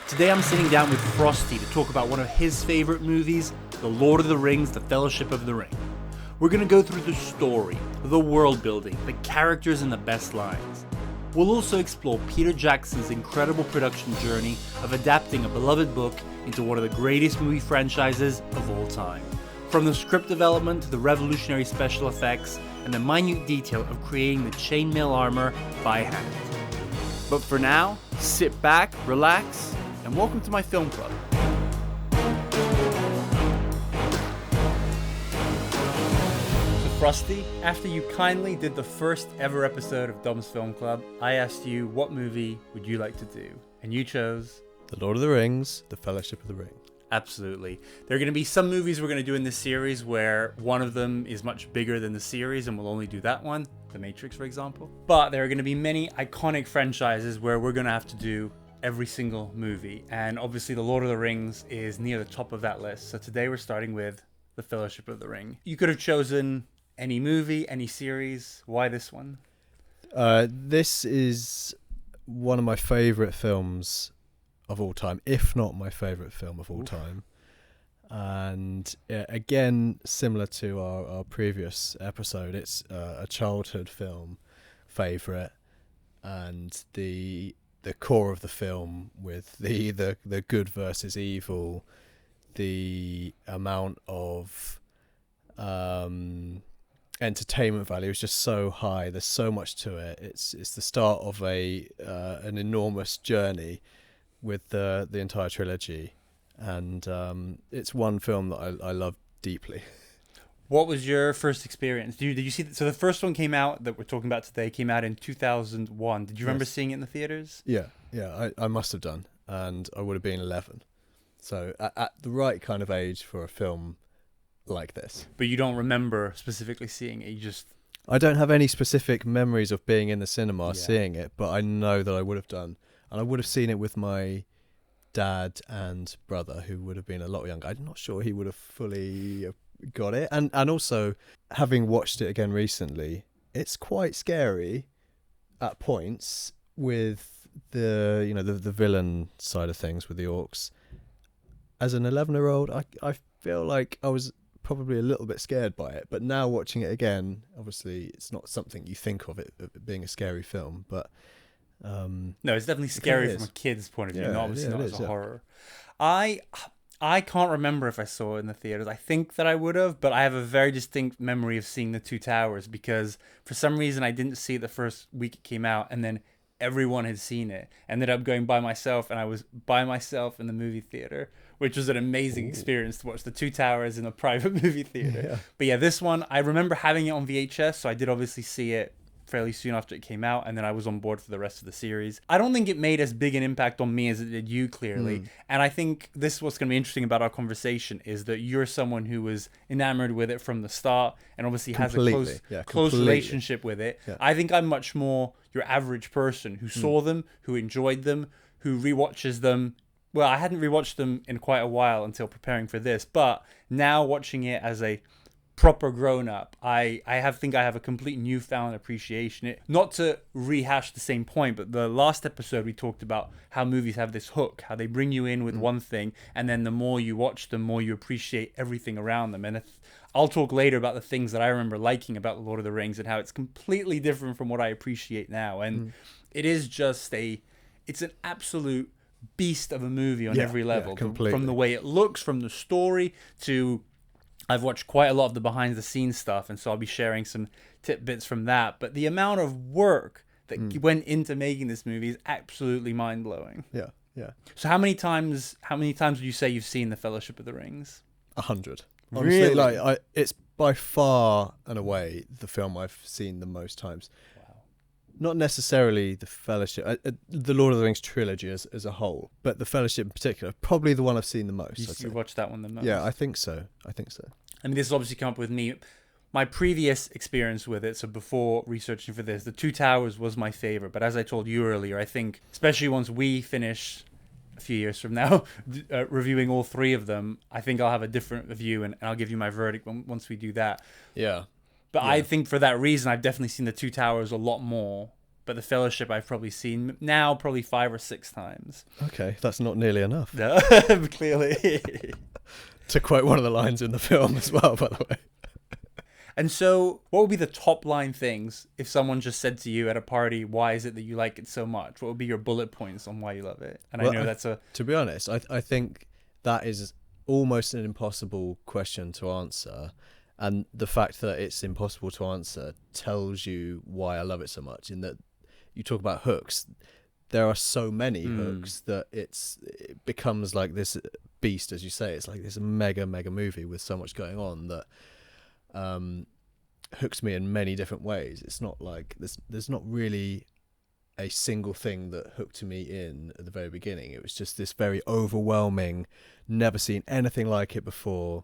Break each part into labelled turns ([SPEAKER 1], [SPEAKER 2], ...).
[SPEAKER 1] Today I'm sitting down with Frosty to talk about one of his favorite movies, The Lord of the Rings, The Fellowship of the Ring. We're going to go through the story, the world building, the characters, and the best lines. We'll also explore Peter Jackson's incredible production journey of adapting a beloved book into one of the greatest movie franchises of all time. From the script development to the revolutionary special effects and the minute detail of creating the chainmail armor by hand. But for now, sit back, relax, and welcome to my film club. So Frosty, after you kindly did the first ever episode of Dom's Film Club, I asked you what movie would you like to do, and you chose
[SPEAKER 2] The Lord of the Rings, The Fellowship of the Ring.
[SPEAKER 1] Absolutely. There are going to be some movies we're going to do in this series where one of them is much bigger than the series and we'll only do that one, The Matrix for example. But there are going to be many iconic franchises where we're going to have to do every single movie. And obviously The Lord of the Rings is near the top of that list. So today we're starting with The Fellowship of the Ring. You could have chosen any movie, any series. Why this one?
[SPEAKER 2] This is one of my favourite films of all time, if not my favourite film of all time. And again, similar to our previous episode, it's a childhood film favourite, and the core of the film with the good versus evil, the amount of entertainment value is just so high. There's so much to it. It's the start of an enormous journey with the entire trilogy, and it's one film that I love deeply.
[SPEAKER 1] What was your first experience? Did you see so the first one came out that we're talking about today came out in 2001. Did you remember seeing it in the theaters?
[SPEAKER 2] Yeah, I must have done, and I would have been 11, so at the right kind of age for a film like this.
[SPEAKER 1] But you don't remember specifically seeing it.
[SPEAKER 2] I don't have any specific memories of being in the cinema seeing it, but I know that I would have done. And I would have seen it with my dad and brother, who would have been a lot younger. I'm not sure he would have fully got it. And also, having watched it again recently, it's quite scary at points with the villain side of things with the orcs. As an 11-year-old, I feel like I was probably a little bit scared by it. But now watching it again, obviously, it's not something you think of it being a scary film, but
[SPEAKER 1] no, it's definitely scary from a kid's point of view, obviously not as a horror. I can't remember if I saw it in the theaters. I think that I would have, but I have a very distinct memory of seeing The Two Towers because for some reason I didn't see it the first week it came out, and then everyone had seen it. Ended up going by myself, and I was by myself in the movie theater, which was an amazing experience to watch The Two Towers in a private movie theater. But yeah, this one, I remember having it on VHS, so I did obviously see it fairly soon after it came out, and then I was on board for the rest of the series. I don't think it made as big an impact on me as it did you, clearly. And I think this is what's going to be interesting about our conversation, is that you're someone who was enamored with it from the start and obviously has a close relationship with it. I think I'm much more your average person who saw them, who enjoyed them, who rewatches them. Well, I hadn't rewatched them in quite a while until preparing for this, but now watching it as a proper grown-up, I think I have a complete newfound appreciation. Not to rehash the same point, but the last episode we talked about how movies have this hook, how they bring you in with one thing, and then the more you watch them, more you appreciate everything around them. And I'll talk later about the things that I remember liking about The Lord of the Rings and how it's completely different from what I appreciate now. And it is just it's an absolute beast of a movie on every level. From the way it looks, from the story to... I've watched quite a lot of the behind-the-scenes stuff, and so I'll be sharing some tidbits from that. But the amount of work that went into making this movie is absolutely mind-blowing.
[SPEAKER 2] Yeah.
[SPEAKER 1] So how many times would you say you've seen The Fellowship of the Rings?
[SPEAKER 2] 100.
[SPEAKER 1] Honestly,
[SPEAKER 2] really? It's by far and away the film I've seen the most times. Not necessarily The Fellowship, the Lord of the Rings trilogy as a whole, but The Fellowship in particular, probably the one I've seen the most.
[SPEAKER 1] You watched that one the most?
[SPEAKER 2] Yeah, I think so.
[SPEAKER 1] I mean, this has obviously come up with me. My previous experience with it, so before researching for this, The Two Towers was my favorite. But as I told you earlier, I think, especially once we finish a few years from now, reviewing all three of them, I think I'll have a different view, and I'll give you my verdict once we do that.
[SPEAKER 2] Yeah.
[SPEAKER 1] But I think for that reason, I've definitely seen The Two Towers a lot more but the Fellowship I've probably seen now probably 5 or 6 times.
[SPEAKER 2] Okay, that's not nearly enough.
[SPEAKER 1] No, clearly.
[SPEAKER 2] To quote one of the lines in the film as well, by the way.
[SPEAKER 1] And so, what would be the top line things if someone just said to you at a party, why is it that you like it so much? What would be your bullet points on why you love it? And well, I know that's a...
[SPEAKER 2] To be honest, I think that is almost an impossible question to answer. And the fact that it's impossible to answer tells you why I love it so much. In that you talk about hooks, there are so many hooks that it becomes like this beast, as you say. It's like this mega movie with so much going on that hooks me in many different ways. It's not like there's not really a single thing that hooked me in at the very beginning. It was just this very overwhelming, never seen anything like it before,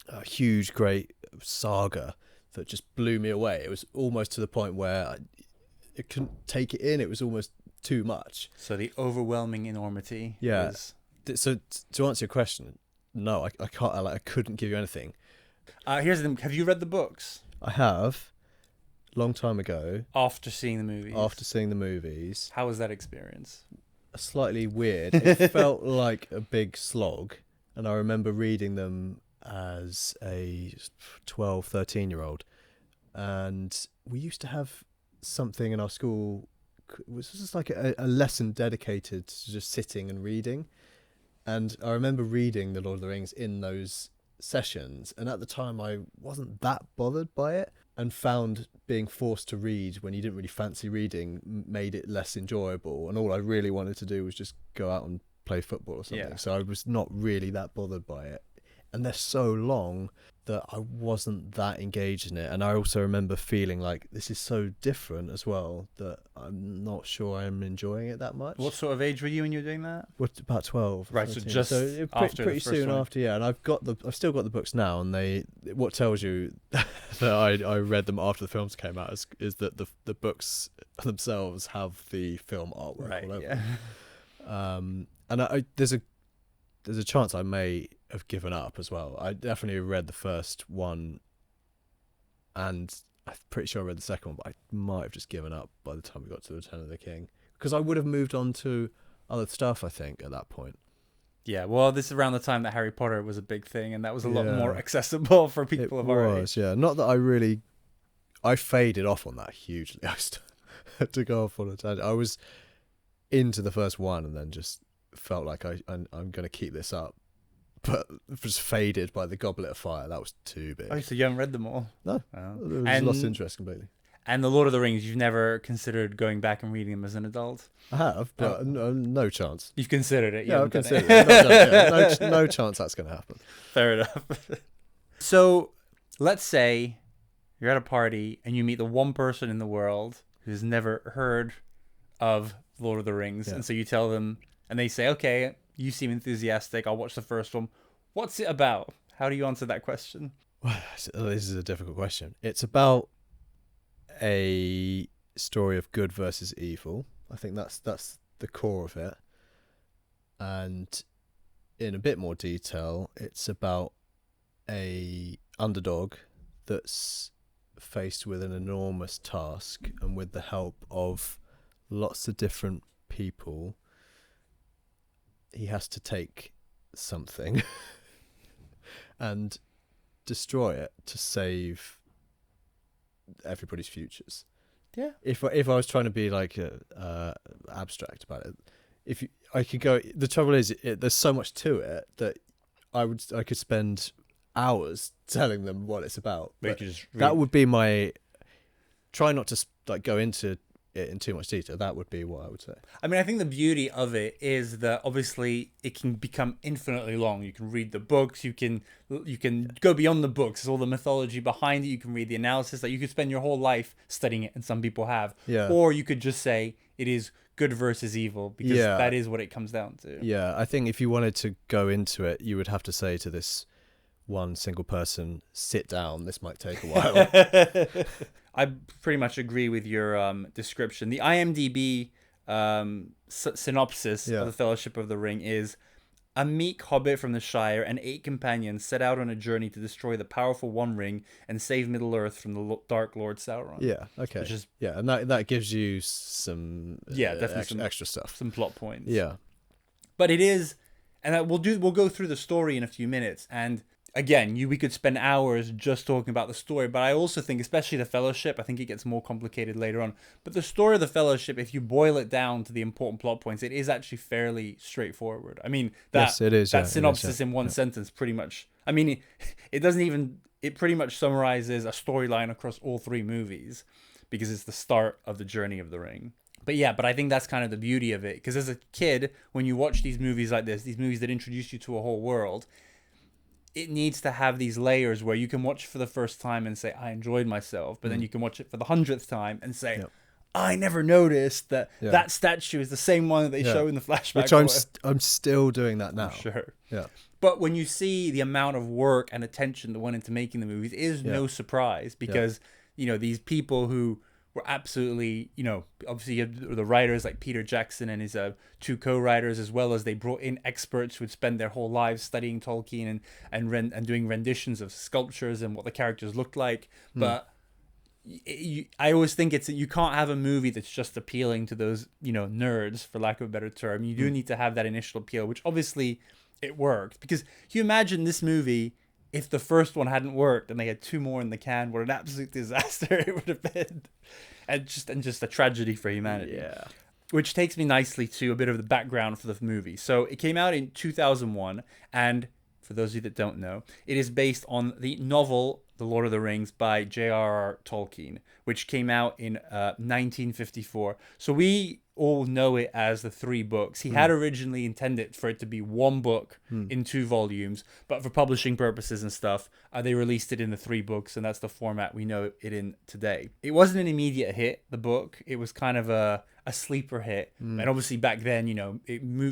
[SPEAKER 2] a huge great saga that just blew me away. It was almost to the point where I couldn't take it in. It was almost too much.
[SPEAKER 1] So the overwhelming enormity.
[SPEAKER 2] Yeah. So to answer your question, no, I can't. I couldn't give you anything.
[SPEAKER 1] Here's the thing. Have you read the books?
[SPEAKER 2] I have, long time ago.
[SPEAKER 1] After seeing the movies. How was that experience?
[SPEAKER 2] Slightly weird. It felt like a big slog, and I remember reading them as a 12, 13-year-old, and we used to have something in our school. It was just like a lesson dedicated to just sitting and reading, and I remember reading The Lord of the Rings in those sessions, and at the time I wasn't that bothered by it, and found being forced to read when you didn't really fancy reading made it less enjoyable, and all I really wanted to do was just go out and play football or something. Yeah. So I was not really that bothered by it, and they're so long that I wasn't that engaged in it. And I also remember feeling like this is so different as well that I'm not sure I'm enjoying it that much.
[SPEAKER 1] What sort of age were you when you were doing that?
[SPEAKER 2] What, about 12.
[SPEAKER 1] Right, 13. So just after
[SPEAKER 2] pretty soon after, yeah. And I've still got the books now, and what tells you that I read them after the films came out is that the books themselves have the film artwork all over. Yeah. And there's a chance I may have given up as well. I definitely read the first one, and I'm pretty sure I read the second one, but I might have just given up by the time we got to Return of the King, because I would have moved on to other stuff, I think, at that point.
[SPEAKER 1] Yeah, well, this is around the time that Harry Potter was a big thing, and that was a lot more accessible for people of our age.
[SPEAKER 2] Yeah. Not that I faded off on that hugely. I had to go off on a tangent. I was into the first one and then just felt like I'm going to keep this up, but just faded by the Goblet of Fire. That was too big.
[SPEAKER 1] Oh, so you haven't read them all?
[SPEAKER 2] No. I lost interest completely.
[SPEAKER 1] And The Lord of the Rings, you've never considered going back and reading them as an adult?
[SPEAKER 2] I have, but no chance.
[SPEAKER 1] You've considered it?
[SPEAKER 2] Yeah, I've considered it. No chance that's going to happen.
[SPEAKER 1] Fair enough. So, let's say you're at a party and you meet the one person in the world who's never heard of Lord of the Rings, and so you tell them, and they say, okay, you seem enthusiastic, I'll watch the first one. What's it about? How do you answer that question?
[SPEAKER 2] Well, this is a difficult question. It's about a story of good versus evil. I think that's the core of it. And in a bit more detail, it's about a underdog that's faced with an enormous task, and with the help of lots of different people, he has to take something and destroy it to save everybody's futures.
[SPEAKER 1] Yeah.
[SPEAKER 2] If I was trying to be like abstract about it, I could go. The trouble is, there's so much to it that I could spend hours telling them what it's about. But that would be my try not to like go into it in too much detail. That would be what I would say.
[SPEAKER 1] I mean, I think the beauty of it is that obviously it can become infinitely long. You can read the books, you can go beyond the books. There's all the mythology behind it. You can read the analysis. That you could spend your whole life studying it, and some people have.
[SPEAKER 2] Yeah.
[SPEAKER 1] Or you could just say it is good versus evil, because that is what it comes down to.
[SPEAKER 2] Yeah, I think if you wanted to go into it, you would have to say to this one single person, sit down, this might take a while.
[SPEAKER 1] I pretty much agree with your description. The IMDb synopsis of the Fellowship of the Ring is A meek hobbit from the Shire and 8 companions set out on a journey to destroy the powerful One Ring and save Middle-earth from the Dark Lord Sauron.
[SPEAKER 2] Yeah, okay.
[SPEAKER 1] Which is,
[SPEAKER 2] yeah, and that gives you some definitely some extra stuff.
[SPEAKER 1] Some plot points.
[SPEAKER 2] Yeah.
[SPEAKER 1] But it is, and we'll go through the story in a few minutes, and again, we could spend hours just talking about the story, but I also think, especially the Fellowship, I think it gets more complicated later on. But the story of the Fellowship, if you boil it down to the important plot points, it is actually fairly straightforward. I mean,
[SPEAKER 2] yes, it is,
[SPEAKER 1] that synopsis in one sentence pretty much, I mean, it pretty much summarizes a storyline across all 3 movies, because it's the start of the journey of the ring. But I think that's kind of the beauty of it, because as a kid, when you watch these movies like this, these movies that introduce you to a whole world, it needs to have these layers where you can watch it for the first time and say, I enjoyed myself. But then you can watch it for the 100th time and say, I never noticed that that statue is the same one that they show in the flashback.
[SPEAKER 2] Which I'm still doing that now.
[SPEAKER 1] Sure.
[SPEAKER 2] Yeah.
[SPEAKER 1] But when you see the amount of work and attention that went into making the movies, it is no surprise, because, these people who were absolutely, obviously you have the writers like Peter Jackson and his 2 co-writers, as well as they brought in experts who would spend their whole lives studying Tolkien and doing renditions of sculptures and what the characters looked like. But I always think you can't have a movie that's just appealing to those, nerds, for lack of a better term. You do need to have that initial appeal, which obviously it worked. Because you imagine this movie, if the first one hadn't worked and they had 2 more in the can, what an absolute disaster it would have been. And just a tragedy for humanity.
[SPEAKER 2] Yeah.
[SPEAKER 1] Which takes me nicely to a bit of the background for the movie. So it came out in 2001, and for those of you that don't know, it is based on the novel The Lord of the Rings by J.R.R. Tolkien, which came out in 1954. So we all know it as the 3 books. He had originally intended for it to be 1 book in 2 volumes, but for publishing purposes and stuff, they released it in the 3 books, and that's the format we know it in today. It wasn't an immediate hit, the book. It was kind of a sleeper hit. And obviously back then,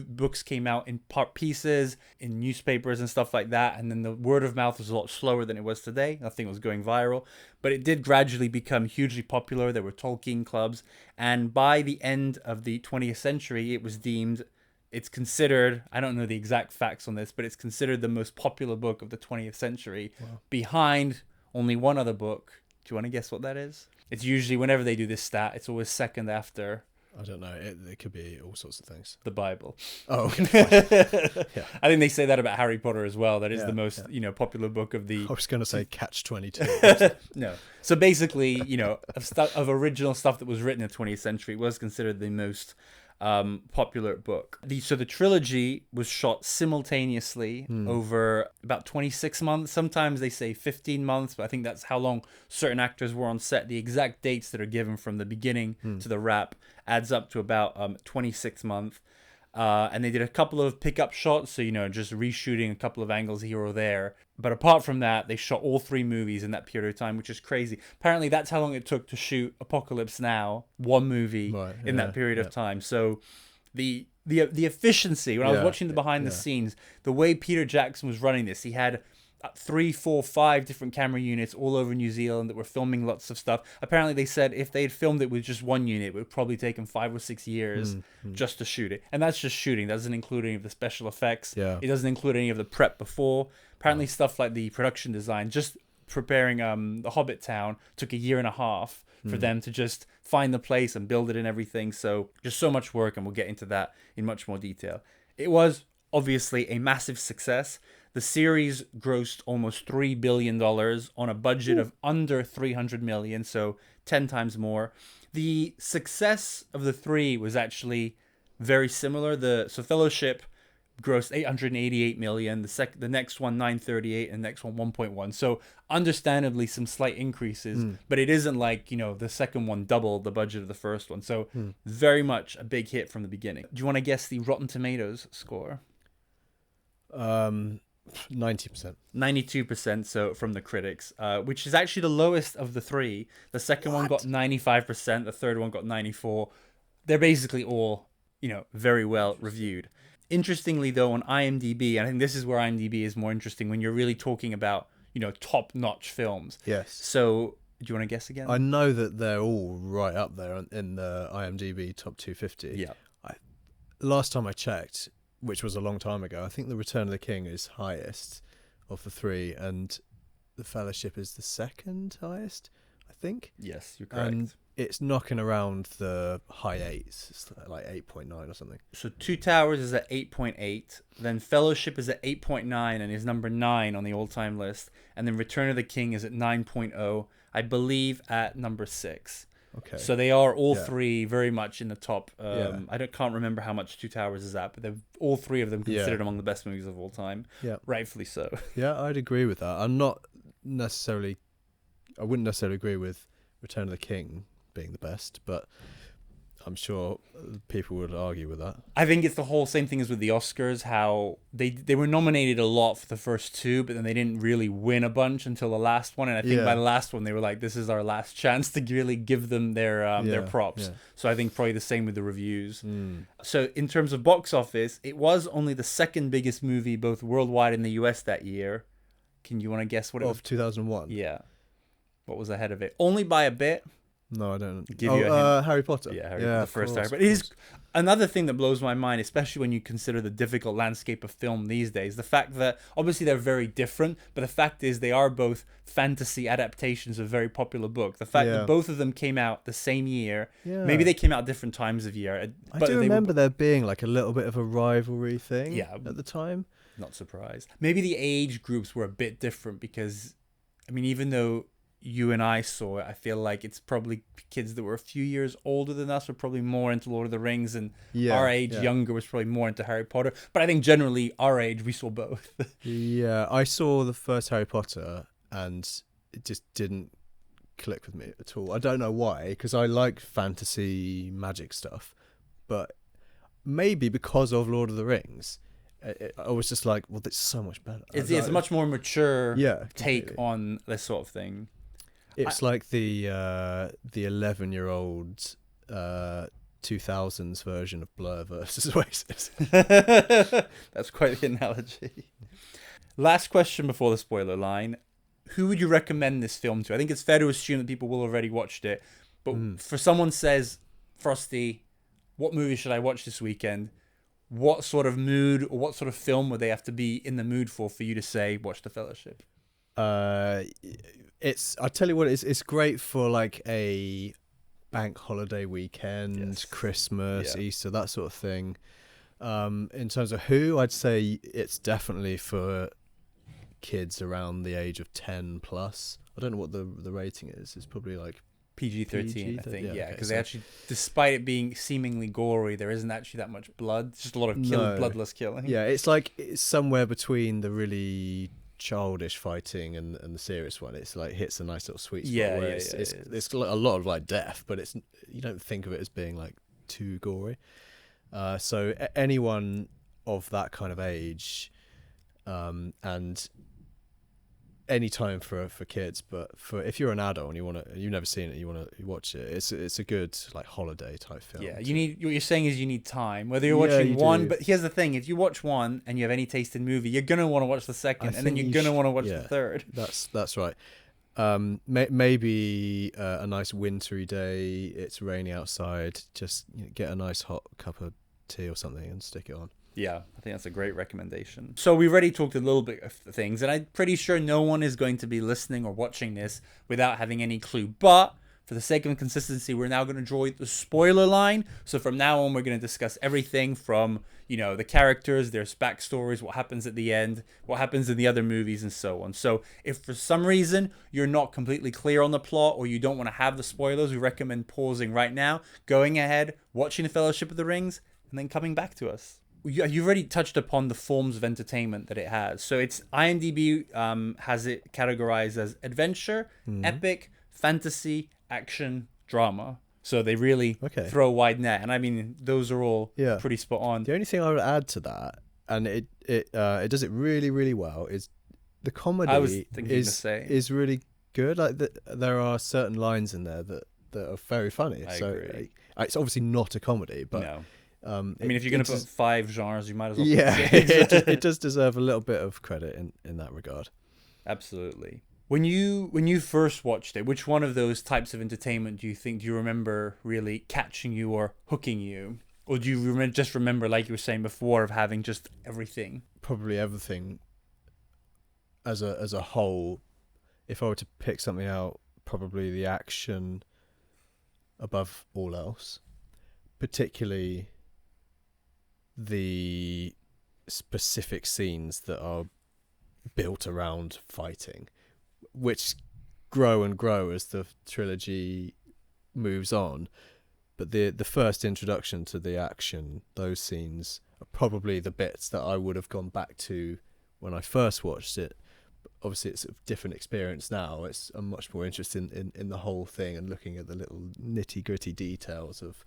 [SPEAKER 1] books came out in pieces, in newspapers and stuff like that, and then the word of mouth was a lot slower than it was today. Nothing was going viral, but it did gradually become hugely popular. There were Tolkien clubs, and by the end of the 20th century, it's considered, I don't know the exact facts on this, but it's considered the most popular book of the 20th century, behind only one other book. Do you want to guess what that is? It's usually, whenever they do this stat, it's always second after.
[SPEAKER 2] I don't know. It could be all sorts of things.
[SPEAKER 1] The Bible.
[SPEAKER 2] Oh,
[SPEAKER 1] yeah. I think they say that about Harry Potter as well. That is the most, popular book of the...
[SPEAKER 2] I was going to say Catch-22.
[SPEAKER 1] No. So basically, of original stuff that was written in the 20th century, it was considered the most popular book. So the trilogy was shot simultaneously over about 26 months. Sometimes they say 15 months, but I think that's how long certain actors were on set. The exact dates that are given from the beginning to the wrap adds up to about 26 months. And they did a couple of pickup shots, so, just reshooting a couple of angles here or there. But apart from that, they shot all 3 movies in that period of time, which is crazy. Apparently, that's how long it took to shoot Apocalypse Now, 1 movie in that period of time. So the efficiency, when I was watching the behind the scenes, the way Peter Jackson was running this, he had 3, 4, 5 different camera units all over New Zealand that were filming lots of stuff. Apparently, they said if they had filmed it with just 1 unit, it would probably take them 5 or 6 years just to shoot it. And that's just shooting. That doesn't include any of the special effects.
[SPEAKER 2] Yeah.
[SPEAKER 1] It doesn't include any of the prep before. Apparently, stuff like the production design, just preparing the Hobbit town, took 1.5 years for them to just find the place and build it and everything. So just so much work, and we'll get into that in much more detail. It was obviously a massive success. The series grossed almost $3 billion on a budget of under $300 million, so 10 times more. The success of the 3 was actually very similar. So Fellowship grossed $888 million, the next one $938, and the next one $1.1. So understandably some slight increases, but it isn't like, the second one doubled the budget of the first one. So very much a big hit from the beginning. Do you want to guess the Rotten Tomatoes score?
[SPEAKER 2] 90%.
[SPEAKER 1] 92%, so from the critics, which is actually the lowest of the 3. The second one got 95%, the third one got 94%. They're basically all, very well reviewed. Interestingly, though, on IMDb, and I think this is where IMDb is more interesting when you're really talking about, top-notch films.
[SPEAKER 2] Yes.
[SPEAKER 1] So, do you want to guess again?
[SPEAKER 2] I know that they're all right up there in the IMDb top 250.
[SPEAKER 1] Yeah.
[SPEAKER 2] Last time I checked, which was a long time ago. I think the Return of the King is highest of the three, and the Fellowship is the second highest, I think.
[SPEAKER 1] Yes, you're correct.
[SPEAKER 2] And it's knocking around the high 8s. It's like 8.9 or something.
[SPEAKER 1] So Two Towers is at 8.8. Then Fellowship is at 8.9 and is number 9 on the all-time list. And then Return of the King is at 9.0, I believe, at number 6.
[SPEAKER 2] Okay.
[SPEAKER 1] So they are all three very much in the top. Can't remember how much Two Towers is at, but they're all three of them considered among the best movies of all time. Yeah, rightfully so.
[SPEAKER 2] Yeah, I'd agree with that. I wouldn't necessarily agree with Return of the King being the best, but I'm sure people would argue with that.
[SPEAKER 1] I think it's the whole same thing as with the Oscars, how they were nominated a lot for the first two, but then they didn't really win a bunch until the last one. And I think by the last one, they were like, this is our last chance to really give them their props. Yeah. So I think probably the same with the reviews. So in terms of box office, it was only the second biggest movie, both worldwide and the US that year. Can you want to guess what it was?
[SPEAKER 2] Of 2001?
[SPEAKER 1] Yeah. What was ahead of it? Only by a bit.
[SPEAKER 2] No, I don't.
[SPEAKER 1] Give you a hint.
[SPEAKER 2] Harry Potter.
[SPEAKER 1] Yeah, the first Harry Potter. It is another thing that blows my mind, especially when you consider the difficult landscape of film these days. The fact that obviously they're very different, but the fact is they are both fantasy adaptations of very popular books. The fact that both of them came out the same year. Yeah. Maybe they came out different times of year.
[SPEAKER 2] I do remember there being like a little bit of a rivalry thing at the time.
[SPEAKER 1] Not surprised. Maybe the age groups were a bit different because, I mean, even though you and I saw it, I feel like it's probably kids that were a few years older than us were probably more into Lord of the Rings, and our age younger was probably more into Harry Potter. But I think generally our age, we saw both.
[SPEAKER 2] Yeah, I saw the first Harry Potter and it just didn't click with me at all. I don't know why, because I like fantasy magic stuff, but maybe because of Lord of the Rings, I was just like, well, that's so much better.
[SPEAKER 1] It's a much more mature take on this sort of thing.
[SPEAKER 2] It's like the 11-year-old 2000s version of Blur versus Oasis.
[SPEAKER 1] That's quite the analogy. Last question before the spoiler line. Who would you recommend this film to? I think it's fair to assume that people will already watched it. But for someone says, Frosty, what movie should I watch this weekend? What sort of mood or what sort of film would they have to be in the mood for you to say, watch The Fellowship?
[SPEAKER 2] I tell you what, it's great for like a bank holiday weekend, Christmas, Easter, that sort of thing. In terms of who, I'd say it's definitely for kids around the age of 10 plus. I don't know what the rating is. It's probably like
[SPEAKER 1] PG-13, I think, because they actually, despite it being seemingly gory, there isn't actually that much blood. It's just a lot of bloodless killing.
[SPEAKER 2] Yeah, it's somewhere between the really childish fighting and the serious one. It's like hits a nice little sweet spot where it's a lot of like death, but it's, you don't think of it as being like too gory. So anyone of that kind of age, and any time for kids, but if you're an adult and you've never seen it, you want to watch it, it's a good like holiday type film.
[SPEAKER 1] Yeah, what you're saying is you need time, whether you're watching one. But here's the thing: if you watch one and you have any taste in movie, you're gonna want to watch the second, and then you're gonna want to watch the third.
[SPEAKER 2] That's right. Maybe a nice wintry day, it's raining outside, just get a nice hot cup of tea or something and stick it on.
[SPEAKER 1] Yeah, I think that's a great recommendation. So we've already talked a little bit of things, and I'm pretty sure no one is going to be listening or watching this without having any clue. But for the sake of consistency, we're now going to draw the spoiler line. So from now on, we're going to discuss everything from, the characters, their backstories, what happens at the end, what happens in the other movies, and so on. So if for some reason you're not completely clear on the plot or you don't want to have the spoilers, we recommend pausing right now, going ahead, watching The Fellowship of the Rings, and then coming back to us. You've already touched upon the forms of entertainment that it has. So it's IMDb has it categorized as adventure, epic, fantasy, action, drama. So they really throw a wide net. And I mean, those are all pretty spot on.
[SPEAKER 2] The only thing I would add to that, and it does it really, really well, is the comedy is really good. Like there are certain lines in there that are very funny.
[SPEAKER 1] I agree.
[SPEAKER 2] It's obviously not a comedy, but...
[SPEAKER 1] No. I mean, if you're going to put 5 genres, you might as well.
[SPEAKER 2] Yeah, it does deserve a little bit of credit in that regard.
[SPEAKER 1] Absolutely. When you first watched it, which one of those types of entertainment do you remember really catching you or hooking you? Or do you just remember, like you were saying before, of having just everything?
[SPEAKER 2] Probably everything as a whole. If I were to pick something out, probably the action above all else, particularly the specific scenes that are built around fighting, which grow and grow as the trilogy moves on. But the first introduction to the action, those scenes are probably the bits that I would have gone back to when I first watched it. Obviously, it's a different experience now. I'm much more interested in the whole thing and looking at the little nitty-gritty details of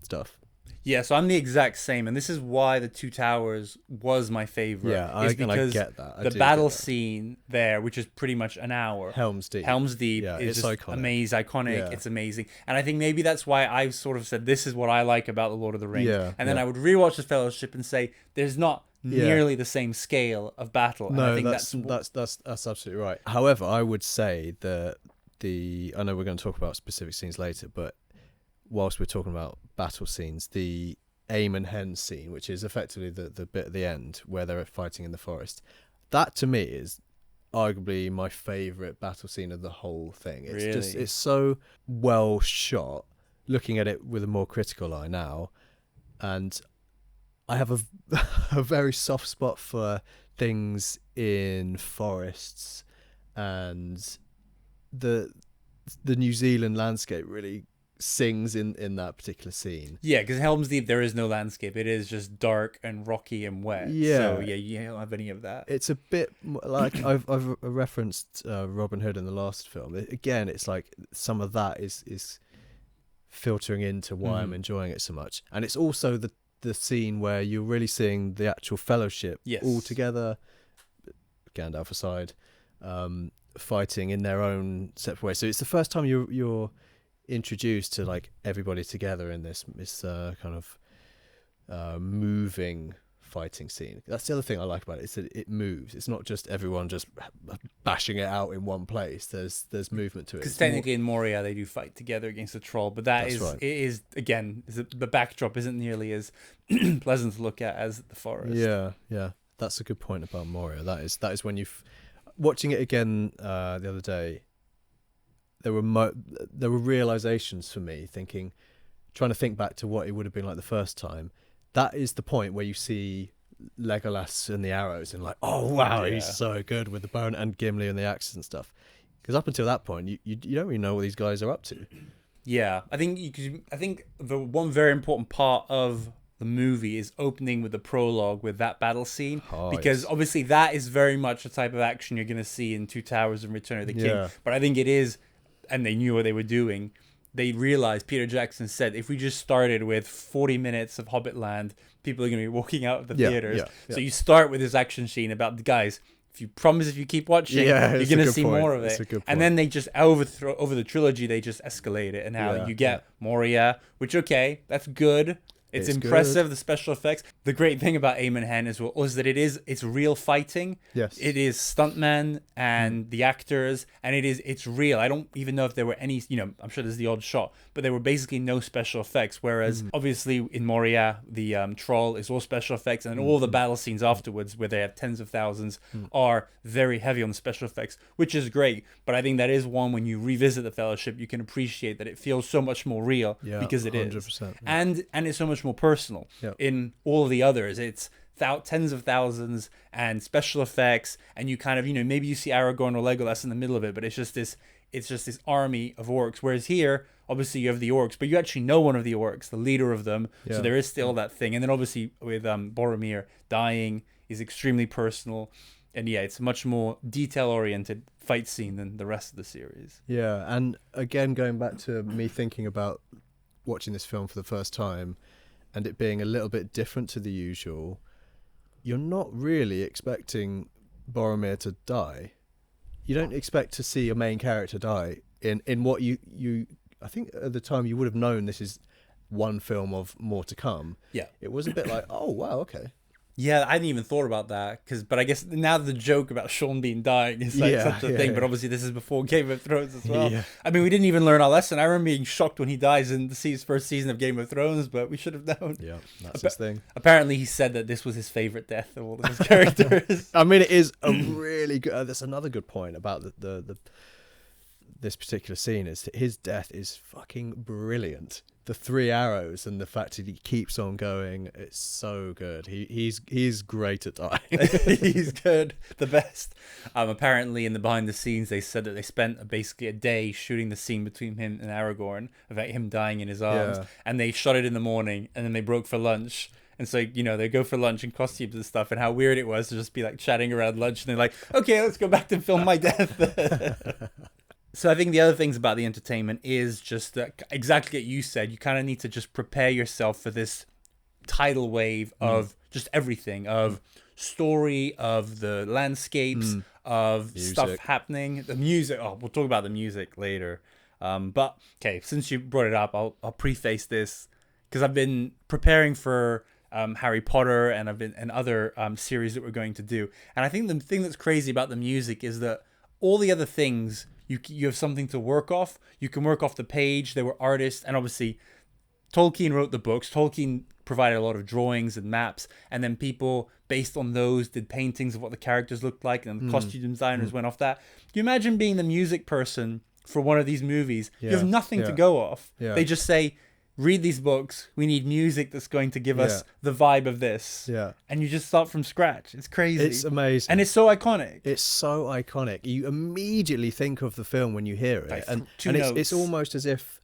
[SPEAKER 2] stuff.
[SPEAKER 1] Yeah, so I'm the exact same, and this is why The Two Towers was my favorite.
[SPEAKER 2] Yeah, I get that.
[SPEAKER 1] The battle scene there, which is pretty much an hour.
[SPEAKER 2] Helm's Deep
[SPEAKER 1] Yeah, is just iconic. Iconic. Yeah. It's amazing, and I think maybe that's why I sort of said this is what I like about The Lord of the Rings. Yeah, and then I would rewatch The Fellowship and say there's not nearly the same scale of battle. And
[SPEAKER 2] no,
[SPEAKER 1] I think
[SPEAKER 2] that's absolutely right. However, I would say that I know we're going to talk about specific scenes later, but whilst we're talking about battle scenes, the Aemon Hen scene, which is effectively the bit at the end where they're fighting in the forest, that to me is arguably my favourite battle scene of the whole thing. It's so well shot, looking at it with a more critical eye now, and I have a very soft spot for things in forests, and the New Zealand landscape really sings in that particular scene.
[SPEAKER 1] Yeah, because Helm's Deep, there is no landscape. It is just dark and rocky and wet.
[SPEAKER 2] Yeah.
[SPEAKER 1] So yeah, you don't have any of that.
[SPEAKER 2] It's a bit like I've referenced Robin Hood in the last film. Again, it's like some of that is filtering into why I'm enjoying it so much. And it's also the scene where you're really seeing the actual Fellowship all together, Gandalf aside, fighting in their own separate way. So it's the first time you're introduced to like everybody together in this kind of moving fighting scene. That's the other thing I like about it, is that it moves. It's not just everyone just bashing it out in one place. There's movement to it.
[SPEAKER 1] Because technically in Moria they do fight together against the troll, but it is again, the backdrop isn't nearly as pleasant to look at as the forest.
[SPEAKER 2] Yeah, that's a good point about Moria. That is when watching it again the other day. There were realizations for me, trying to think back to what it would have been like the first time. That is the point where you see Legolas and the arrows and like, oh wow, he's so good with the bow, and Gimli and the axes and stuff. Because up until that point, you don't really know what these guys are up to.
[SPEAKER 1] Yeah, I think the one very important part of the movie is opening with the prologue with that battle scene, because obviously that is very much the type of action you're going to see in Two Towers and Return of the King. But I think it is. And they knew what they were doing. They realized, Peter Jackson said, if we just started with 40 minutes of Hobbitland, people are going to be walking out of the theaters. So you start with this action scene about the guys. If you keep watching, you're going to see more of it. And then they just, over the trilogy, they just escalate it. And now you get Moria, which, that's good. It's impressive, the special effects. The great thing about Aemon Hen as well is that it's real fighting.
[SPEAKER 2] Yes.
[SPEAKER 1] It is stuntmen and the actors, and it's real. I don't even know if there were any, I'm sure there's the odd shot, but there were basically no special effects. Whereas obviously in Moria, the troll is all special effects, and all the battle scenes afterwards, where they have tens of thousands, are very heavy on the special effects, which is great. But I think that is one, when you revisit the Fellowship, you can appreciate that it feels so much more real, because it 100%, is. And it's so much more personal. In all of the others, it's tens of thousands and special effects, and you kind of, maybe you see Aragorn or Legolas in the middle of it, but it's just this army of orcs. Whereas here, obviously you have the orcs, but you actually know one of the orcs, the leader of them. So there is still that thing. And then obviously with Boromir dying is extremely personal. And it's a much more detail-oriented fight scene than the rest of the series.
[SPEAKER 2] Yeah, and again, going back to me thinking about watching this film for the first time, and it being a little bit different to the usual, you're not really expecting Boromir to die. You don't expect to see your main character die in what you I think at the time you would have known this is one film of more to come.
[SPEAKER 1] Yeah.
[SPEAKER 2] It was a bit like, oh wow, okay.
[SPEAKER 1] Yeah, I hadn't even thought about that, but I guess now the joke about Sean Bean dying is like such a thing. But obviously, this is before Game of Thrones as well.
[SPEAKER 2] Yeah.
[SPEAKER 1] I mean, we didn't even learn our lesson. I remember being shocked when he dies in the first season of Game of Thrones, but we should have known.
[SPEAKER 2] Yeah, that's his thing.
[SPEAKER 1] Apparently, he said that this was his favorite death of all of his characters.
[SPEAKER 2] I mean, it is a really good. That's another good point about the this particular scene, is that his death is fucking brilliant. The 3 arrows and the fact that he keeps on going, it's so good. He's great at dying.
[SPEAKER 1] He's good, the best. Apparently, in the behind the scenes, they said that they spent basically a day shooting the scene between him and Aragorn about him dying in his arms, and they shot it in the morning, and then they broke for lunch. And so, they go for lunch in costumes and stuff, and how weird it was to just be like chatting around lunch, and they're like, okay, let's go back to film my death. So I think the other things about the entertainment is just that, exactly what you said. You kind of need to just prepare yourself for this tidal wave of just everything, of story, of the landscapes, of music. Stuff happening. The music. Oh, we'll talk about the music later. But okay, since you brought it up, I'll preface this because I've been preparing for Harry Potter and other series that we're going to do. And I think the thing that's crazy about the music is that all the other things, you have something to work off. You can work off the page. There were artists, and obviously Tolkien wrote the books. Tolkien provided a lot of drawings and maps, and then people based on those did paintings of what the characters looked like, and the costume designers went off that. Can you imagine being the music person for one of these movies? You have nothing to go off. They just say, read these books. We need music that's going to give us the vibe of this. Yeah. And you just start from scratch. It's crazy.
[SPEAKER 2] It's amazing.
[SPEAKER 1] And it's so iconic.
[SPEAKER 2] It's so iconic. You immediately think of the film when you hear it. Like, and it's almost as if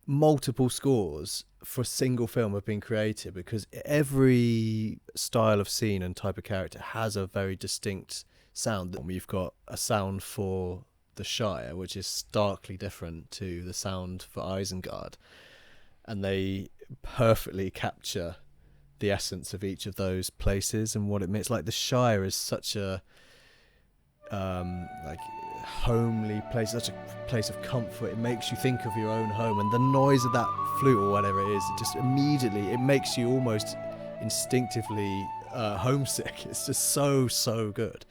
[SPEAKER 2] multiple scores for a single film have been created, because every style of scene and type of character has a very distinct sound. You've got a sound for the Shire, which is starkly different to the sound for Isengard. And they perfectly capture the essence of each of those places and what it means. Like the Shire is such a like homely place, such a place of comfort. It makes you think of your own home, and the noise of that flute or whatever it is, it just immediately, it makes you almost instinctively homesick. It's just so good.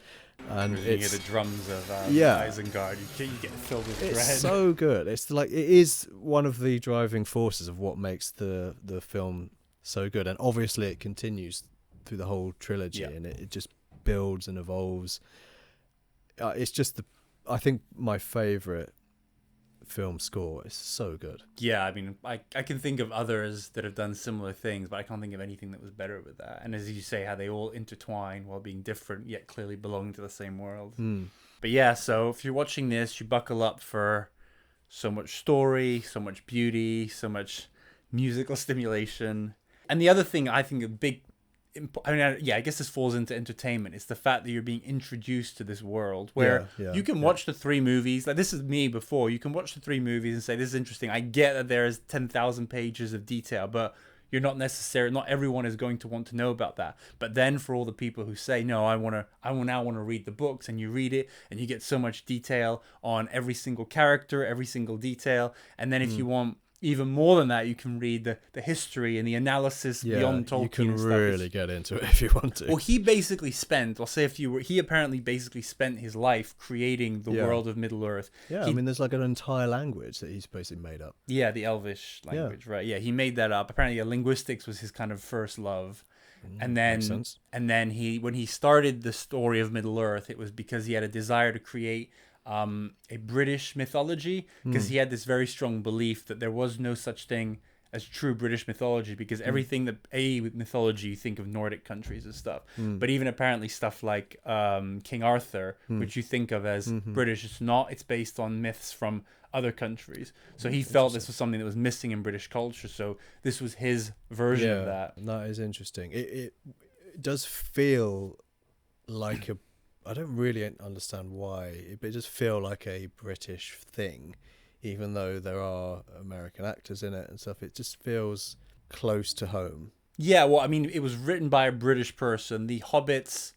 [SPEAKER 2] And
[SPEAKER 1] you hear the drums of Isengard, you get filled with dread.
[SPEAKER 2] It's so good. It's like, it is one of the driving forces of what makes the film so good. And obviously it continues through the whole trilogy, and it just builds and evolves. It's just I think my favourite film score is so good.
[SPEAKER 1] Yeah, I mean, I can think of others that have done similar things, but I can't think of anything that was better with that. And as you say, how they all intertwine while being different, yet clearly belonging to the same world. But yeah, so if you're watching this, you buckle up for so much story, so much beauty, so much musical stimulation. And the other thing I think I guess this falls into entertainment. It's the fact that you're being introduced to this world where you can watch the 3 movies. Like, this is me before. You can watch the 3 movies and say, this is interesting. I get that there is 10,000 pages of detail, but you're not everyone is going to want to know about that. But then for all the people who say, no, I now want to read the books, and you read it and you get so much detail on every single character, every single detail. And then if you want even more than that, you can read the history and the analysis beyond Tolkien.
[SPEAKER 2] You can
[SPEAKER 1] and stuff.
[SPEAKER 2] Really get into it if you want to.
[SPEAKER 1] Well, he basically spent, he apparently basically spent his life creating the world of Middle-earth.
[SPEAKER 2] Yeah, I mean, there's like an entire language that he's basically made up.
[SPEAKER 1] Yeah, the Elvish language, right? Yeah, he made that up. Apparently, linguistics was his kind of first love. And then, when he started the story of Middle-earth, it was because he had a desire to create a British mythology, because he had this very strong belief that there was no such thing as true British mythology, because everything that with mythology, you think of Nordic countries and stuff, but even apparently stuff like King Arthur, which you think of as British, it's based on myths from other countries. So he felt this was something that was missing in British culture, so this was his version of that.
[SPEAKER 2] That is interesting. It does feel like I don't really understand why, but it does feel like a British thing, even though there are American actors in it and stuff. It just feels close to home.
[SPEAKER 1] Yeah, well, I mean, it was written by a British person. The hobbits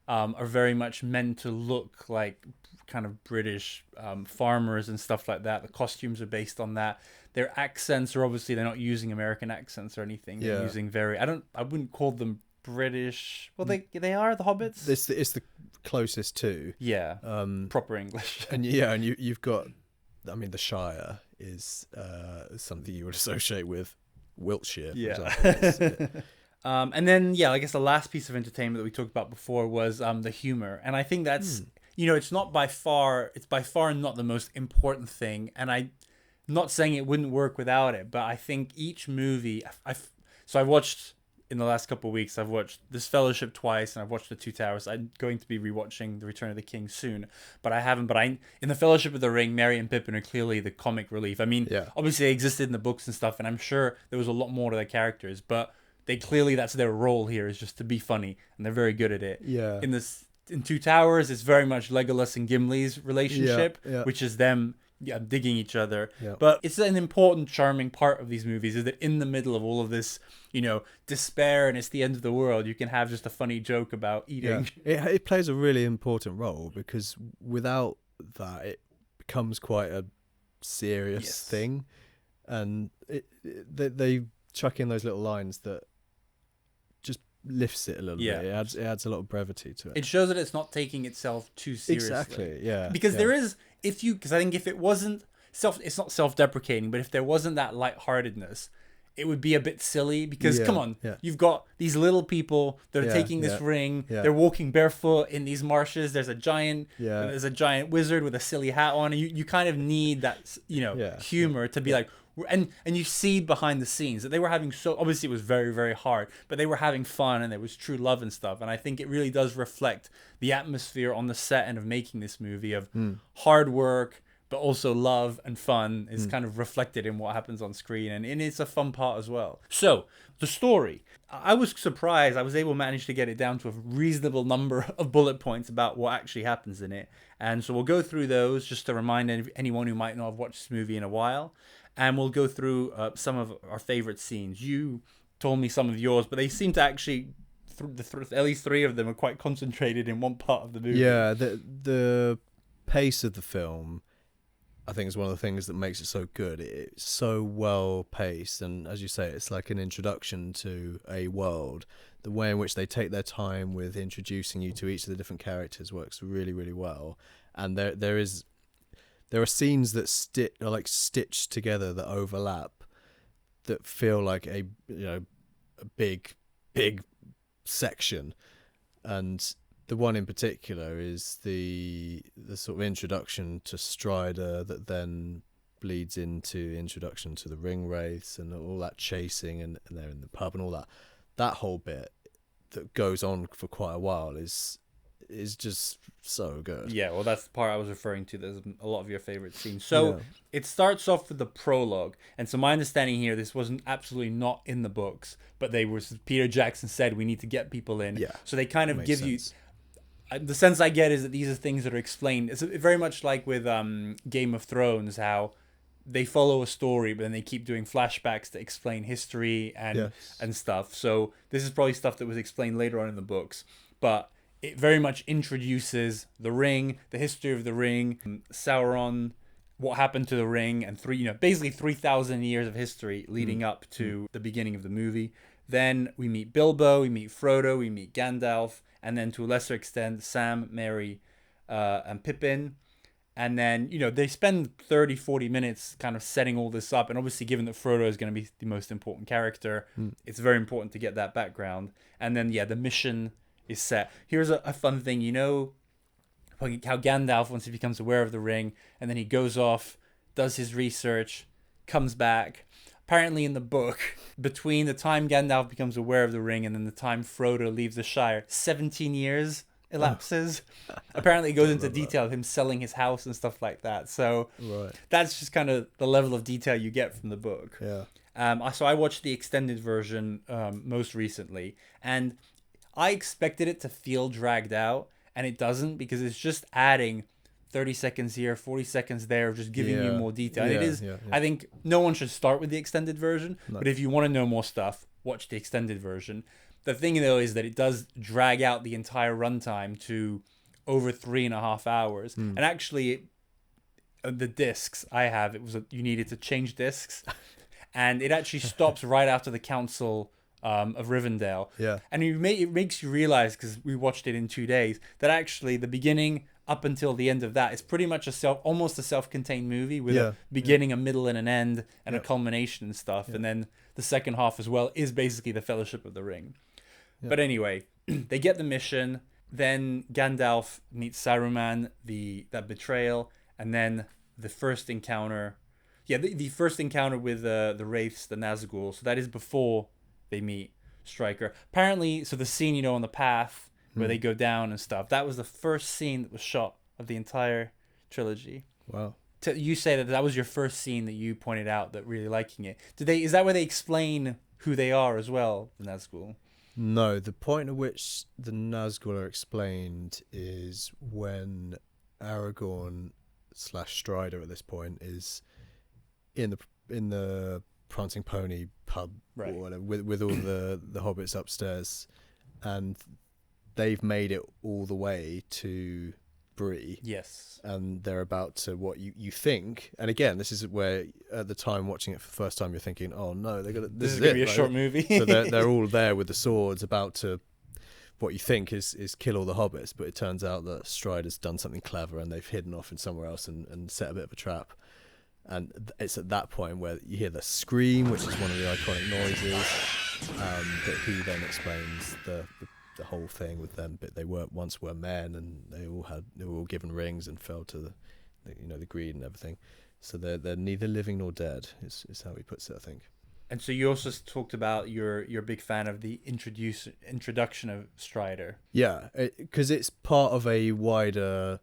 [SPEAKER 1] are very much meant to look like kind of British farmers and stuff like that. The costumes are based on that. Their accents are obviously, they're not using American accents or anything. They're using I wouldn't call them British. Well, they are the Hobbits.
[SPEAKER 2] It's the closest to.
[SPEAKER 1] Yeah. Proper English.
[SPEAKER 2] And you've got. I mean, the Shire is something you would associate with Wiltshire. For example.
[SPEAKER 1] And then I guess the last piece of entertainment that we talked about before was the humor, and I think that's it's by far not the most important thing, and I'm not saying it wouldn't work without it, but I think each movie I watched in the last couple of weeks. I've watched This Fellowship twice, and I've watched The Two Towers. I'm going to be rewatching The Return of the King soon, but I haven't. But in The Fellowship of the Ring, Merry and Pippin are clearly the comic relief. I mean, obviously they existed in the books and stuff, and I'm sure there was a lot more to their characters, but they clearly, that's their role here, is just to be funny, and they're very good at it.
[SPEAKER 2] Yeah.
[SPEAKER 1] In Two Towers, it's very much Legolas and Gimli's relationship, which is them digging each other. Yeah. But it's an important, charming part of these movies is that in the middle of all of this, despair and it's the end of the world, you can have just a funny joke about eating.
[SPEAKER 2] Yeah. It plays a really important role, because without that, it becomes quite a serious thing. And they chuck in those little lines that just lifts it a little bit. It adds a lot of brevity to it.
[SPEAKER 1] It shows that it's not taking itself too seriously.
[SPEAKER 2] Exactly, yeah.
[SPEAKER 1] Because there is, because I think if it wasn't it's not self-deprecating, but if there wasn't that lightheartedness, it would be a bit silly, because come on, you've got these little people that are taking this ring, they're walking barefoot in these marshes, there's a giant wizard with a silly hat on, and you kind of need that humor to be like, and you see behind the scenes that they were having, so obviously it was very, very hard, but they were having fun and there was true love and stuff, and I think it really does reflect the atmosphere on the set and of making this movie of hard work, but also love and fun is kind of reflected in what happens on screen, and it's a fun part as well. So, the story. I was surprised. I was able to manage to get it down to a reasonable number of bullet points about what actually happens in it. And so we'll go through those just to remind anyone who might not have watched this movie in a while. And we'll go through some of our favorite scenes. You told me some of yours, but they seem to actually, at least three of them are quite concentrated in one part of the movie.
[SPEAKER 2] Yeah, the pace of the film, I think, is one of the things that makes it so good. It's so well paced, and as you say, it's like an introduction to a world. The way in which they take their time with introducing you to each of the different characters works really, really well. And there are scenes that are like stitched together that overlap, that feel like a big section. And the one in particular is the sort of introduction to Strider that then bleeds into introduction to the ring wraiths and all that chasing, and they're in the pub and all that. That whole bit that goes on for quite a while is just so good.
[SPEAKER 1] Yeah, well, that's the part I was referring to. There's a lot of your favorite scenes. So it starts off with the prologue, and so my understanding here, this wasn't absolutely not in the books, but Peter Jackson said we need to get people in. Yeah, so they kind of give sense. The sense I get is that these are things that are explained. It's very much like with Game of Thrones, how they follow a story, but then they keep doing flashbacks to explain history and stuff. So this is probably stuff that was explained later on in the books, but it very much introduces the ring, the history of the ring, Sauron, what happened to the ring, and basically 3,000 years of history leading up to the beginning of the movie. Then we meet Bilbo, we meet Frodo, we meet Gandalf, and then to a lesser extent Sam, Merry, and Pippin. And then, they spend 30, 40 minutes kind of setting all this up. And obviously, given that Frodo is going to be the most important character, it's very important to get that background. And then, the mission is set. Here's a fun thing, how Gandalf, once he becomes aware of the ring, and then he goes off, does his research, comes back. Apparently in the book, between the time Gandalf becomes aware of the ring and then the time Frodo leaves the Shire, 17 years elapses. Apparently it goes into detail of him selling his house and stuff like that. So that's just kind of the level of detail you get from the book. Yeah. So I watched the extended version most recently, and I expected it to feel dragged out, and it doesn't, because it's just adding 30 seconds here, 40 seconds there, just giving you more detail. And it is, I think no one should start with the extended version, but if you want to know more stuff, watch the extended version. The thing, though, is that it does drag out the entire runtime to over 3.5 hours. And actually, the discs I have, you needed to change discs, and it actually stops right after the council of Rivendell.
[SPEAKER 2] Yeah.
[SPEAKER 1] And it makes you realize, because we watched it in 2 days, that actually the beginning up until the end of that is pretty much almost a self-contained movie with a beginning, a middle, and an end, and a culmination and stuff. And then the second half as well is basically the Fellowship of the Ring. But anyway, they get the mission. Then Gandalf meets Saruman, that betrayal, and then the first encounter. Yeah, the first encounter with the Wraiths, the Nazgul. So that is before they meet Stryker. Apparently, so the scene, on the path where they go down and stuff, that was the first scene that was shot of the entire trilogy.
[SPEAKER 2] Wow.
[SPEAKER 1] You say that was your first scene that you pointed out that really liking it. Is that where they explain who they are as well, the Nazgul?
[SPEAKER 2] No, the point at which the Nazgul are explained is when Aragorn / Strider at this point is in the Prancing Pony pub, right, or whatever, with all the hobbits upstairs, and they've made it all the way to Bree.
[SPEAKER 1] Yes.
[SPEAKER 2] And they're about to, what you think, and again, this is where at the time watching it for the first time you're thinking, oh no, this is
[SPEAKER 1] gonna be a
[SPEAKER 2] right?
[SPEAKER 1] short movie.
[SPEAKER 2] So they're all there with the swords about to, what you think is kill all the hobbits, but it turns out that Strider's done something clever and they've hidden off in somewhere else and set a bit of a trap. And it's at that point where you hear the scream, which is one of the iconic noises, that he then explains the whole thing with them. But they once were men, and they were all given rings and fell to the greed and everything. So they're neither living nor dead. Is how he puts it, I think.
[SPEAKER 1] And so you also talked about you're a big fan of the introduction of Strider.
[SPEAKER 2] Yeah, because it's part of a wider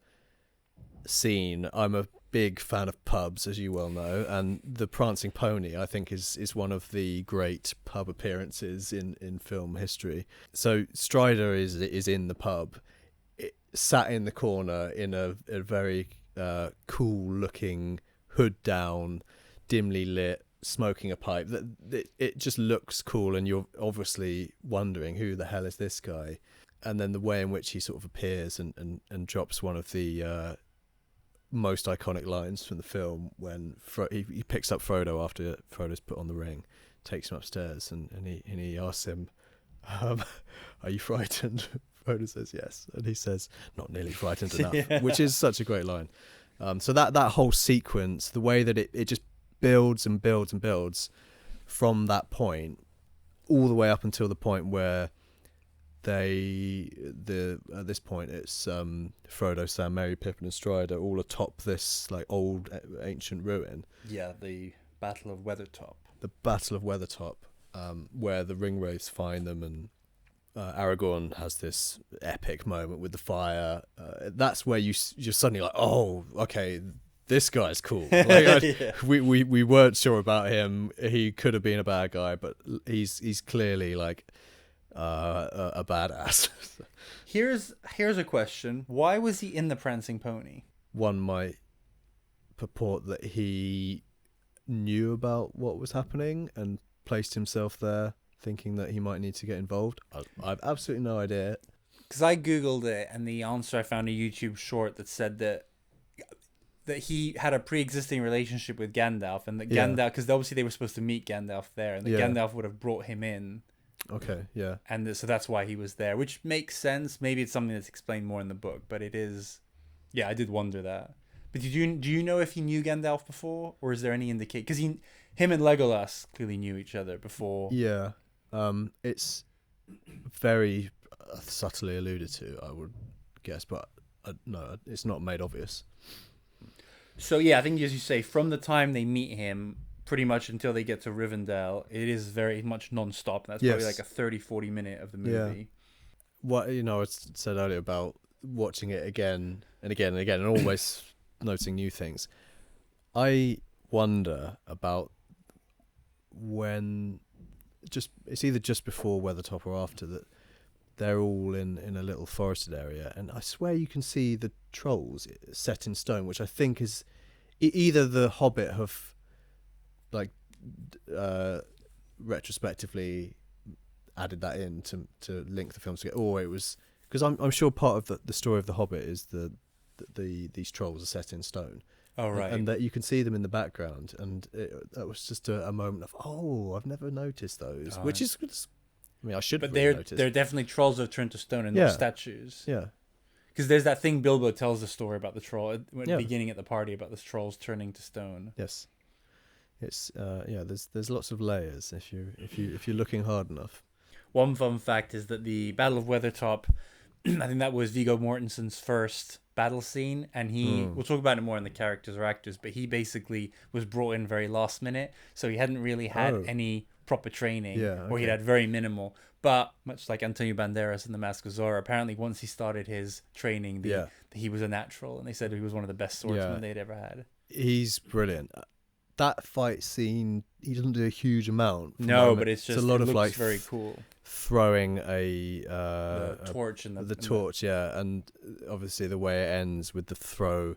[SPEAKER 2] scene. I'm a big fan of pubs, as you well know, and the Prancing Pony, I think, is one of the great pub appearances in film history. So Strider is in the pub, sat in the corner in a very cool looking, hood down, dimly lit, smoking a pipe. It just looks cool, and you're obviously wondering, who the hell is this guy? And then the way in which he sort of appears and drops one of the most iconic lines from the film, when he picks up Frodo after Frodo's put on the ring, takes him upstairs, and he asks him, are you frightened? Frodo says yes, and he says, not nearly frightened enough, which is such a great line. So that whole sequence, the way that it just builds and builds and builds from that point all the way up until the point where at this point it's Frodo, Sam, Merry, Pippin and Strider all atop this like old ancient ruin.
[SPEAKER 1] Yeah, the Battle of Weathertop.
[SPEAKER 2] The Battle of Weathertop, where the Ringwraiths find them, and Aragorn has this epic moment with the fire. That's where you're suddenly like, oh, okay, this guy's cool. Like, we weren't sure about him. He could have been a bad guy, but he's clearly like a badass.
[SPEAKER 1] Here's a question: why was he in the Prancing Pony?
[SPEAKER 2] One might purport that he knew about what was happening and placed himself there, thinking that he might need to get involved. I've absolutely no idea.
[SPEAKER 1] Because I googled it, and the answer, I found a YouTube short that said that he had a pre-existing relationship with Gandalf, and that Gandalf, because obviously they were supposed to meet Gandalf there, and that Gandalf would have brought him in.
[SPEAKER 2] Okay, yeah.
[SPEAKER 1] And so that's why he was there, which makes sense. Maybe it's something that's explained more in the book, but it is... Yeah, I did wonder that. But do you know if he knew Gandalf before, or is there any indication? Because him and Legolas clearly knew each other before.
[SPEAKER 2] Yeah, it's very subtly alluded to, I would guess, but no, it's not made obvious. So
[SPEAKER 1] yeah, I think as you say, from the time they meet him, pretty much until they get to Rivendell, it is very much non-stop. That's probably like a 30-40 minute of the movie.
[SPEAKER 2] Yeah. What I said earlier about watching it again and again and again, and always noticing new things. I wonder about when it's either just before Weathertop or after that they're all in a little forested area, and I swear you can see the trolls set in stone, which I think is either the Hobbit have like retrospectively added that in to link the films together, or it was because I'm sure part of the story of the Hobbit is these trolls are set in stone.
[SPEAKER 1] Oh, right.
[SPEAKER 2] And that you can see them in the background, and that was just a moment of, I've never noticed those, which is I mean, I should.
[SPEAKER 1] But
[SPEAKER 2] really noticed.
[SPEAKER 1] they're definitely trolls that have turned to stone and not statues.
[SPEAKER 2] Yeah.
[SPEAKER 1] Because there's that thing Bilbo tells the story about the troll at the beginning at the party about the trolls turning to stone.
[SPEAKER 2] Yes. It's There's lots of layers if you're looking hard enough.
[SPEAKER 1] One fun fact is that the Battle of Weathertop, I think that was Viggo Mortensen's first battle scene, and we'll talk about it more in the characters or actors, but he basically was brought in very last minute, so he hadn't really had any proper training, or he'd had very minimal. But much like Antonio Banderas in The Mask of Zorro, apparently once he started his training, he was a natural, and they said he was one of the best swordsmen they'd ever had.
[SPEAKER 2] He's brilliant. That fight scene, he doesn't do a huge amount.
[SPEAKER 1] No, but it's
[SPEAKER 2] a lot of like
[SPEAKER 1] very cool.
[SPEAKER 2] Throwing the
[SPEAKER 1] torch and
[SPEAKER 2] the torch, and obviously the way it ends with the throw,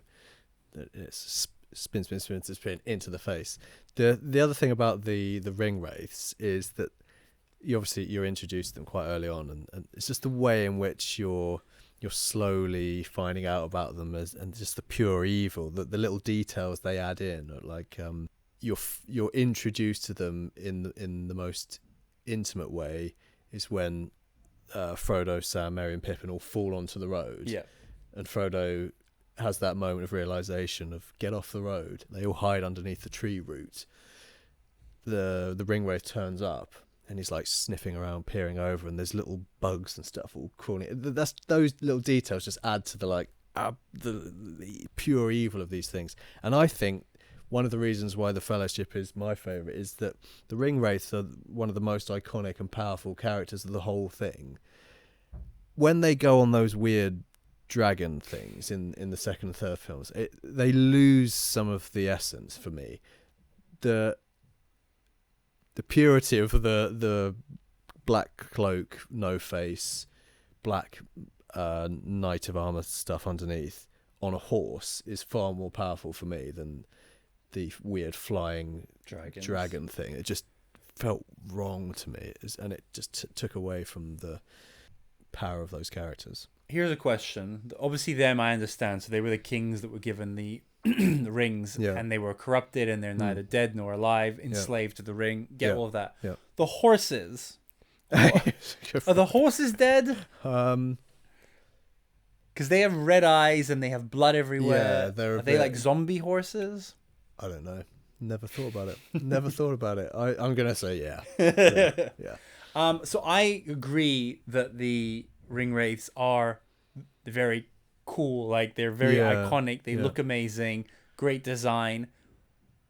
[SPEAKER 2] it's spin into the face. The other thing about the ring wraiths is that you're introduced to them quite early on, and it's just the way in which you're slowly finding out about them and just the pure evil, the little details they add in, like you're introduced to them in the most intimate way is when Frodo, Sam, Merry and Pippin all fall onto the road, and Frodo has that moment of realization of get off the road. They all hide underneath the tree root. The ringwraith turns up, and he's like sniffing around, peering over, and there's little bugs and stuff all crawling. That's those little details just add to the pure evil of these things. And I think one of the reasons why the Fellowship is my favourite is that the ringwraiths are one of the most iconic and powerful characters of the whole thing. When they go on those weird dragon things in the second and third films, they lose some of the essence for me. The purity of the black cloak, no face, black knight of armour stuff underneath on a horse is far more powerful for me than the weird flying dragon thing. It just felt wrong to me, and it just took away from the power of those characters.
[SPEAKER 1] Here's a question. Obviously them I understand, so they were the kings that were given the the rings, and they were corrupted, and they're neither dead nor alive, enslaved to the ring. Get all of that. The horses. Are the horses dead? Because they have red eyes and they have blood everywhere. Are they like zombie horses?
[SPEAKER 2] I don't know. Never thought about it. I'm gonna say yeah.
[SPEAKER 1] So I agree that the ring wraiths are very cool, like they're very iconic, they look amazing, great design,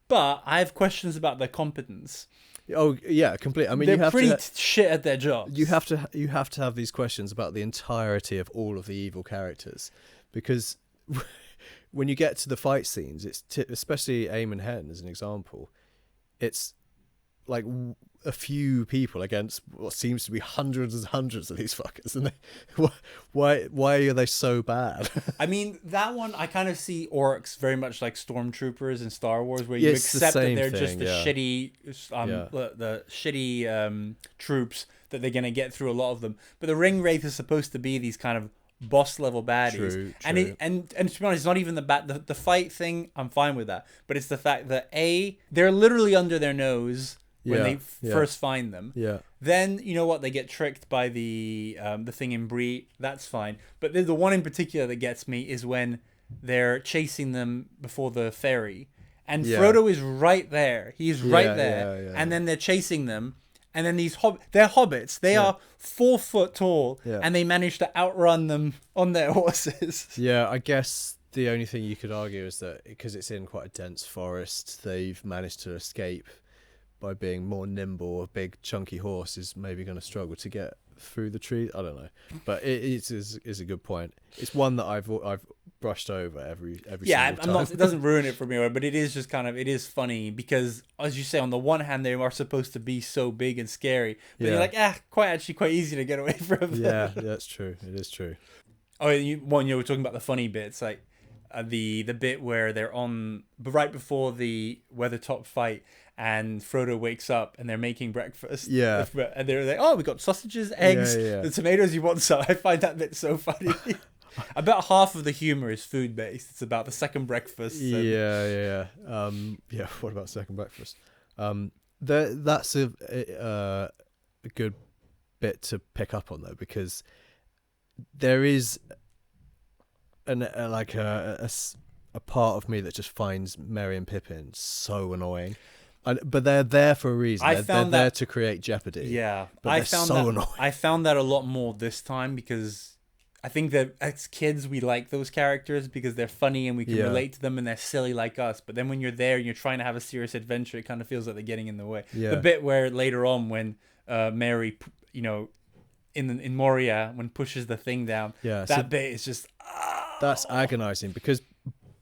[SPEAKER 1] but I have questions about their competence.
[SPEAKER 2] Completely. I mean,
[SPEAKER 1] they're pretty shit at their jobs.
[SPEAKER 2] You have to have these questions about the entirety of all of the evil characters, because when you get to the fight scenes, it's especially Aemon Hen as an example, it's like a few people against what seems to be hundreds and hundreds of these fuckers, and why are they so bad? I
[SPEAKER 1] mean, that one I kind of see orcs very much like stormtroopers in Star Wars, where you accept that they're just the shitty troops that they're gonna get through a lot of them. But the ring wraith is supposed to be these kind of boss level baddies. True. And to be honest, it's not even the fight thing. I'm fine with that, but it's the fact that they're literally under their nose when they first find them. Then you know what, they get tricked by the thing in Bree. That's fine. But the one in particular that gets me is when they're chasing them before the ferry, and Frodo is right there. He's right there, and then they're chasing them. And then they're hobbits. They are 4 foot tall, and they manage to outrun them on their horses.
[SPEAKER 2] Yeah, I guess the only thing you could argue is that because it's in quite a dense forest, they've managed to escape by being more nimble. A big chunky horse is maybe going to struggle to get through the trees. I don't know, but it is a good point. It's one that I've brushed over every single time.
[SPEAKER 1] It doesn't ruin it for me, but it is just it is funny because, as you say, on the one hand they are supposed to be so big and scary, but you're like, quite easy to get away from them.
[SPEAKER 2] Yeah, that's true. It is true.
[SPEAKER 1] Oh, you were talking about the funny bits, like the bit where they're right before the Weathertop fight, and Frodo wakes up and they're making breakfast. Yeah. And they're like, oh, we got sausages, eggs, the tomatoes, you want some? I find that bit so funny. About half of the humor is food based. It's about the second breakfast.
[SPEAKER 2] What about second breakfast? That's a good bit to pick up on though, because there is a part of me that just finds Merry and Pippin so annoying. But they're there for a reason. They're there to create jeopardy.
[SPEAKER 1] Yeah,
[SPEAKER 2] but they're so annoying.
[SPEAKER 1] I found that a lot more this time, because I think that as kids we like those characters because they're funny and we can relate to them and they're silly like us. But then when you're there and you're trying to have a serious adventure, it kind of feels like they're getting in the way.
[SPEAKER 2] Yeah.
[SPEAKER 1] The bit where later on when Mary, in Moria, when pushes the thing down, that bit is just...
[SPEAKER 2] That's agonizing, because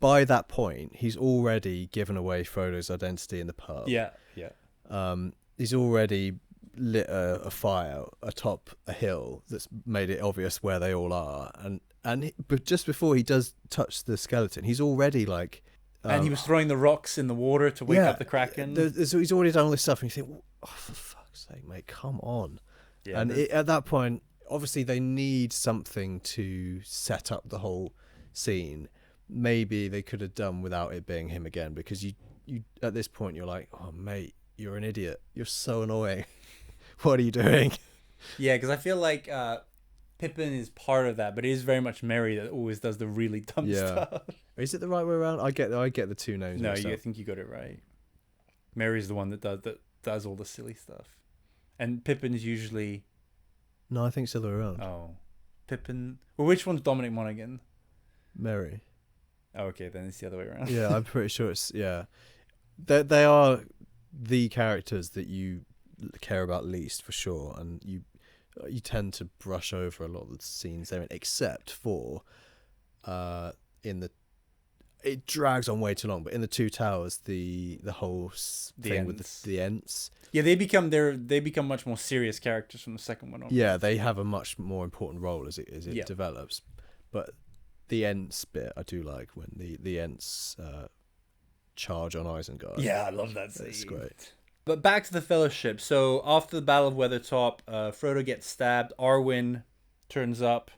[SPEAKER 2] by that point, he's already given away Frodo's identity in the pub.
[SPEAKER 1] Yeah.
[SPEAKER 2] He's already lit a fire atop a hill that's made it obvious where they all are, but just before he does touch the skeleton, he's already like,
[SPEAKER 1] and he was throwing the rocks in the water to wake up the Kraken.
[SPEAKER 2] So he's already done all this stuff, and you think, oh, for fuck's sake, mate, come on. Yeah, and at that point, obviously they need something to set up the whole scene. Maybe they could have done without it being him again, because you at this point you're like, oh mate, you're an idiot, you're so annoying. What are you doing?
[SPEAKER 1] Yeah, because I feel like Pippin is part of that, but it is very much Merry that always does the really dumb stuff.
[SPEAKER 2] Is it the right way around? I get the two names.
[SPEAKER 1] No, I think you got it right. Merry's the one that does all the silly stuff, and Pippin's usually...
[SPEAKER 2] No, I think it's the other way around.
[SPEAKER 1] Oh, Pippin. Well, which one's Dominic Monaghan?
[SPEAKER 2] Merry.
[SPEAKER 1] Oh, okay, then it's the other way around.
[SPEAKER 2] Yeah, I'm pretty sure it's... Yeah. They are the characters that you care about least, for sure, and you tend to brush over a lot of the scenes they're in, except for it drags on way too long, but in the Two Towers, the whole thing with the Ents.
[SPEAKER 1] Yeah, they become much more serious characters from the second one on.
[SPEAKER 2] Yeah, they have a much more important role as it develops. But the Ents bit I do like, when the Ents charge on Isengard.
[SPEAKER 1] Yeah, I love that scene.
[SPEAKER 2] It's great.
[SPEAKER 1] But back to the Fellowship. So after the Battle of Weathertop, Frodo gets stabbed. Arwen turns up,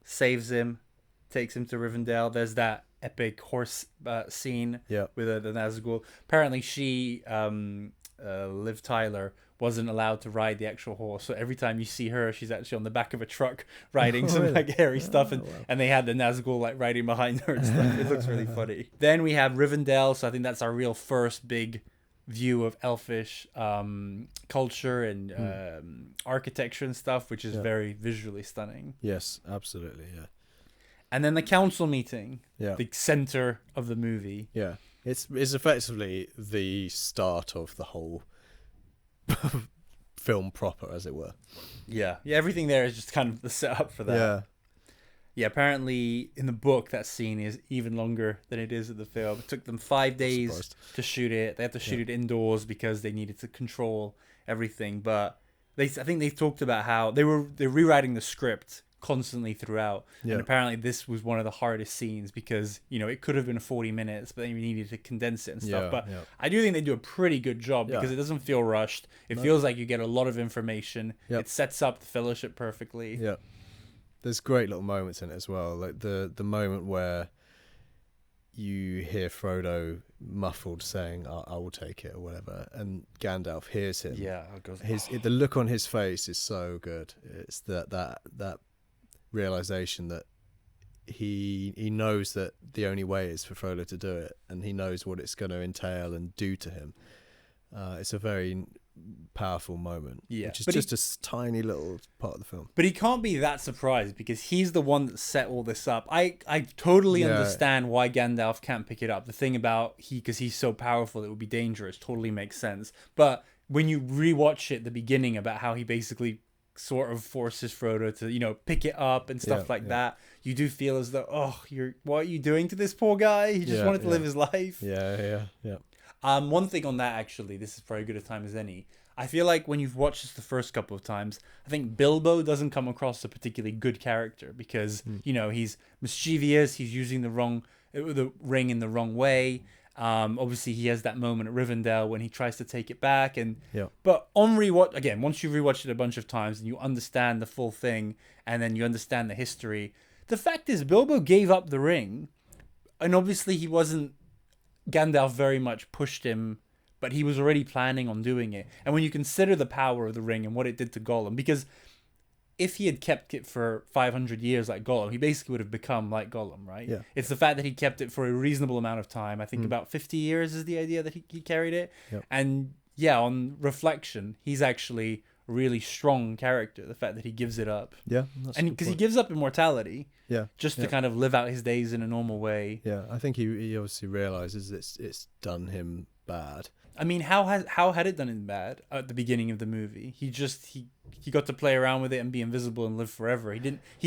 [SPEAKER 1] saves him, takes him to Rivendell. There's that epic horse scene with the Nazgul. Apparently she, Liv Tyler, wasn't allowed to ride the actual horse. So every time you see her, she's actually on the back of a truck riding some like hairy stuff. And they had the Nazgul like riding behind her and stuff. It looks really funny. Then we have Rivendell. So I think that's our real first big view of elfish culture and architecture and stuff, which is very visually stunning.
[SPEAKER 2] Yes, absolutely, yeah.
[SPEAKER 1] And then the council meeting, the center of the movie.
[SPEAKER 2] Yeah, it's effectively the start of the whole film proper, as it were.
[SPEAKER 1] Yeah, everything there is just kind of the setup for that. Yeah, apparently in the book that scene is even longer than it is in the film. It took them 5 days to shoot it. They had to shoot it indoors because they needed to control everything. But I think they talked about how they're rewriting the script constantly throughout. And apparently this was one of the hardest scenes because, it could have been 40 minutes, but then you needed to condense it and stuff. But I do think they do a pretty good job because it doesn't feel rushed. It feels like you get a lot of information. It sets up the Fellowship perfectly.
[SPEAKER 2] Yeah. There's great little moments in it as well, like the moment where you hear Frodo muffled saying, I will take it, or whatever, and Gandalf hears him.
[SPEAKER 1] Yeah,
[SPEAKER 2] the look on his face is so good. It's that realization that he knows that the only way is for Frodo to do it, and he knows what it's going to entail and do to him. It's a very powerful moment, which is just a tiny little part of the film.
[SPEAKER 1] But he can't be that surprised because he's the one that set all this up. I totally understand why Gandalf can't pick it up. The thing about because he's so powerful, it would be dangerous, totally makes sense. But when you rewatch it, the beginning about how he basically sort of forces Frodo to, pick it up and stuff like that, you do feel as though, what are you doing to this poor guy? He just wanted to live his life.
[SPEAKER 2] Yeah.
[SPEAKER 1] One thing on that, actually, this is probably good a time as any. I feel like when you've watched this the first couple of times, I think Bilbo doesn't come across a particularly good character because, he's mischievous, he's using the ring in the wrong way. Obviously, he has that moment at Rivendell when he tries to take it back. But on rewatch, again, once you rewatch it a bunch of times and you understand the full thing and then you understand the history, the fact is Bilbo gave up the ring, and obviously he wasn't... Gandalf very much pushed him, but he was already planning on doing it. And when you consider the power of the ring and what it did to Gollum, because if he had kept it for 500 years like Gollum, he basically would have become like Gollum, right?
[SPEAKER 2] Yeah.
[SPEAKER 1] It's the fact that he kept it for a reasonable amount of time. I think about 50 years is the idea that he carried it.
[SPEAKER 2] Yep.
[SPEAKER 1] And yeah, on reflection, he's actually a really strong character. The fact that he gives it up.
[SPEAKER 2] Yeah.
[SPEAKER 1] And because he gives up immortality.
[SPEAKER 2] Yeah.
[SPEAKER 1] Just to kind of live out his days in a normal way.
[SPEAKER 2] Yeah. I think he obviously realizes it's done him bad.
[SPEAKER 1] I mean, how had it done him bad at the beginning of the movie? He got to play around with it and be invisible and live forever. He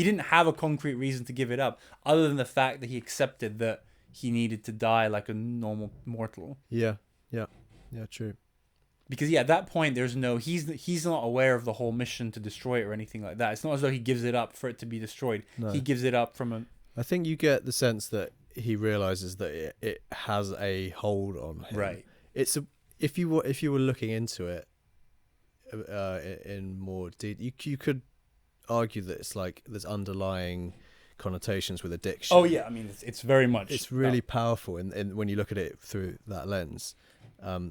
[SPEAKER 1] didn't have a concrete reason to give it up, other than the fact that he accepted that he needed to die like a normal mortal.
[SPEAKER 2] Yeah, true.
[SPEAKER 1] Because at that point he's not aware of the whole mission to destroy it or anything like that. It's not as though he gives it up for it to be destroyed. No. He gives it up from a.
[SPEAKER 2] I think you get the sense that he realizes that it has a hold on him.
[SPEAKER 1] Right.
[SPEAKER 2] If you were looking into it in more detail, you could argue that it's like there's underlying connotations with addiction.
[SPEAKER 1] Oh yeah, I mean it's very much.
[SPEAKER 2] It's really powerful in when you look at it through that lens.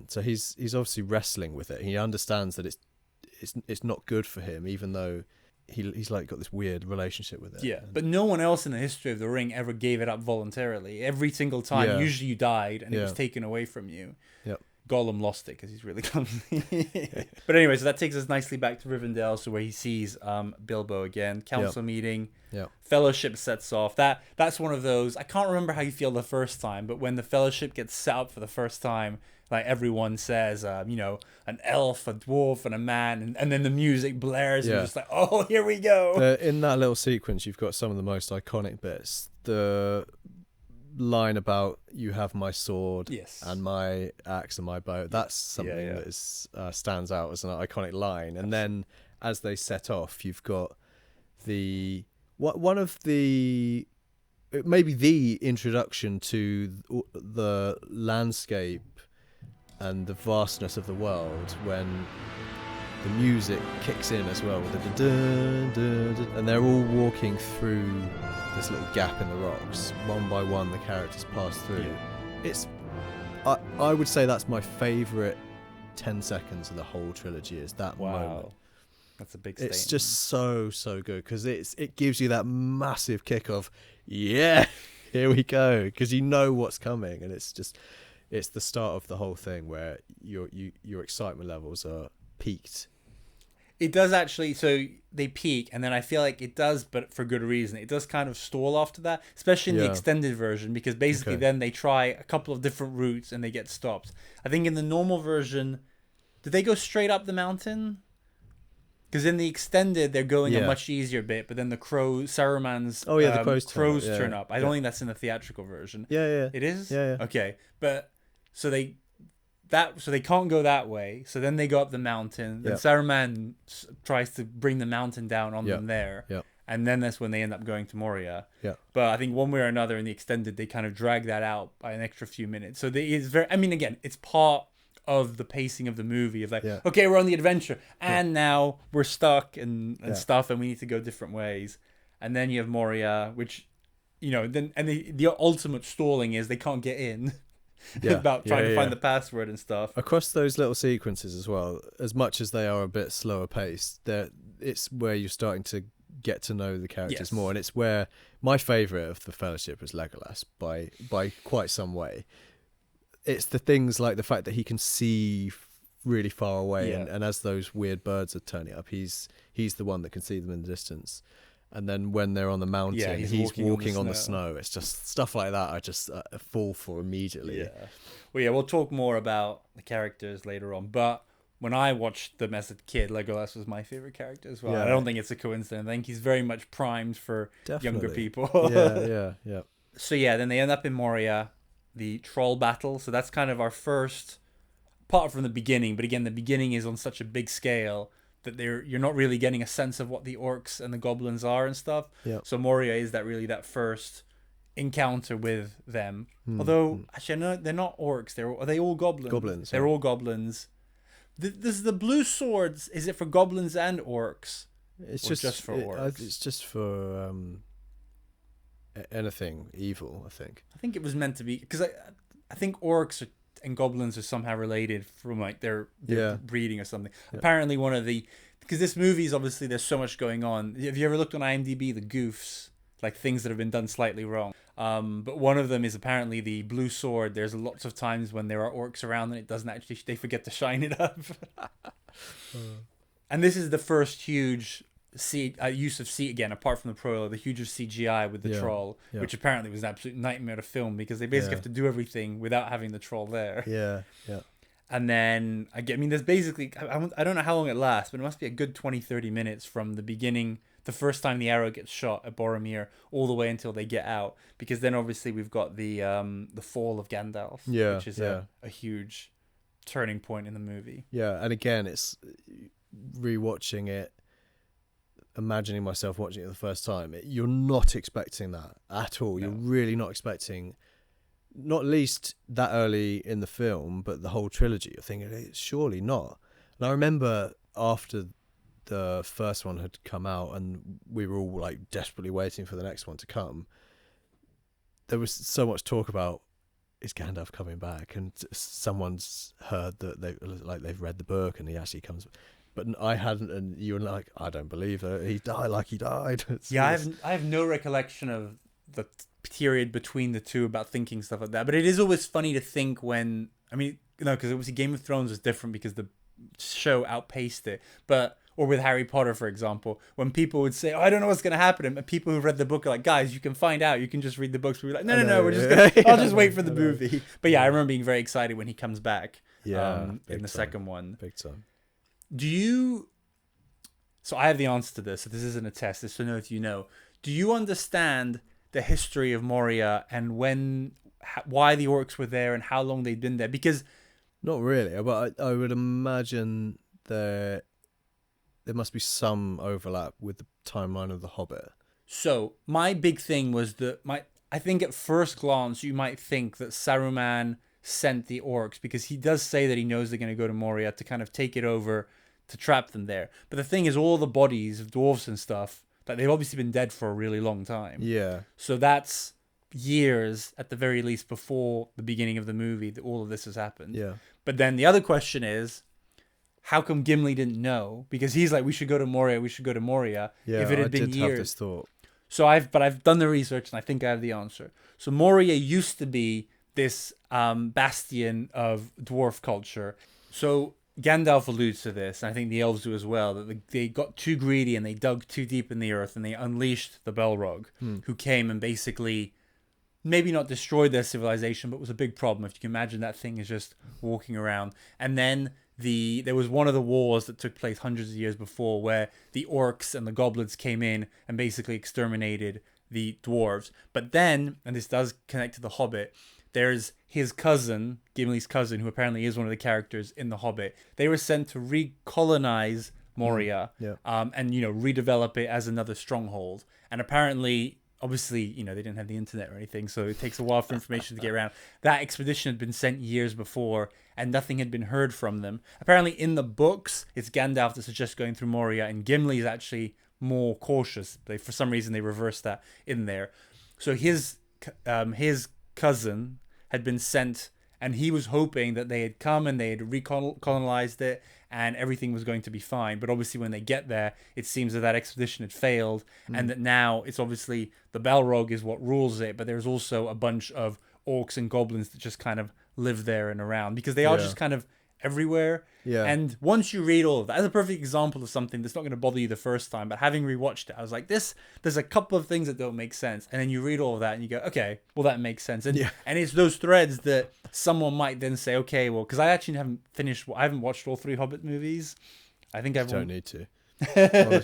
[SPEAKER 2] So he's obviously wrestling with it. He understands that it's not good for him, even though he's like got this weird relationship with it.
[SPEAKER 1] Yeah, but no one else in the history of the ring ever gave it up voluntarily. Every single time, usually you died and it was taken away from you.
[SPEAKER 2] Yep.
[SPEAKER 1] Gollum lost it because he's really clumsy. But anyway, so that takes us nicely back to Rivendell, so where he sees Bilbo again. Council meeting.
[SPEAKER 2] Yeah. Fellowship
[SPEAKER 1] sets off. That's one of those. I can't remember how you feel the first time, but when the Fellowship gets set up for the first time, like everyone says, an elf, a dwarf, and a man, and then the music blares, and you're just like, oh, here we go.
[SPEAKER 2] In that little sequence, you've got some of the most iconic bits. The line about "you have my sword, and my axe and my bow." That's something that is stands out as an iconic line. And then as they set off, you've got one of the maybe the introduction to the landscape and the vastness of the world when the music kicks in as well with the dun, dun, dun, and they're all walking through this little gap in the rocks. One by one, the characters pass through. It's, I would say that's my favourite 10 seconds of the whole trilogy. Is that moment?
[SPEAKER 1] That's a big statement.
[SPEAKER 2] It's just so good because it gives you that massive kick of here we go, because you know what's coming, and it's the start of the whole thing where your excitement levels are peaked.
[SPEAKER 1] It does actually, so they peak, and then I feel like it does, but for good reason. It does kind of stall after that, especially in the extended version, because basically then they try a couple of different routes and they get stopped. I think in the normal version, did they go straight up the mountain? Because in the extended, they're going a much easier bit, but then the Saruman's
[SPEAKER 2] the
[SPEAKER 1] crows turn up. I don't think that's in the theatrical version.
[SPEAKER 2] Yeah.
[SPEAKER 1] It is?
[SPEAKER 2] Yeah.
[SPEAKER 1] Okay, but so they can't go that way. So then they go up the mountain. Then Saruman tries to bring the mountain down on them there.
[SPEAKER 2] Yeah.
[SPEAKER 1] And then that's when they end up going to Moria.
[SPEAKER 2] Yeah.
[SPEAKER 1] But I think one way or another in the extended, they kind of drag that out by an extra few minutes. So again, it's part of the pacing of the movie of like, okay, we're on the adventure and now we're stuck and stuff, and we need to go different ways. And then you have Moria, which, the ultimate stalling is they can't get in. About trying to find the password and stuff.
[SPEAKER 2] Across those little sequences as well, as much as they are a bit slower paced, it's where you're starting to get to know the characters more, and it's where my favourite of the Fellowship is Legolas by quite some way. It's the things like the fact that he can see really far away, and as those weird birds are turning up, he's the one that can see them in the distance. And then when they're on the mountain, he's walking on the snow. It's just stuff like that I just fall for immediately.
[SPEAKER 1] Yeah. Well, we'll talk more about the characters later on. But when I watched them as a kid, Legolas was my favorite character as well. Yeah. I don't think it's a coincidence. I think he's very much primed for younger people.
[SPEAKER 2] Yeah.
[SPEAKER 1] So then they end up in Moria, the troll battle. So that's kind of our first, apart from the beginning. But again, the beginning is on such a big scale that you're not really getting a sense of what the orcs and the goblins are and stuff.
[SPEAKER 2] Yeah.
[SPEAKER 1] So Moria is that first encounter with them. Although actually, no, they're not orcs. Are they all goblins?
[SPEAKER 2] Goblins.
[SPEAKER 1] They're all goblins. Does the blue swords? Is it for goblins and orcs?
[SPEAKER 2] It's just for orcs. It's just for anything evil. I think
[SPEAKER 1] it was meant to be, because I think orcs and goblins are somehow related from like their breeding or something. Apparently one of the because this movie is obviously, there's so much going on. Have you ever looked on IMDb, the goofs, like things that have been done slightly wrong? But one of them is apparently the blue sword. There's lots of times when there are orcs around and it doesn't actually, they forget to shine it up. And this is the first huge use of again, apart from the prologue, the huge CGI with the troll, which apparently was an absolute nightmare to film because they basically have to do everything without having the troll there.
[SPEAKER 2] Yeah.
[SPEAKER 1] And then, there's basically, I don't know how long it lasts, but it must be a good 20-30 minutes from the beginning, the first time the arrow gets shot at Boromir, all the way until they get out. Because then obviously we've got the fall of Gandalf, which is a huge turning point in the movie.
[SPEAKER 2] Yeah, and again, it's rewatching it, imagining myself watching it the first time. You're not expecting that at all. No. You're really not expecting... Not least that early in the film, but the whole trilogy. You're thinking, surely not. And I remember after the first one had come out and we were all like desperately waiting for the next one to come, there was so much talk about, is Gandalf coming back? And someone's heard that they've read the book and he actually comes. But I hadn't, and you were like, I don't believe it. He died.
[SPEAKER 1] I have no recollection of the period between the two about thinking stuff like that, but it is always funny to think when, because obviously Game of Thrones was different because the show outpaced it, or with Harry Potter, for example, when people would say, I don't know what's going to happen, and people who read the book are like, guys, you can find out, you can just read the books. We're like, no, we're just gonna, I'll just wait for the movie. But I remember being very excited when he comes back in the second one.
[SPEAKER 2] Big time.
[SPEAKER 1] So I have the answer to this, so this isn't a test, it's to know if you know. Do you understand the history of Moria and why the orcs were there and how long they'd been there? Because
[SPEAKER 2] not really, but I would imagine there must be some overlap with the timeline of The Hobbit.
[SPEAKER 1] So my big thing was I think at first glance you might think that Saruman sent the orcs because he does say that he knows they're going to go to Moria to kind of take it over, to trap them there. But the thing is, all the bodies of dwarves and stuff, that they've obviously been dead for a really long time.
[SPEAKER 2] Yeah.
[SPEAKER 1] So that's years, at the very least, before the beginning of the movie that all of this has happened.
[SPEAKER 2] Yeah.
[SPEAKER 1] But then the other question is, how come Gimli didn't know? Because he's like, we should go to Moria.
[SPEAKER 2] Yeah,
[SPEAKER 1] if it had been
[SPEAKER 2] did
[SPEAKER 1] years.
[SPEAKER 2] Have this thought.
[SPEAKER 1] So I've done the research and I think I have the answer. So Moria used to be this bastion of dwarf culture. So Gandalf alludes to this, and I think the elves do as well, that they got too greedy and they dug too deep in the earth and they unleashed the Balrog, who came and basically maybe not destroyed their civilization, but was a big problem. If you can imagine, that thing is just walking around. And then there was one of the wars that took place hundreds of years before where the orcs and the goblins came in and basically exterminated the dwarves. But then, and this does connect to The Hobbit, there's his cousin, Gimli's cousin, who apparently is one of the characters in The Hobbit. They were sent to recolonize Moria, and redevelop it as another stronghold. And apparently, obviously, they didn't have the internet or anything, so it takes a while for information to get around. That expedition had been sent years before, and nothing had been heard from them. Apparently, in the books, it's Gandalf that suggests going through Moria, and Gimli is actually more cautious. For some reason, they reversed that in there. So his cousin had been sent, and he was hoping that they had come and they had recolonized it and everything was going to be fine. But obviously when they get there, it seems that expedition had failed, and that now it's obviously the Balrog is what rules it, but there's also a bunch of orcs and goblins that just kind of live there and around because they are just kind of everywhere.
[SPEAKER 2] Yeah.
[SPEAKER 1] And once you read all of that, as a perfect example of something that's not going to bother you the first time, but having rewatched it, I was like, there's a couple of things that don't make sense. And then you read all of that and you go, okay, well, that makes sense. And it's those threads that someone might then say, okay, well, because I actually I haven't watched all 3 Hobbit movies. I think I
[SPEAKER 2] don't need to.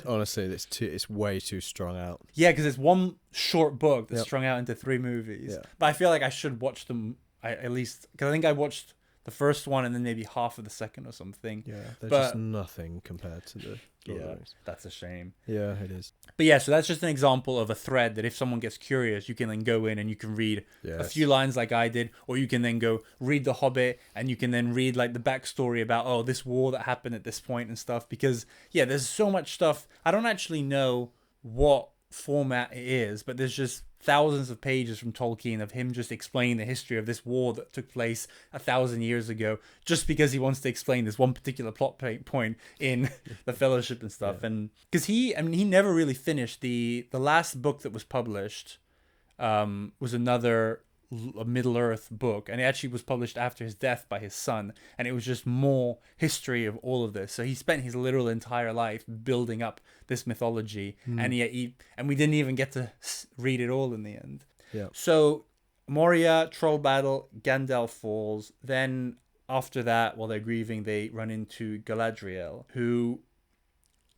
[SPEAKER 2] Honestly, it's way too strung out.
[SPEAKER 1] Yeah, because it's one short book that's strung out into 3 movies. Yeah. But I feel like I should watch them at least, because I think I watched the first one and then maybe half of the second or something.
[SPEAKER 2] Yeah, there's just nothing compared to the Lord of the Rings.
[SPEAKER 1] That's a shame.
[SPEAKER 2] Yeah, it is.
[SPEAKER 1] But so that's just an example of a thread that if someone gets curious, you can then go in and you can read a few lines like I did, or you can then go read The Hobbit and you can then read like the backstory about, this war that happened at this point and stuff, because there's so much stuff. I don't actually know what format it is, but there's just thousands of pages from Tolkien of him just explaining the history of this war that took place 1,000 years ago, just because he wants to explain this one particular plot point in the Fellowship and stuff. And because he never really finished the last book that was published. Was another a Middle-earth book, and it actually was published after his death by his son, and it was just more history of all of this. So he spent his literal entire life building up this mythology, and we didn't even get to read it all in the end. So Moria, troll battle, Gandalf falls. Then after that, while they're grieving, they run into Galadriel, who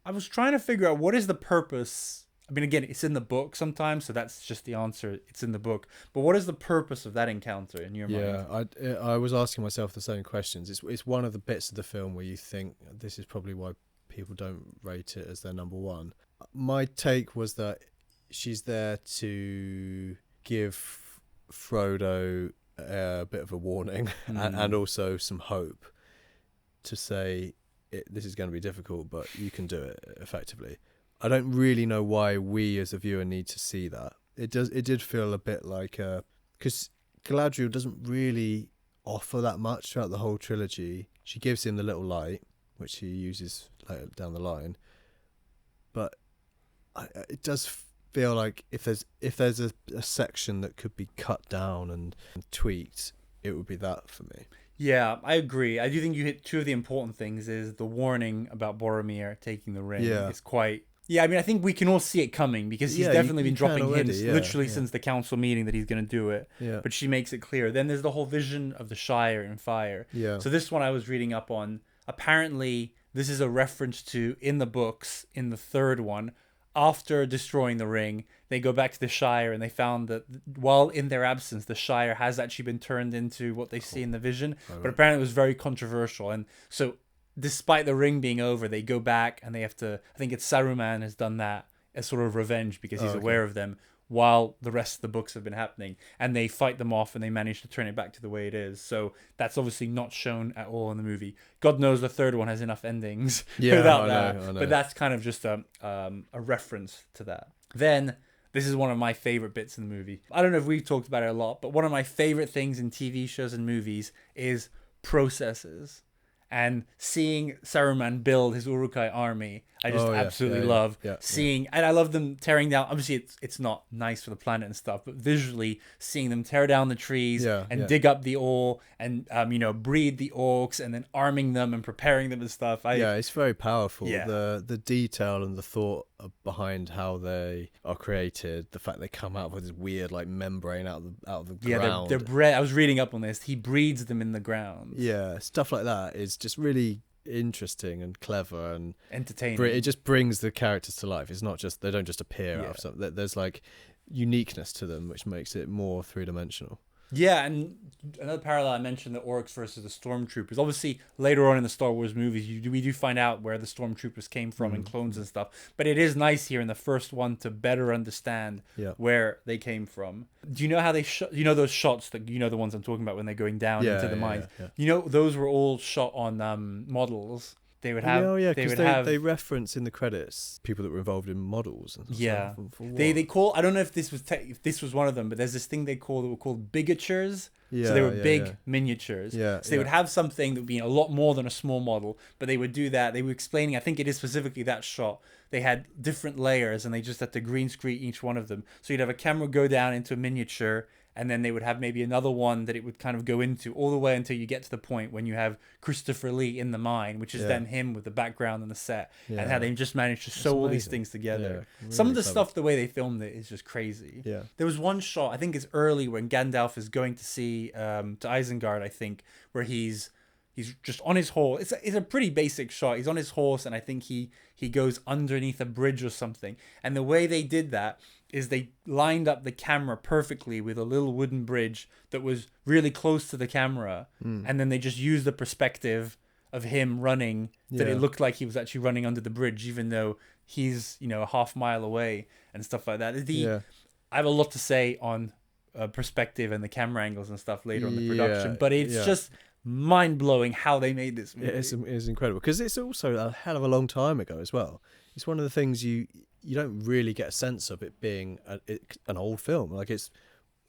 [SPEAKER 1] I was trying to figure out what is the purpose. I mean, again, it's in the book sometimes, so that's just the answer. It's in the book. But what is the purpose of that encounter in your mind?
[SPEAKER 2] Yeah, I was asking myself the same questions. It's one of the bits of the film where you think this is probably why people don't rate it as their number one. My take was that she's there to give Frodo a bit of a warning and also some hope to say this is going to be difficult, but you can do it effectively. I don't really know why we as a viewer need to see that. It did feel a bit like because Galadriel doesn't really offer that much throughout the whole trilogy. She gives him the little light, which he uses later down the line, but it does feel like if there's a section that could be cut down and tweaked, it would be that for me.
[SPEAKER 1] Yeah, I agree. I do think you hit two of the important things. Is the warning about Boromir taking the ring is quite. Yeah, I mean, I think we can all see it coming because he's definitely been dropping hints literally since the council meeting that he's going to do it. Yeah. But she makes it clear. Then there's the whole vision of the Shire in fire. Yeah. So this one I was reading up on. Apparently, this is a reference to, in the books, in the third one, after destroying the ring, they go back to the Shire and they found that while in their absence, the Shire has actually been turned into what they see in the vision. But apparently it was very controversial. And so despite the ring being over, they go back and they have to, I think it's Saruman has done that as sort of revenge because he's aware of them while the rest of the books have been happening, and they fight them off and they manage to turn it back to the way it is. So that's obviously not shown at all in the movie. God knows the third one has enough endings without that. I know. But that's kind of just a reference to that. Then this is one of my favorite bits in the movie. I don't know if we've talked about it a lot, but one of my favorite things in TV shows and movies is processes. And seeing Saruman build his Uruk-hai army, I just absolutely love seeing, and I love them tearing down. Obviously, it's not nice for the planet and stuff, but visually seeing them tear down the trees and dig up the ore and breed the orcs and then arming them and preparing them and stuff.
[SPEAKER 2] It's very powerful. Yeah. The detail and the thought behind how they are created, the fact they come out with this weird like membrane out of the ground.
[SPEAKER 1] They're bred. I was reading up on this. He breeds them in the ground.
[SPEAKER 2] Yeah, stuff like that is just really interesting and clever and
[SPEAKER 1] entertaining.
[SPEAKER 2] It just brings the characters to life. It's not just they don't just appear out of something. There's like uniqueness to them, which makes it more three-dimensional.
[SPEAKER 1] Yeah, and another parallel I mentioned, the orcs versus the stormtroopers. Obviously, later on in the Star Wars movies, we do find out where the stormtroopers came from and clones and stuff. But it is nice here in the first one to better understand where they came from. Do you know how they shot? You know those shots that the ones I'm talking about when they're going down into the mines. Yeah. Those were all shot on models. They would have.
[SPEAKER 2] They reference in the credits people that were involved in models. And stuff.
[SPEAKER 1] They call. I don't know if this was one of them, but there's this thing they were called bigatures. Yeah, so they were big miniatures. Yeah, so they would have something that would be a lot more than a small model, but they would do that. They were explaining. I think it is specifically that shot. They had different layers, and they just had to green screen each one of them. So you'd have a camera go down into a miniature. And then they would have maybe another one that it would kind of go into all the way until you get to the point when you have Christopher Lee in the mine, which is then him with the background and the set, and how they just managed to sew all these things together. Yeah, really Some of the stuff, the way they filmed it is just crazy. Yeah. There was one shot, I think it's early, when Gandalf is going to see to Isengard, I think, where he's just on his horse. It's a pretty basic shot. He's on his horse, and I think he goes underneath a bridge or something. And the way they did that is they lined up the camera perfectly with a little wooden bridge that was really close to the camera. And then they just used the perspective of him running that it looked like he was actually running under the bridge, even though he's, a half mile away and stuff like that. I have a lot to say on perspective and the camera angles and stuff later on the production, but it's just mind-blowing how they made this movie.
[SPEAKER 2] It's incredible because it's also a hell of a long time ago as well. It's one of the things you don't really get a sense of it being an old film. Like it's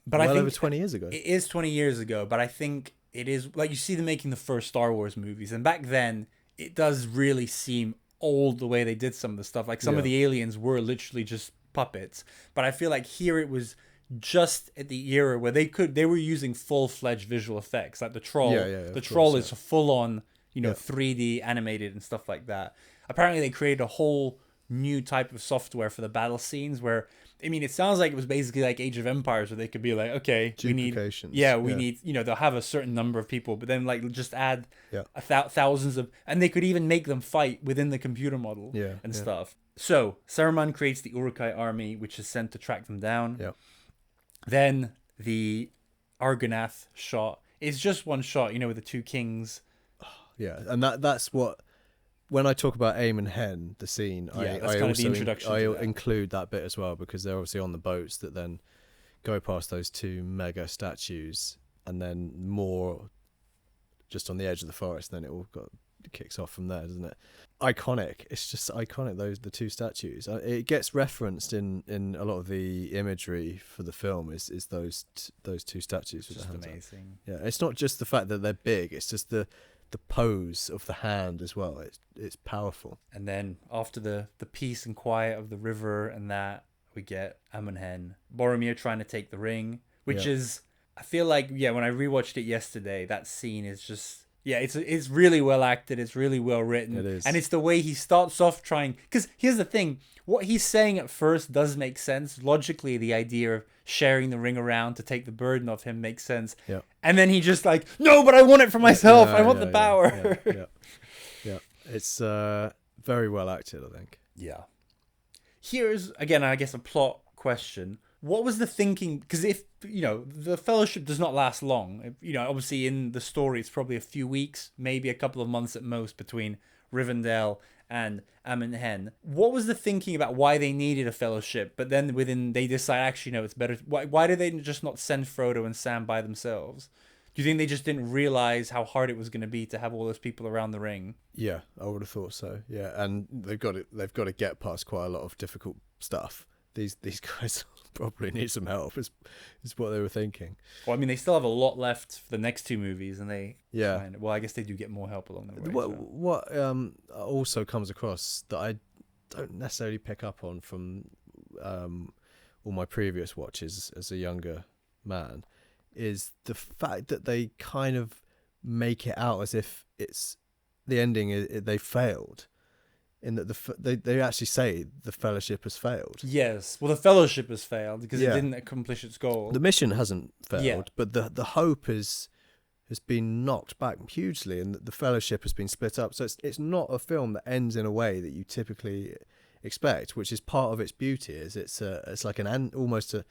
[SPEAKER 1] but
[SPEAKER 2] well
[SPEAKER 1] I think
[SPEAKER 2] over 20 years ago.
[SPEAKER 1] It is 20 years ago, but I think it is like you see them making the first Star Wars movies, and back then it does really seem old the way they did some of the stuff. Like some of the aliens were literally just puppets, but I feel like here it was just at the era where they were using full-fledged visual effects. Like the troll, the troll is full-on, 3D animated and stuff like that. Apparently they created a whole new type of software for the battle scenes where, I mean, it sounds like it was basically like Age of Empires, where they could be like, okay, we need, they'll have a certain number of people, but then like just add thousands of, and they could even make them fight within the computer model and stuff. So Saruman creates the Uruk-hai army, which is sent to track them down.
[SPEAKER 2] Yeah.
[SPEAKER 1] Then the Argonath shot is just one shot, with the two kings.
[SPEAKER 2] Yeah, and that's what, when I talk about Aim and Hen, the scene, I also include that bit as well, because they're obviously on the boats that then go past those two mega statues, and then more just on the edge of the forest, and then it kicks off from there, doesn't it? Iconic. It's just iconic, the two statues. It gets referenced in a lot of the imagery for the film is those two statues with the hands
[SPEAKER 1] amazing
[SPEAKER 2] up. Yeah, it's not just the fact that they're big, it's just the pose of the hand as well. It's powerful. And
[SPEAKER 1] then after the peace and quiet of the river and that, we get Amun-Hen, Boromir trying to take the ring, which is, I feel like, when I rewatched it yesterday, that scene is just, it's really well acted. It's really well written.
[SPEAKER 2] It is.
[SPEAKER 1] And it's the way he starts off trying, because here's the thing, what he's saying at first does make sense. Logically, the idea of sharing the ring around to take the burden off him makes sense.
[SPEAKER 2] Yeah.
[SPEAKER 1] And then he just like, no, but I want it for myself. I want the power.
[SPEAKER 2] Yeah. It's very well acted, I think.
[SPEAKER 1] Yeah. Here's, again, I guess a plot question. What was the thinking? Because if, the fellowship does not last long. Obviously in the story, it's probably a few weeks, maybe a couple of months at most between Rivendell and Amun-Hen. What was the thinking about why they needed a fellowship? But then they decide, actually, no, it's better. Why did they just not send Frodo and Sam by themselves? Do you think they just didn't realize how hard it was going to be to have all those people around the ring?
[SPEAKER 2] Yeah, I would have thought so. Yeah, and they've got to get past quite a lot of difficult stuff. These guys probably need some help, is what they were thinking.
[SPEAKER 1] Well, I mean, they still have a lot left for the next two movies, and I guess they do get more help along the way.
[SPEAKER 2] What also comes across that I don't necessarily pick up on from all my previous watches as a younger man is the fact that they kind of make it out as if it's the ending, they failed. In that they actually say the Fellowship has failed.
[SPEAKER 1] Yes, well, the Fellowship has failed because it didn't accomplish its goal.
[SPEAKER 2] The mission hasn't failed, but the hope has been knocked back hugely, and the Fellowship has been split up. So it's not a film that ends in a way that you typically expect, which is part of its beauty. Is it's like almost a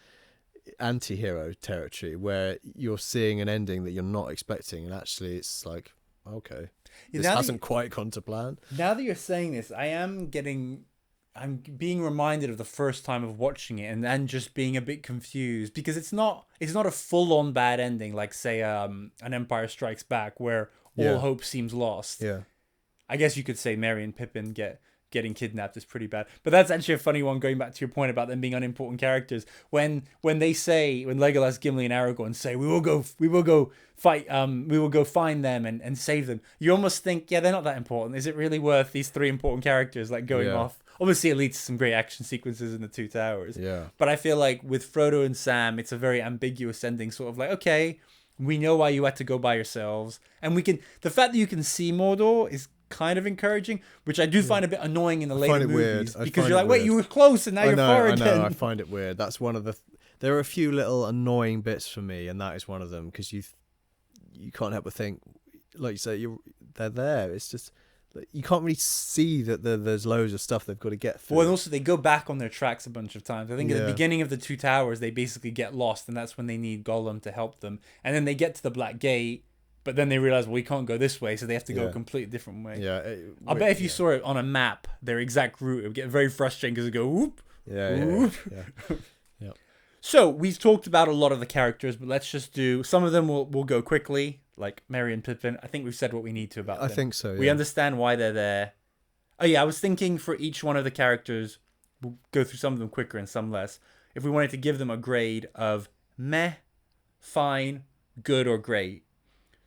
[SPEAKER 2] anti-hero territory where you're seeing an ending that you're not expecting, and actually it's like, okay. This hasn't quite gone to plan.
[SPEAKER 1] Now that you're saying this, I'm being reminded of the first time of watching it, and then just being a bit confused because it's not a full-on bad ending like, say, an Empire Strikes Back where all hope seems lost.
[SPEAKER 2] Yeah, I
[SPEAKER 1] guess you could say Merry and Pippin getting kidnapped is pretty bad, but that's actually a funny one. Going back to your point about them being unimportant characters, when Legolas, Gimli, and Aragorn say we will go fight, we will go find them and save them, you almost think, they're not that important. Is it really worth these three important characters like going off? Obviously, it leads to some great action sequences in the Two Towers.
[SPEAKER 2] Yeah, but
[SPEAKER 1] I feel like with Frodo and Sam, it's a very ambiguous ending, sort of like, okay, we know why you had to go by yourselves, and the fact that you can see Mordor is kind of encouraging, which I do find a bit annoying in the later movies because you're like, wait, you were close and now you're far again.
[SPEAKER 2] I know, I find it weird. That's one of there are a few little annoying bits for me, and that is one of them, because you can't help but think, like you say, they're there. It's just you can't really see that there's loads of stuff they've got to get through.
[SPEAKER 1] Well, and also they go back on their tracks a bunch of times. I think at the beginning of the Two Towers, they basically get lost, and that's when they need Gollum to help them. And then they get to the Black Gate, but then they realize, well, we can't go this way, so they have to go a completely different way.
[SPEAKER 2] Yeah,
[SPEAKER 1] I bet if you saw it on a map, their exact route, it would get very frustrating because it would go whoop.
[SPEAKER 2] Yeah.
[SPEAKER 1] So we've talked about a lot of the characters, but let's just do some of them. We'll go quickly, like Merry and Pippin. I think we've said what we need to about them.
[SPEAKER 2] I think so. Yeah.
[SPEAKER 1] We understand why they're there. Oh yeah, I was thinking for each one of the characters, we'll go through some of them quicker and some less. If we wanted to give them a grade of meh, fine, good, or great.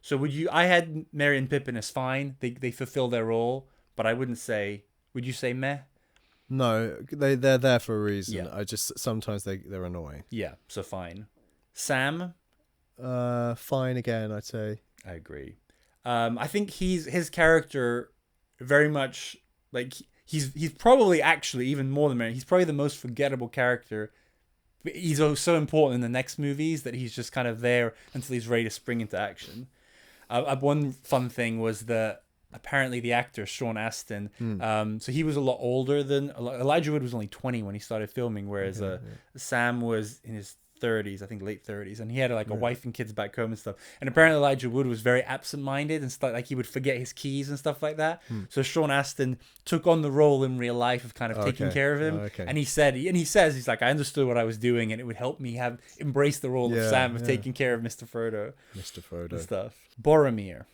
[SPEAKER 1] So would you? I had Merry and Pippin as fine. They fulfill their role, but I wouldn't say. Would you say meh?
[SPEAKER 2] No, they're there for a reason.
[SPEAKER 1] Yeah.
[SPEAKER 2] I just sometimes they're annoying.
[SPEAKER 1] Yeah, so fine. Sam?
[SPEAKER 2] Fine again, I'd say.
[SPEAKER 1] I agree. I think his character very much like he's probably actually even more than Merry. He's probably the most forgettable character. He's so important in the next movies that he's just kind of there until he's ready to spring into action. One fun thing was that apparently the actor Sean Astin, so he was a lot older than Elijah Wood was only 20 when he started filming, whereas Sam was in his 30s, I think late 30s, and he had like a wife and kids back home and stuff. And apparently Elijah Wood was very absent-minded and stuff, like he would forget his keys and stuff like that. So Sean Astin took on the role in real life of kind of taking care of him. And he says he's like, I understood what I was doing, and it would help me embrace the role of Sam of taking care of Mr. Frodo and stuff. Boromir.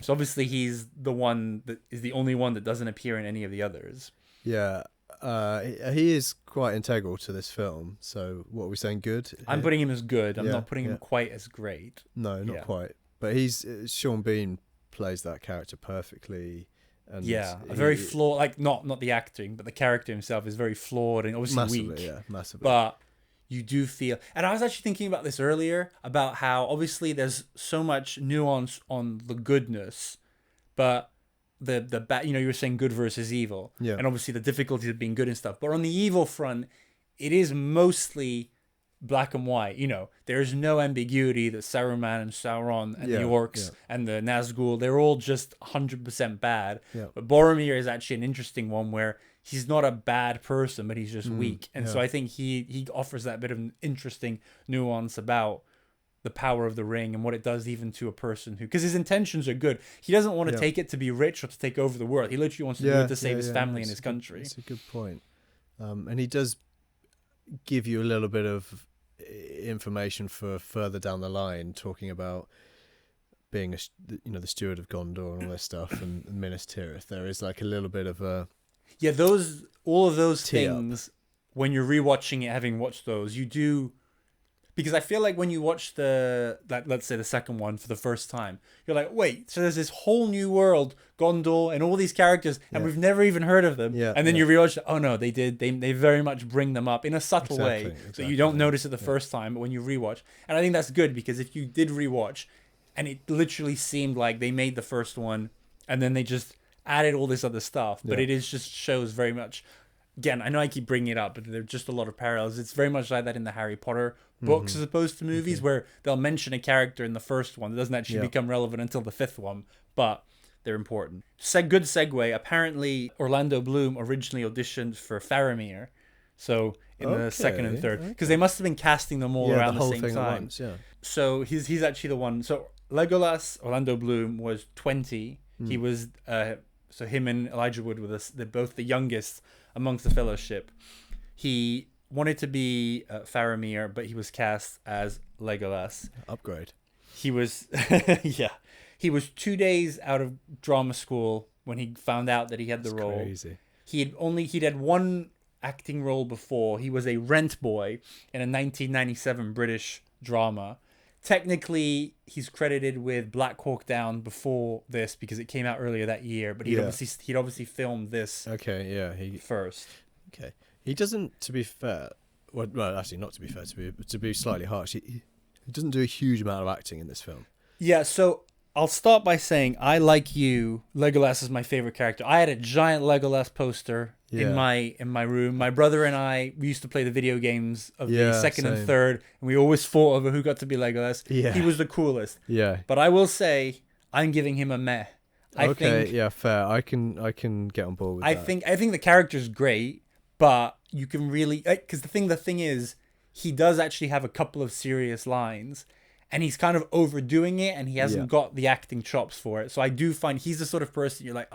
[SPEAKER 1] So obviously he's the one that is the only one that doesn't appear in any of the others.
[SPEAKER 2] Yeah. He is quite integral to this film. So what are we saying? Good?
[SPEAKER 1] I'm putting him as good. I'm not putting him quite as great.
[SPEAKER 2] No, not quite. But Sean Bean plays that character perfectly. And
[SPEAKER 1] a very flawed, like not the acting, but the character himself is very flawed and obviously
[SPEAKER 2] massively,
[SPEAKER 1] weak.
[SPEAKER 2] Yeah, massively.
[SPEAKER 1] But you do feel, and I was actually thinking about this earlier about how obviously there's so much nuance on the goodness, but the bad, you were saying good versus evil, and obviously the difficulties of being good and stuff. But on the evil front, it is mostly black and white. There is no ambiguity that Saruman and Sauron and the orcs and the Nazgul, they're all just 100% bad. But Boromir is actually an interesting one where he's not a bad person, but he's just weak. And so I think he offers that bit of an interesting nuance about the power of the ring and what it does even to a person because his intentions are good. He doesn't want to take it to be rich or to take over the world. He literally wants to do it to save his family and his country.
[SPEAKER 2] That's a good point. And he does give you a little bit of information for further down the line, talking about being the steward of Gondor and all this stuff and Minas Tirith. There is like a little bit of a
[SPEAKER 1] all of those things when you're rewatching it, having watched those, you do. Because I feel like when you watch let's say the second one for the first time, you're like, wait, so there's this whole new world, Gondor, and all these characters, and we've never even heard of them. And then you rewatch, oh no, they did. They very much bring them up in a subtle way, so you don't notice it the first time, but when you rewatch, and I think that's good because if you did rewatch, and it literally seemed like they made the first one, and then they just added all this other stuff, but it is just shows very much. Again, I know I keep bringing it up, but there are just a lot of parallels. It's very much like that in the Harry Potter books as opposed to movies where they'll mention a character in the first one that doesn't actually become relevant until the fifth one, but they're important. Good segue. Apparently, Orlando Bloom originally auditioned for Faramir, so in the second and third, because they must have been casting them all around the same time.
[SPEAKER 2] Once,
[SPEAKER 1] So he's actually the one. So Legolas, Orlando Bloom, was 20. He was so him and Elijah Wood were they're both the youngest amongst the fellowship. He wanted to be Faramir, but he was cast as Legolas.
[SPEAKER 2] Upgrade.
[SPEAKER 1] He was he was 2 days out of drama school when he found out that he had the role.
[SPEAKER 2] Crazy.
[SPEAKER 1] He'd had one acting role before. He was a rent boy in a 1997 British drama. Technically, he's credited with Black Hawk Down before this because it came out earlier that year. But he'd obviously filmed this. First.
[SPEAKER 2] Okay, he doesn't. To be fair, well, actually, not to be fair. To be slightly harsh, he doesn't do a huge amount of acting in this film.
[SPEAKER 1] Yeah, so I'll start by saying I like you. Legolas is my favorite character. I had a giant Legolas poster in my room. My brother and we used to play the video games of the second and third, and we always fought over who got to be Legolas. Yeah. He was the coolest.
[SPEAKER 2] Yeah.
[SPEAKER 1] But I will say I'm giving him a meh.
[SPEAKER 2] I think, fair. I can get on board with that.
[SPEAKER 1] I think the character's great, but you can really because the thing is he does actually have a couple of serious lines. And he's kind of overdoing it, and he hasn't got the acting chops for it. So I do find he's the sort of person you're like,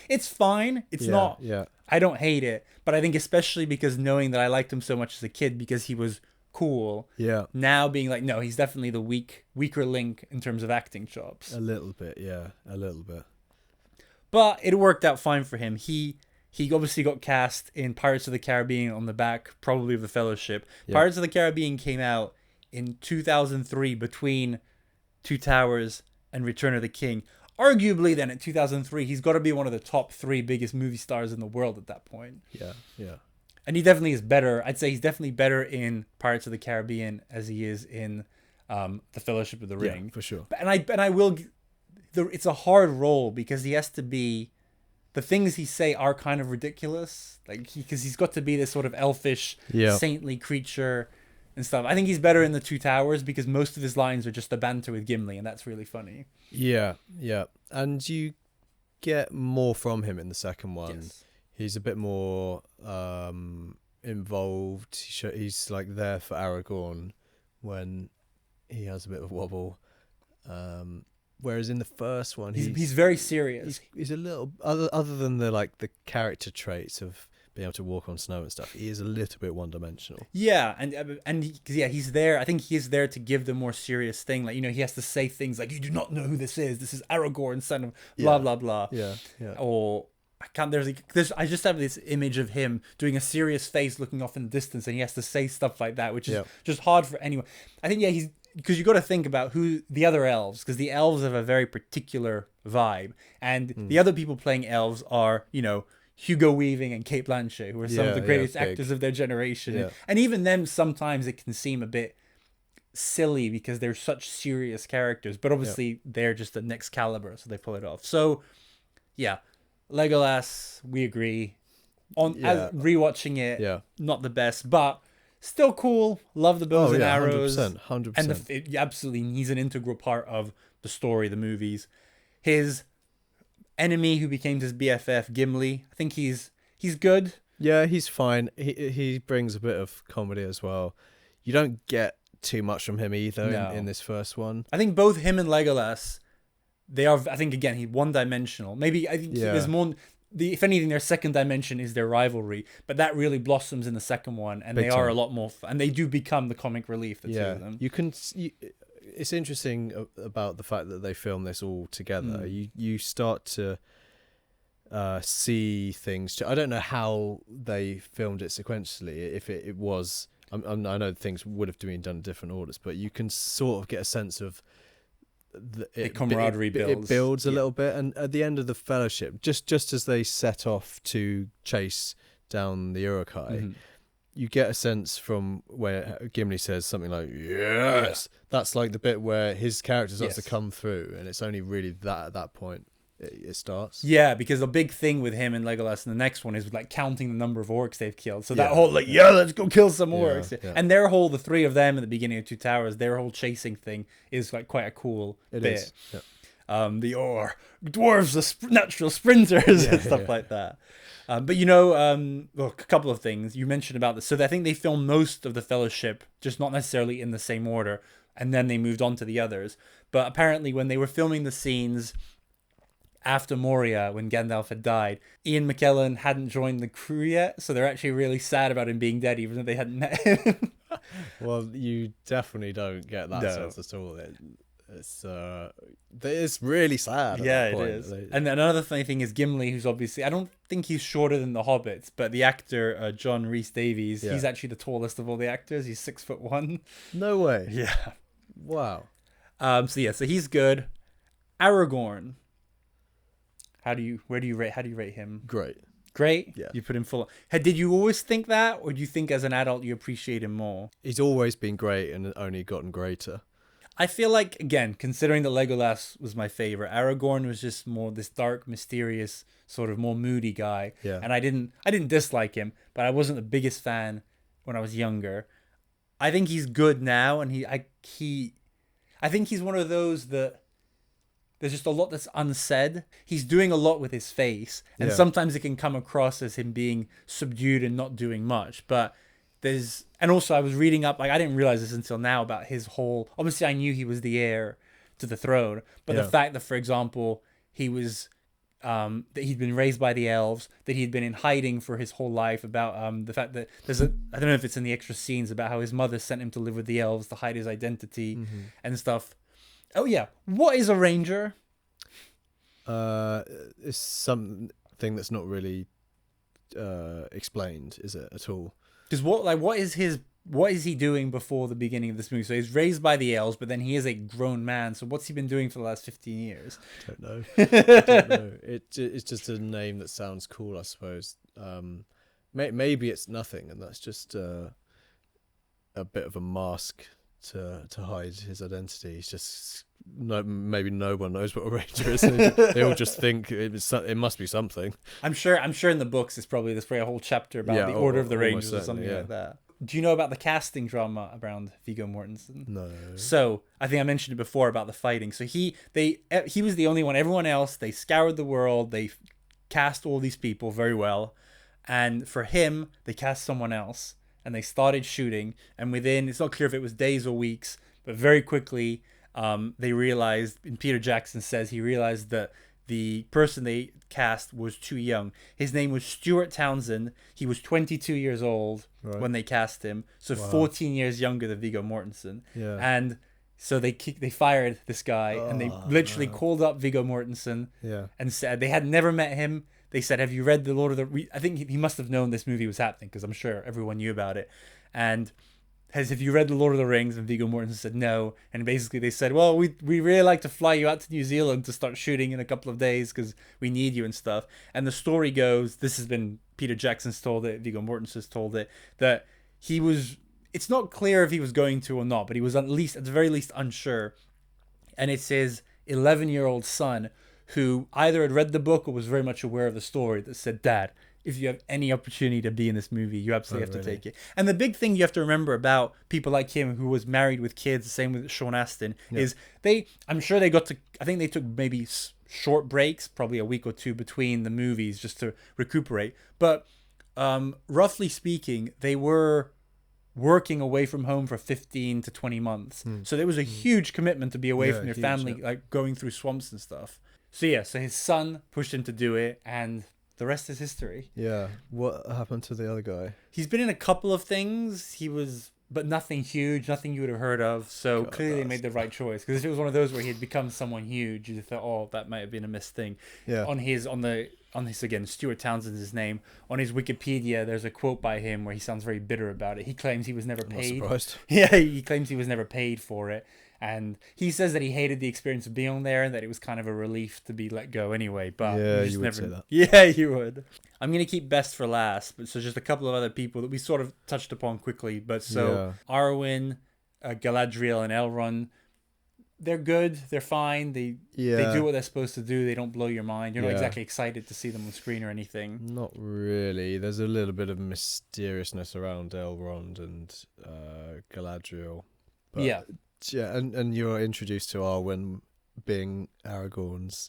[SPEAKER 1] it's fine. It's not. Yeah. I don't hate it, but I think especially because knowing that I liked him so much as a kid because he was cool. Yeah. Now being like, no, he's definitely the weaker link in terms of acting chops.
[SPEAKER 2] A little bit, yeah, a little bit.
[SPEAKER 1] But it worked out fine for him. He he obviously got cast in Pirates of the Caribbean on the back, probably of the Fellowship.
[SPEAKER 2] Yeah.
[SPEAKER 1] Pirates of the Caribbean came out in 2003 between Two Towers and Return of the King. Arguably, then, at 2003, he's got to be one of the top 3 biggest movie stars in the world at that point.
[SPEAKER 2] Yeah, yeah.
[SPEAKER 1] And he definitely is better. I'd say he's definitely better in Pirates of the Caribbean as he is in The Fellowship of the Ring.
[SPEAKER 2] Yeah, for sure.
[SPEAKER 1] And I will... It's a hard role because he has to be... The things he say are kind of ridiculous, like because he's got to be this sort of elfish, saintly creature and stuff. I think he's better in the Two Towers because most of his lines are just the banter with Gimli, and that's really funny.
[SPEAKER 2] Yeah, yeah, and you get more from him in the second one.
[SPEAKER 1] Yes.
[SPEAKER 2] He's a bit more involved. He's like there for Aragorn when he has a bit of wobble. Whereas in the first one,
[SPEAKER 1] he's very serious.
[SPEAKER 2] He's a little other than the character traits of being able to walk on snow and stuff. He is a little bit one-dimensional.
[SPEAKER 1] Yeah, he's there. I think he is there to give the more serious thing. Like, he has to say things like, "You do not know who this is. This is Aragorn, son of blah blah blah."
[SPEAKER 2] Yeah, yeah.
[SPEAKER 1] Or I can't. I just have this image of him doing a serious face, looking off in the distance, and he has to say stuff like that, which is just hard for anyone. I think he's. Because you got to think about who the other elves, because the elves have a very particular vibe, and the other people playing elves are, Hugo Weaving and Cate Blanchett, who are some of the greatest actors of their generation.
[SPEAKER 2] Yeah.
[SPEAKER 1] And even them, sometimes it can seem a bit silly because they're such serious characters, but obviously they're just the next caliber, so they pull it off. So, yeah, Legolas, we agree. As rewatching it, not the best, but still cool. Love the bows and arrows.
[SPEAKER 2] 100%.
[SPEAKER 1] And absolutely, he's an integral part of the story, the movies. His enemy, who became his BFF, Gimli, I think he's good.
[SPEAKER 2] Yeah, he's fine. He brings a bit of comedy as well. You don't get too much from him either in this first one.
[SPEAKER 1] I think both him and Legolas, they are. I think again, he's one-dimensional. Maybe I think there's more. If anything, their second dimension is their rivalry, but that really blossoms in the second one, and they are a lot more, and they do become the comic relief. The two of them.
[SPEAKER 2] It's interesting about the fact that they film this all together. You start to see things. I don't know how they filmed it sequentially. If it was, I know things would have been done in different orders, but you can sort of get a sense of.
[SPEAKER 1] The camaraderie builds.
[SPEAKER 2] It builds a little bit, and at the end of the Fellowship, just as they set off to chase down the Uruk-hai, you get a sense from where Gimli says something like "yes." That's like the bit where his character starts to come through, and it's only really that at that point it starts.
[SPEAKER 1] Yeah, because the big thing with him and Legolas in the next one is like counting the number of orcs they've killed. So that whole let's go kill some orcs.
[SPEAKER 2] Yeah.
[SPEAKER 1] And their whole, the three of them in the beginning of Two Towers, their whole chasing thing is like quite a cool bit.
[SPEAKER 2] Is. Yeah.
[SPEAKER 1] The dwarves are natural sprinters and stuff like that. But a couple of things you mentioned about this. So I think they filmed most of the Fellowship, just not necessarily in the same order, and then they moved on to the others. But apparently, when they were filming the scenes after Moria, when Gandalf had died, Ian McKellen hadn't joined the crew yet, so they're actually really sad about him being dead, even though they hadn't met him.
[SPEAKER 2] Well, you definitely don't get that sense at all. It's really sad.
[SPEAKER 1] Yeah, it is. And another funny thing is Gimli, who's obviously, I don't think he's shorter than the Hobbits, but the actor John Rhys-Davies, he's actually the tallest of all the actors. He's 6'1".
[SPEAKER 2] No way.
[SPEAKER 1] Yeah.
[SPEAKER 2] Wow.
[SPEAKER 1] So he's good. Aragorn. How do you rate him? Great?
[SPEAKER 2] Yeah.
[SPEAKER 1] You put him full. Did you always think that, or do you think as an adult you appreciate him more?
[SPEAKER 2] He's always been great and only gotten greater.
[SPEAKER 1] I feel like, again, considering that Legolas was my favorite, Aragorn was just more this dark, mysterious, sort of more moody guy.
[SPEAKER 2] Yeah.
[SPEAKER 1] And I didn't dislike him, but I wasn't the biggest fan when I was younger. I think he's good now, and I think he's one of those that there's just a lot that's unsaid. He's doing a lot with his face, and sometimes it can come across as him being subdued and not doing much. But and also I was reading up, like I didn't realize this until now, about his whole, obviously I knew he was the heir to the throne, but the fact that, for example, he was, that he'd been raised by the elves, that he'd been in hiding for his whole life, about the fact that I don't know if it's in the extra scenes, about how his mother sent him to live with the elves to hide his identity and stuff. Oh yeah, what is a ranger?
[SPEAKER 2] It's something that's not really explained, is it at all?
[SPEAKER 1] Because what is he doing before the beginning of this movie? So he's raised by the elves, but then he is a grown man. So what's he been doing for the last 15 years?
[SPEAKER 2] I don't know. I don't know. It's just a name that sounds cool, I suppose. Maybe it's nothing, and that's just a bit of a mask to hide his identity. He's just maybe no one knows what a ranger is. They all just think it must be something.
[SPEAKER 1] I'm sure in the books there's probably a whole chapter about the Order of the Rangers or something like that. Do you know about the casting drama around Viggo Mortensen?
[SPEAKER 2] No.
[SPEAKER 1] So I think I mentioned it before about the fighting. So he was the only one. Everyone else, they scoured the world. They cast all these people very well, and for him they cast someone else, and they started shooting. And within, it's not clear if it was days or weeks, but very quickly they realized, and Peter Jackson says he realized that the person they cast was too young. His name was Stuart Townsend. He was 22 years old when they cast him, so 14 years younger than Viggo Mortensen.
[SPEAKER 2] Yeah.
[SPEAKER 1] And so they fired this guy, and they literally called up Viggo Mortensen and said they had never met him. They said, "Have you read the Lord of the?" I think he must have known this movie was happening because I'm sure everyone knew about it. And have you read the Lord of the Rings? And Viggo Mortensen said no. And basically they said, well, we really like to fly you out to New Zealand to start shooting in a couple of days because we need you and stuff. And the story goes, this has been Peter Jackson's told it, Viggo Mortensen's told it, that he was. It's not clear if he was going to or not, but he was at the very least unsure. And it's his 11-year-old son who either had read the book or was very much aware of the story that said, "Dad, if you have any opportunity to be in this movie, you absolutely have to take it." And the big thing you have to remember about people like him who was married with kids, the same with Sean Astin, is I'm sure they I think they took maybe short breaks, probably a week or two between the movies just to recuperate. But roughly speaking, they were working away from home for 15 to 20 months. So there was a huge commitment to be away from your family, like going through swamps and stuff. So his son pushed him to do it, and the rest is history.
[SPEAKER 2] Yeah. What happened to the other guy?
[SPEAKER 1] He's been in a couple of things. But nothing huge, nothing you would have heard of. So clearly they made the right choice. Because if it was one of those where he had become someone huge, you thought, oh, that might have been a missed thing.
[SPEAKER 2] Yeah.
[SPEAKER 1] On his again, Stuart Townsend's his name. On his Wikipedia, there's a quote by him where he sounds very bitter about it. He claims he was never paid.
[SPEAKER 2] I'm not surprised.
[SPEAKER 1] Yeah, he claims he was never paid for it. And he says that he hated the experience of being on there and that it was kind of a relief to be let go anyway. But
[SPEAKER 2] you would say that.
[SPEAKER 1] Yeah, you would. I'm going to keep best for last. But so just a couple of other people that we sort of touched upon quickly. But so Arwen, Galadriel, and Elrond, they're good. They're fine. They do what they're supposed to do. They don't blow your mind. You're not exactly excited to see them on screen or anything.
[SPEAKER 2] Not really. There's a little bit of mysteriousness around Elrond and Galadriel. But yeah, and you're introduced to Arwen being Aragorn's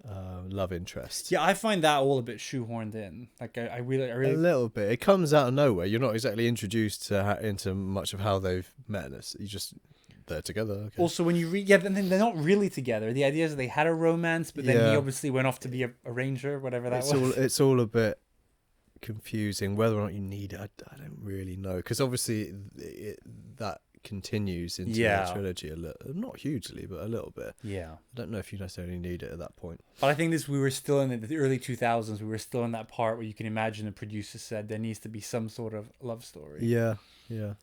[SPEAKER 2] love interest.
[SPEAKER 1] Yeah, I find that all a bit shoehorned in. Like I really
[SPEAKER 2] a little bit. It comes out of nowhere. You're not exactly introduced into much of how they've met. You just they're together. Okay.
[SPEAKER 1] Also, when you read, and then they're not really together. The idea is that they had a romance, but then he obviously went off to be a ranger, whatever that was.
[SPEAKER 2] It's all a bit confusing. Whether or not you need it, I don't really know. Because obviously that continues into the trilogy a little, not hugely, but a little bit. Yeah, I don't know if you necessarily need it at that point.
[SPEAKER 1] But I think we were still in the early 2000s. We were still in that part where you can imagine the producer said there needs to be some sort of love story.
[SPEAKER 2] Yeah.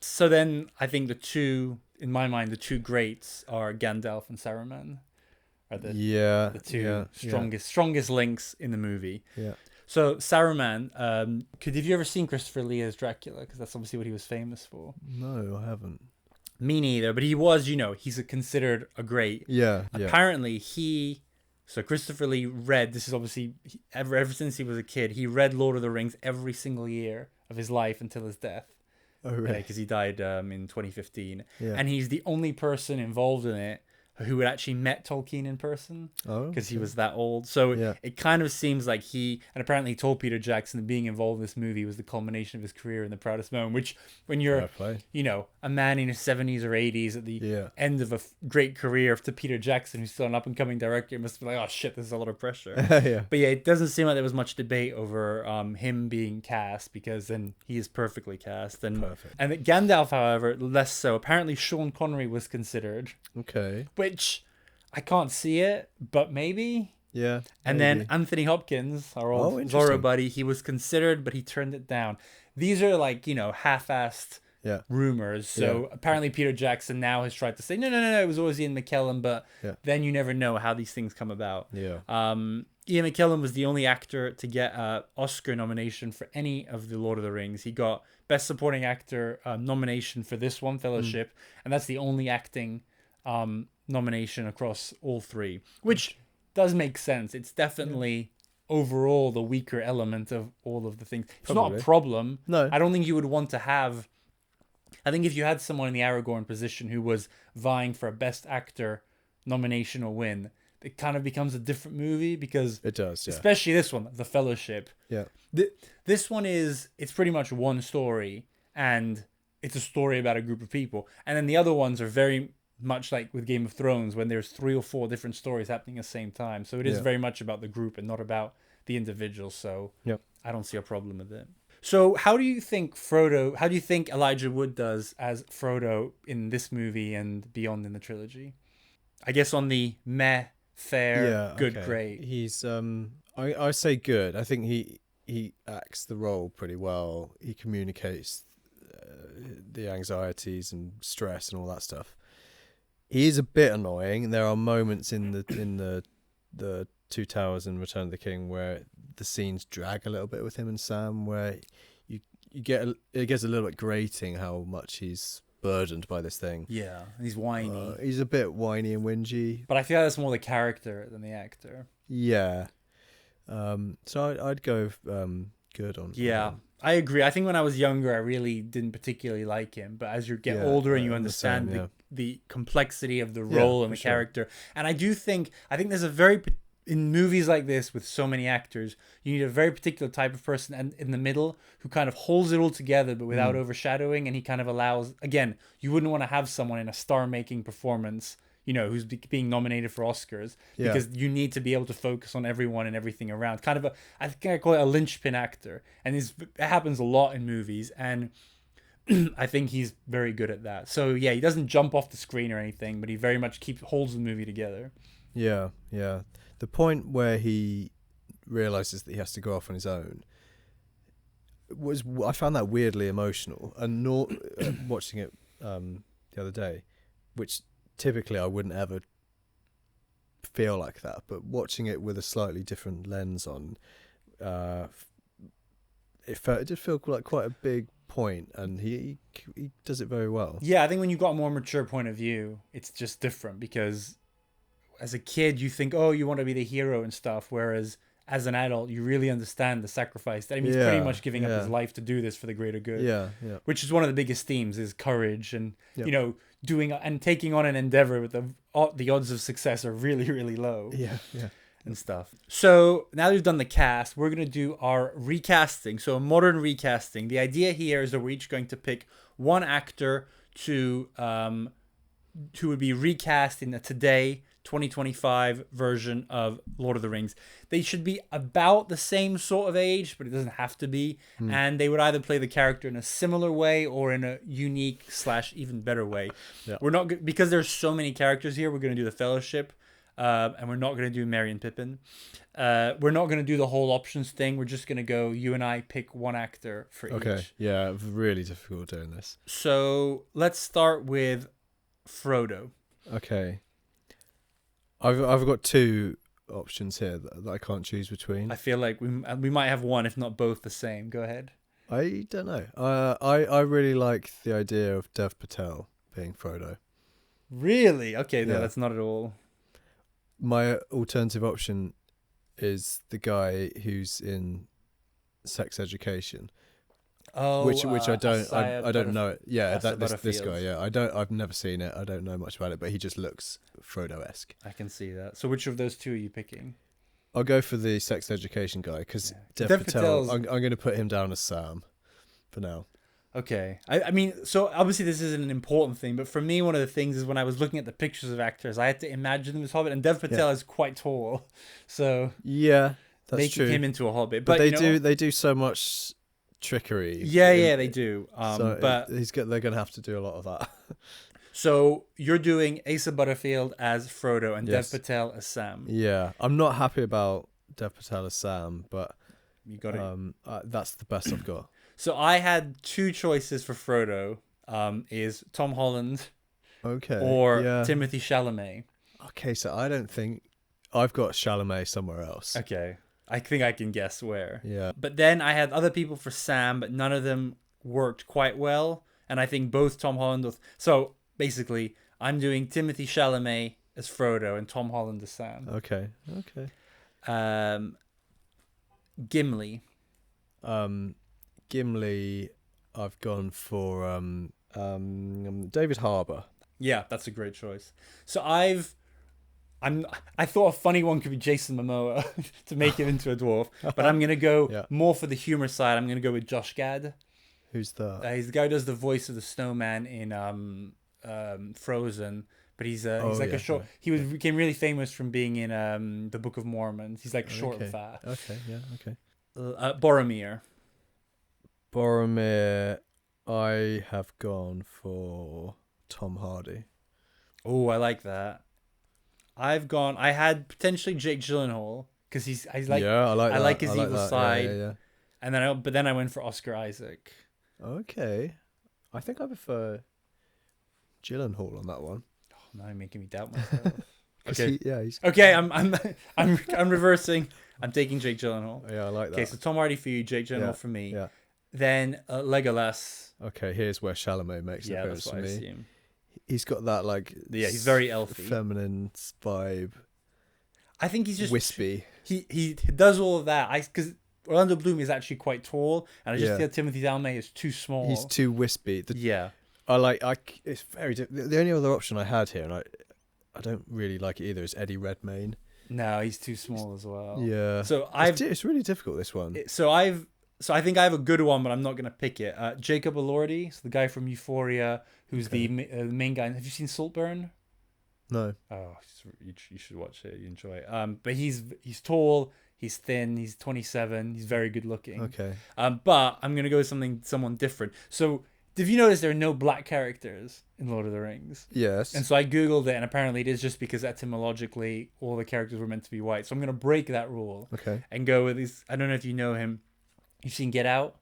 [SPEAKER 1] So then I think in my mind, the two greats are Gandalf and Saruman. Are the two strongest links in the movie. Yeah. So Saruman, have you ever seen Christopher Lee as Dracula? Because that's obviously what he was famous for.
[SPEAKER 2] No, I haven't.
[SPEAKER 1] Me neither, but he was, he's considered a great.
[SPEAKER 2] Yeah.
[SPEAKER 1] Apparently Christopher Lee read, this is obviously, ever since he was a kid, he read Lord of the Rings every single year of his life until his death. Oh, really? Because he died in 2015. Yeah. And he's the only person involved in it who had actually met Tolkien in person because he was that old. So it kind of seems like and apparently he told Peter Jackson that being involved in this movie was the culmination of his career in the proudest moment, which when you're, a man in his 70s or 80s at the end of a great career to Peter Jackson, who's still an up and coming director, it must be like, oh shit, this is a lot of pressure. But it doesn't seem like there was much debate over him being cast because then he is perfectly cast. And Gandalf, however, less so. Apparently Sean Connery was considered.
[SPEAKER 2] Okay.
[SPEAKER 1] Which I can't see it, but maybe.
[SPEAKER 2] Yeah.
[SPEAKER 1] And then Anthony Hopkins, our old Zorro buddy, he was considered, but he turned it down. These are like, half-assed rumors. So apparently Peter Jackson now has tried to say, no, it was always Ian McKellen, but then you never know how these things come about.
[SPEAKER 2] Yeah.
[SPEAKER 1] Ian McKellen was the only actor to get an Oscar nomination for any of the Lord of the Rings. He got Best Supporting Actor nomination for this one, Fellowship, and that's the only acting nomination across all three, which does make sense. It's definitely overall the weaker element of all of the things. It's not a problem.
[SPEAKER 2] No.
[SPEAKER 1] I don't think you would want to have... I think if you had someone in the Aragorn position who was vying for a Best Actor nomination or win, it kind of becomes a different movie because...
[SPEAKER 2] It does, yeah.
[SPEAKER 1] Especially this one, The Fellowship.
[SPEAKER 2] Yeah.
[SPEAKER 1] This one it's pretty much one story, and it's a story about a group of people. And then the other ones are very much like with Game of Thrones, when there's 3 or 4 different stories happening at the same time. So it is very much about the group and not about the individual. So I don't see a problem with it. So how do you think Elijah Wood does as Frodo in this movie and beyond in the trilogy? I guess on the meh, fair, good, great.
[SPEAKER 2] He's I say good. I think he acts the role pretty well. He communicates the anxieties and stress and all that stuff. He is a bit annoying. There are moments in the Two Towers and Return of the King where the scenes drag a little bit with him and Sam, where it gets a little bit grating how much he's burdened by this thing.
[SPEAKER 1] Yeah, he's whiny.
[SPEAKER 2] He's a bit whiny and whingy.
[SPEAKER 1] But I feel that's more the character than the actor.
[SPEAKER 2] Yeah. So I'd go good on.
[SPEAKER 1] Yeah, I agree. I think when I was younger, I really didn't particularly like him. But as you get older and you understand the complexity of the role and the character, and I think there's a very... In movies like this with so many actors, you need a very particular type of person and in the middle who kind of holds it all together but without overshadowing, and he kind of allows... Again, you wouldn't want to have someone in a star-making performance, who's being nominated for Oscars, because you need to be able to focus on everyone and everything around. Kind of I think I call it a linchpin actor, and it happens a lot in movies, and I think he's very good at that. So yeah, he doesn't jump off the screen or anything, but he very much holds the movie together.
[SPEAKER 2] Yeah. The point where he realizes that he has to go off on his own I found that weirdly emotional, and watching it the other day, which typically I wouldn't ever feel like that, but watching it with a slightly different lens on, it did feel like quite a big point, and he does it very well.
[SPEAKER 1] Yeah, I think when you've got a more mature point of view, it's just different, because as a kid you think, oh, you want to be the hero and stuff, whereas as an adult you really understand the sacrifice that he's pretty much giving up his life to do this for the greater good. Which is one of the biggest themes, is courage, and doing and taking on an endeavor with the odds of success are really, really low. And stuff. So now we've done the cast, we're going to do our recasting. So a modern recasting. The idea here is that we're each going to pick one actor who would be recast in the today 2025 version of Lord of the Rings. They should be about the same sort of age, but it doesn't have to be. And they would either play the character in a similar way or in a unique / even better way. We're not, because there's so many characters here, we're going to do the Fellowship. And we're not going to do Merry and Pippin. We're not going to do the whole options thing. We're just going to go, you and I pick one actor for each.
[SPEAKER 2] Okay, yeah, really difficult doing this.
[SPEAKER 1] So let's start with Frodo.
[SPEAKER 2] Okay. I've got 2 options here that I can't choose between.
[SPEAKER 1] I feel like we might have one, if not both, the same. Go ahead.
[SPEAKER 2] I don't know. I really like the idea of Dev Patel being Frodo.
[SPEAKER 1] Really? Okay, no, that's not at all.
[SPEAKER 2] My alternative option is the guy who's in Sex Education.
[SPEAKER 1] Oh,
[SPEAKER 2] which I don't know it. Yeah, this guy. Yeah, I've never seen it. I don't know much about it, but he just looks Frodo-esque.
[SPEAKER 1] I can see that. So which of those 2 are you picking?
[SPEAKER 2] I'll go for the Sex Education guy, because Dev Patel, I'm going to put him down as Sam for now.
[SPEAKER 1] Okay. I mean, so obviously this isn't an important thing, but for me, one of the things is when I was looking at the pictures of actors, I had to imagine them as Hobbit, and Dev Patel is quite tall, so
[SPEAKER 2] yeah, that's
[SPEAKER 1] making
[SPEAKER 2] true.
[SPEAKER 1] him into a Hobbit.
[SPEAKER 2] But they do so much trickery.
[SPEAKER 1] Yeah, they do.
[SPEAKER 2] So
[SPEAKER 1] but
[SPEAKER 2] they're going to have to do a lot of that.
[SPEAKER 1] So you're doing Asa Butterfield as Frodo and Dev Patel as Sam.
[SPEAKER 2] Yeah, I'm not happy about Dev Patel as Sam, but
[SPEAKER 1] you got it.
[SPEAKER 2] That's the best I've got.
[SPEAKER 1] So I had two choices for Frodo. Is Tom Holland, or Timothy Chalamet.
[SPEAKER 2] Okay, so I don't think I've got Chalamet somewhere else.
[SPEAKER 1] Okay, I think I can guess where.
[SPEAKER 2] Yeah,
[SPEAKER 1] but then I had other people for Sam, but none of them worked quite well, and I think both Tom Holland. So basically, I'm doing Timothy Chalamet as Frodo and Tom Holland as Sam.
[SPEAKER 2] Okay.
[SPEAKER 1] Gimli.
[SPEAKER 2] Gimli, I've gone for David Harbour.
[SPEAKER 1] Yeah, that's a great choice. So I thought a funny one could be Jason Momoa to make him into a dwarf, but I'm gonna go more for the humor side. I'm gonna go with Josh Gad.
[SPEAKER 2] Who's that?
[SPEAKER 1] He's the guy who does the voice of the snowman in Frozen. But he's like a short. He became really famous from being in the Book of Mormon. He's like short and fat.
[SPEAKER 2] Okay, yeah, okay.
[SPEAKER 1] Boromir.
[SPEAKER 2] I have gone for Tom Hardy.
[SPEAKER 1] Oh, I like that. I had potentially Jake Gyllenhaal because he's like I like his evil side. Yeah. And then I went for Oscar Isaac.
[SPEAKER 2] Okay, I think I prefer Gyllenhaal on that one.
[SPEAKER 1] Oh, now you're making me doubt myself.
[SPEAKER 2] Okay,
[SPEAKER 1] okay. I'm reversing. I'm taking Jake Gyllenhaal.
[SPEAKER 2] Yeah, I like that.
[SPEAKER 1] Okay, so Tom Hardy for you, Jake Gyllenhaal for me.
[SPEAKER 2] Yeah.
[SPEAKER 1] Then Legolas.
[SPEAKER 2] Okay, here's where Chalamet makes an appearance for me.
[SPEAKER 1] Assume.
[SPEAKER 2] He's got that
[SPEAKER 1] he's very elfy,
[SPEAKER 2] feminine vibe.
[SPEAKER 1] I think he's just
[SPEAKER 2] wispy.
[SPEAKER 1] He does all of that. Because Orlando Bloom is actually quite tall, and I just feel Timothy Chalamet is too small.
[SPEAKER 2] He's too wispy. It's very. The only other option I had here, and I don't really like it either, is Eddie Redmayne.
[SPEAKER 1] No, he's too small as well.
[SPEAKER 2] Yeah.
[SPEAKER 1] So
[SPEAKER 2] it's really difficult, this one.
[SPEAKER 1] So I think I have a good one, but I'm not going to pick it. Jacob Elordi, so the guy from Euphoria, who's the main guy. Have you seen Saltburn?
[SPEAKER 2] No.
[SPEAKER 1] Oh, you should watch it. You enjoy it. But he's tall, he's thin, he's 27, he's very good looking.
[SPEAKER 2] Okay.
[SPEAKER 1] But I'm going to go with someone different. So, did you notice there are no black characters in Lord of the Rings?
[SPEAKER 2] Yes.
[SPEAKER 1] And so I Googled it, and apparently it is just because etymologically all the characters were meant to be white. So I'm going to break that rule.
[SPEAKER 2] Okay.
[SPEAKER 1] And go with these. I don't know if you know him. You've seen Get Out?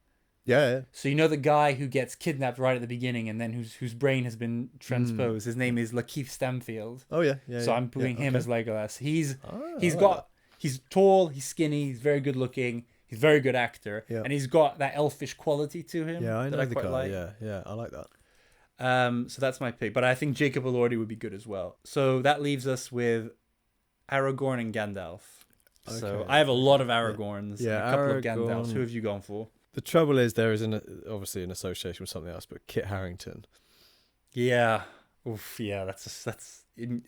[SPEAKER 2] Yeah.
[SPEAKER 1] So you know the guy who gets kidnapped right at the beginning and then whose brain has been transposed. His name is Lakeith Stanfield.
[SPEAKER 2] Oh yeah.
[SPEAKER 1] So I'm putting him as Legolas. He's tall, he's skinny, he's very good looking, he's a very good actor, and he's got that elfish quality to him.
[SPEAKER 2] Yeah, I know the guy.
[SPEAKER 1] Like.
[SPEAKER 2] Yeah, I like that.
[SPEAKER 1] So that's my pick, but I think Jacob Elordi would be good as well. So that leaves us with Aragorn and Gandalf. Okay. So I have a lot of Aragorns, and a couple of Gandalfs. Who have you gone for?
[SPEAKER 2] The trouble is there is obviously an association with something else, but Kit Harington.
[SPEAKER 1] Yeah. Oof. Yeah. Is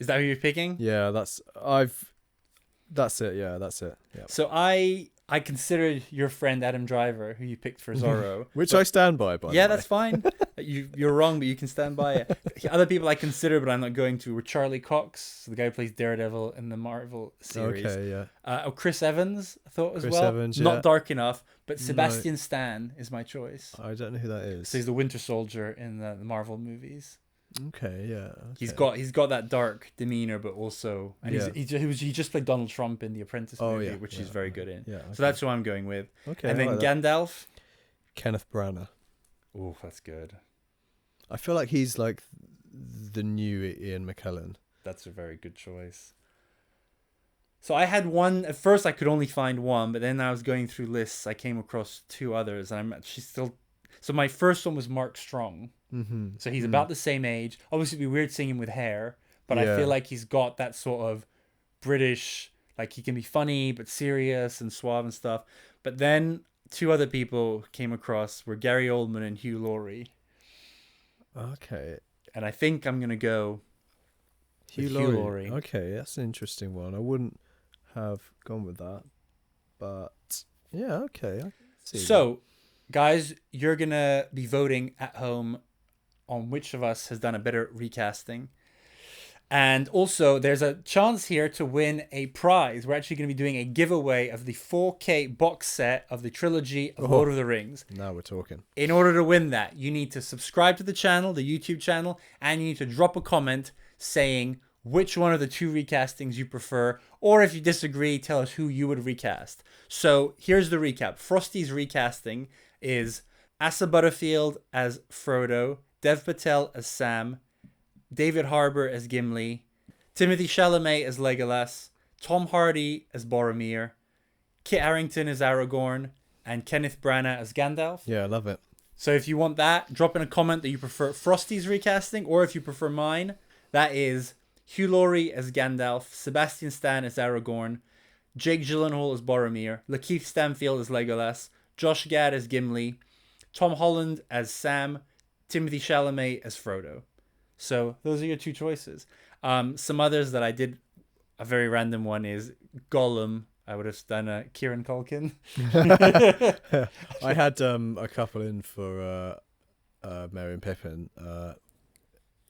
[SPEAKER 1] that who you're picking?
[SPEAKER 2] Yeah. That's it. Yeah. That's it. Yeah.
[SPEAKER 1] So I considered your friend Adam Driver, who you picked for Zorro,
[SPEAKER 2] which I stand by. By the way.
[SPEAKER 1] That's fine. You're wrong, but you can stand by it. Other people I consider, but I'm not going to, were Charlie Cox, the guy who plays Daredevil in the Marvel series.
[SPEAKER 2] Okay, yeah.
[SPEAKER 1] Chris Evans, I thought as well.
[SPEAKER 2] Chris Evans, yeah.
[SPEAKER 1] Not dark enough, but Sebastian Stan is my choice.
[SPEAKER 2] I don't know who that is.
[SPEAKER 1] So he's the Winter Soldier in the Marvel movies.
[SPEAKER 2] Okay, yeah.
[SPEAKER 1] Okay. He's got that dark demeanor, but also, and he just played Donald Trump in The Apprentice movie, which he's very good in.
[SPEAKER 2] Yeah, okay.
[SPEAKER 1] So that's who I'm going with.
[SPEAKER 2] Okay,
[SPEAKER 1] and then Gandalf,
[SPEAKER 2] Kenneth Branagh.
[SPEAKER 1] Oh, that's good.
[SPEAKER 2] I feel like he's like the new Ian McKellen.
[SPEAKER 1] That's a very good choice. So I had one. At first, I could only find one, but then I was going through lists. I came across two others, and I'm actually still. So my first one was Mark Strong.
[SPEAKER 2] Mm-hmm.
[SPEAKER 1] So he's about the same age. Obviously, it'd be weird seeing him with hair, but I feel like he's got that sort of British, like he can be funny but serious and suave and stuff. But then two other people came across were Gary Oldman and Hugh Laurie.
[SPEAKER 2] Okay.
[SPEAKER 1] And I think I'm gonna go Hugh Laurie.
[SPEAKER 2] Okay, that's an interesting one. I wouldn't have gone with that, but yeah, okay. I can see that.
[SPEAKER 1] Guys, you're gonna be voting at home on which of us has done a better recasting. And also, there's a chance here to win a prize. We're actually going to be doing a giveaway of the 4K box set of the trilogy of Lord of the Rings.
[SPEAKER 2] Now we're talking.
[SPEAKER 1] In order to win that, you need to subscribe to the channel, the YouTube channel, and you need to drop a comment saying which one of the two recastings you prefer, or if you disagree, tell us who you would recast. So here's the recap. Frosty's recasting is Asa Butterfield as Frodo, Dev Patel as Sam, David Harbour as Gimli, Timothy Chalamet as Legolas, Tom Hardy as Boromir, Kit Harington as Aragorn, and Kenneth Branagh as Gandalf.
[SPEAKER 2] Yeah, I love it.
[SPEAKER 1] So if you want that, drop in a comment that you prefer Frosty's recasting, or if you prefer mine, that is Hugh Laurie as Gandalf, Sebastian Stan as Aragorn, Jake Gyllenhaal as Boromir, Lakeith Stanfield as Legolas, Josh Gad as Gimli, Tom Holland as Sam, Timothy Chalamet as Frodo. So those are your two choices. Some others that I did, a very random one is Gollum. I would have done Kieran Culkin.
[SPEAKER 2] I had a couple in for Merry and Pippin.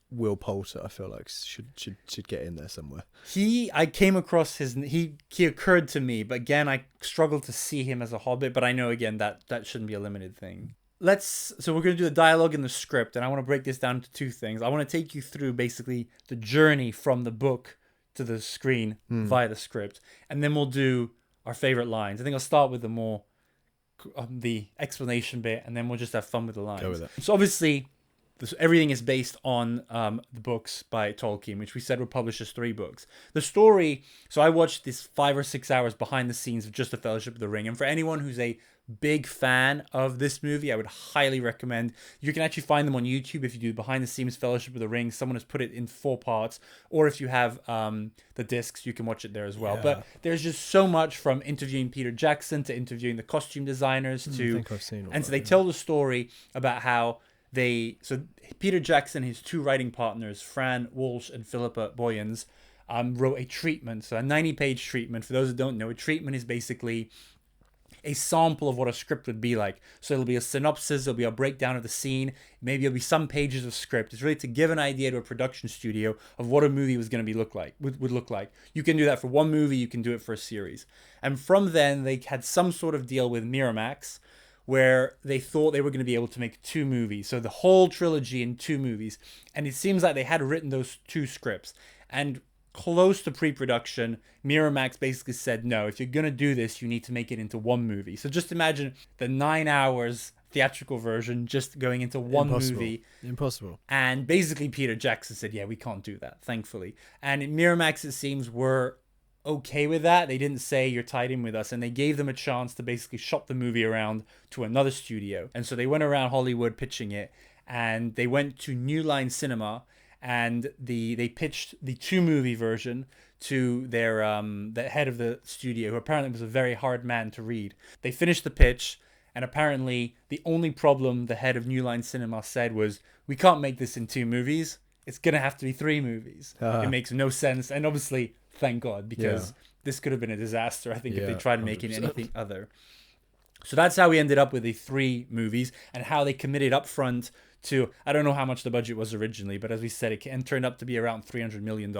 [SPEAKER 2] Will Poulter, I feel like should get in there somewhere.
[SPEAKER 1] I came across he occurred to me, but again I struggled to see him as a Hobbit. But I know again that shouldn't be a limited thing. So we're going to do the dialogue and the script, and I want to break this down to two things. I want to take you through basically the journey from the book to the screen via the script, and then we'll do our favorite lines. I think I'll start with the explanation bit, and then we'll just have fun with the lines.
[SPEAKER 2] Go with it.
[SPEAKER 1] So obviously, everything is based on the books by Tolkien, which we said would publish as 3 books. The story, so I watched this 5 or 6 hours behind the scenes of just The Fellowship of the Ring, and for anyone who's a big fan of this movie, I would highly recommend. You can actually find them on YouTube if you do behind the scenes Fellowship of the Ring. Someone has put it in 4 parts, or if you have the discs, you can watch it there as well. Yeah. But there's just so much, from interviewing Peter Jackson to interviewing the costume designers to,
[SPEAKER 2] I think I've seen all
[SPEAKER 1] and
[SPEAKER 2] that,
[SPEAKER 1] so they tell the story about how Peter Jackson, his 2 writing partners, Fran Walsh and Philippa Boyens, wrote a treatment, so a 90-page treatment. For those who don't know, a treatment is basically a sample of what a script would be like. So it'll be a synopsis, it'll be a breakdown of the scene, maybe it'll be some pages of script. It's really to give an idea to a production studio of what a movie was going to be would look like. You can do that for one movie, you can do it for a series. And from then, they had some sort of deal with Miramax, where they thought they were going to be able to make 2 movies. So the whole trilogy in 2 movies. And it seems like they had written those 2 scripts. And close to pre-production, Miramax basically said, no, if you're going to do this, you need to make it into 1 movie. So just imagine the 9 hours theatrical version just going into one movie.
[SPEAKER 2] Impossible.
[SPEAKER 1] And basically Peter Jackson said, yeah, we can't do that, thankfully. And Miramax, it seems, were okay with that. They didn't say you're tied in with us, and they gave them a chance to basically shop the movie around to another studio. And so they went around Hollywood pitching it, and they went to New Line Cinema, and they pitched the 2-movie version to their the head of the studio, who apparently was a very hard man to read. They finished the pitch, and apparently the only problem the head of New Line Cinema said was, we can't make this in 2 movies. It's gonna have to be 3 movies. It makes no sense. And obviously, thank God, because this could have been a disaster, I think, if they tried to make it anything other. So that's how we ended up with the 3 movies, and how they committed up front to, I don't know how much the budget was originally, but as we said, it turned up to be around $300 million.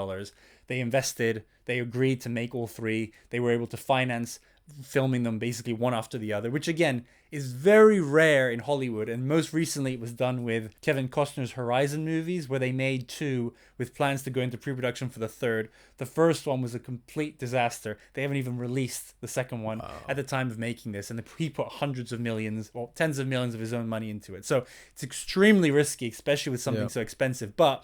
[SPEAKER 1] They invested, they agreed to make all 3. They were able to finance filming them basically one after the other, which again is very rare in Hollywood. And most recently it was done with Kevin Costner's Horizon movies, where they made 2 with plans to go into pre-production for the 3rd. The first one was a complete disaster. They haven't even released the second one at the time of making this, and he put hundreds of millions or tens of millions of his own money into it. So it's extremely risky, especially with something so expensive. But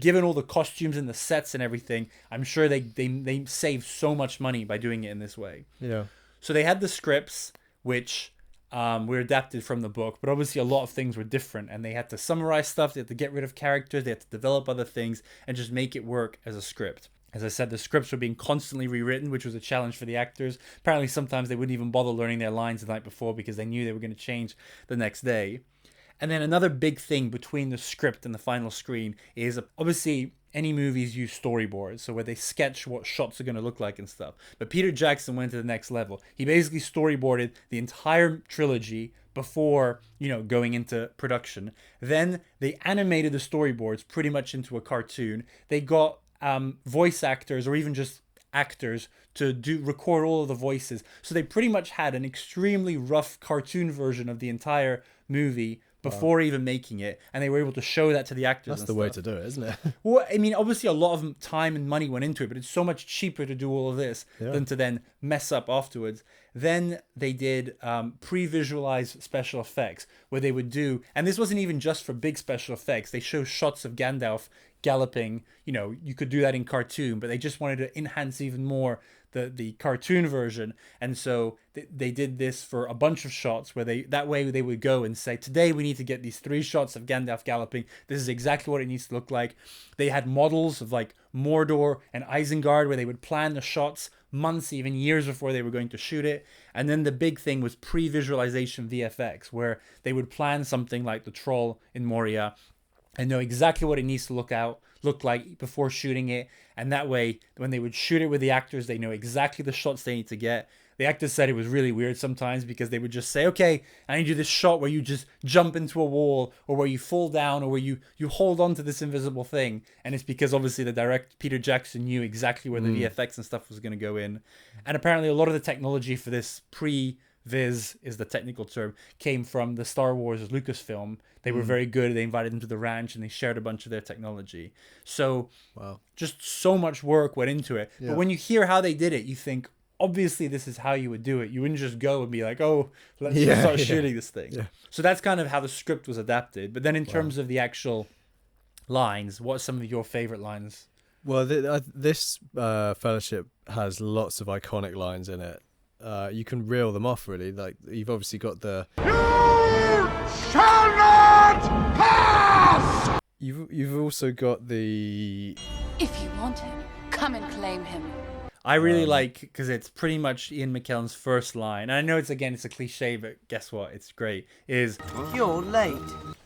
[SPEAKER 1] given all the costumes and the sets and everything, I'm sure they saved so much money by doing it in this way.
[SPEAKER 2] Yeah.
[SPEAKER 1] So they had the scripts, which were adapted from the book, but obviously a lot of things were different, and they had to summarize stuff, they had to get rid of characters, they had to develop other things, and just make it work as a script. As I said, the scripts were being constantly rewritten, which was a challenge for the actors. Apparently sometimes they wouldn't even bother learning their lines the night before because they knew they were going to change the next day. And then another big thing between the script and the final screen is, obviously any movies use storyboards, so where they sketch what shots are going to look like and stuff. But Peter Jackson went to the next level. He basically storyboarded the entire trilogy before, going into production. Then they animated the storyboards pretty much into a cartoon. They got voice actors or even just actors to record all of the voices. So they pretty much had an extremely rough cartoon version of the entire movie before even making it, and they were able to show that to the actors.
[SPEAKER 2] That's the way to do it, isn't it?
[SPEAKER 1] Well, I mean, obviously a lot of time and money went into it, but it's so much cheaper to do all of this than to then mess up afterwards. Then they did pre-visualized special effects, where they would do, and this wasn't even just for big special effects. They show shots of Gandalf galloping. You know, you could do that in cartoon, but they just wanted to enhance even more the cartoon version. And so they did this for a bunch of shots where that way they would go and say, today we need to get these 3 shots of Gandalf galloping. This is exactly what it needs to look like. They had models of like Mordor and Isengard where they would plan the shots months, even years before they were going to shoot it. And then the big thing was pre-visualization VFX, where they would plan something like the troll in Moria and know exactly what it needs to look like before shooting it. And that way, when they would shoot it with the actors, they know exactly the shots they need to get. The actors said it was really weird sometimes because they would just say, okay, I need you this shot where you just jump into a wall, or where you fall down, or where you hold on to this invisible thing. And it's because obviously the director, Peter Jackson, knew exactly where the VFX and stuff was going to go in. And apparently a lot of the technology for this pre-viz is the technical term, came from the Star Wars Lucasfilm. They were very good. They invited them to the ranch and they shared a bunch of their technology. So just so much work went into it. Yeah. But when you hear how they did it, you think, obviously this is how you would do it. You wouldn't just go and be like, oh, let's start shooting this thing. Yeah. So that's kind of how the script was adapted. But then in terms of the actual lines, what are some of your favorite lines?
[SPEAKER 2] Well, this Fellowship has lots of iconic lines in it. You can reel them off, really. Like, you've obviously got the "You shall not pass!" You've also got the
[SPEAKER 3] "If you want him, come and claim him."
[SPEAKER 1] I really like, because it's pretty much Ian McKellen's first line. And I know it's a cliche, but guess what? It's great. You're late.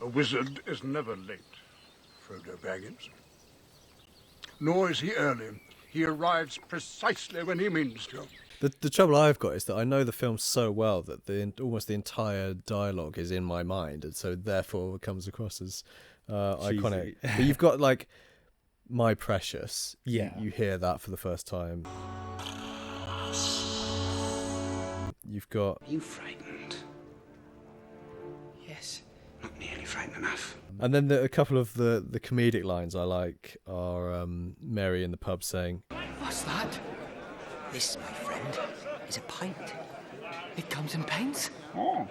[SPEAKER 4] A wizard is never late, Frodo Baggins. Nor is he early. He arrives precisely when he means to.
[SPEAKER 2] The trouble I've got is that I know the film so well that almost the entire dialogue is in my mind, and so therefore it comes across as iconic. But you've got like "My Precious." You hear that for the first time. You've got
[SPEAKER 5] "Are you frightened?" "Yes." "Not nearly frightened enough."
[SPEAKER 2] And then a couple of the comedic lines I like are Mary in the pub saying,
[SPEAKER 5] "What's that?" "This, my friend, is a pint. It comes in pints." "Oh,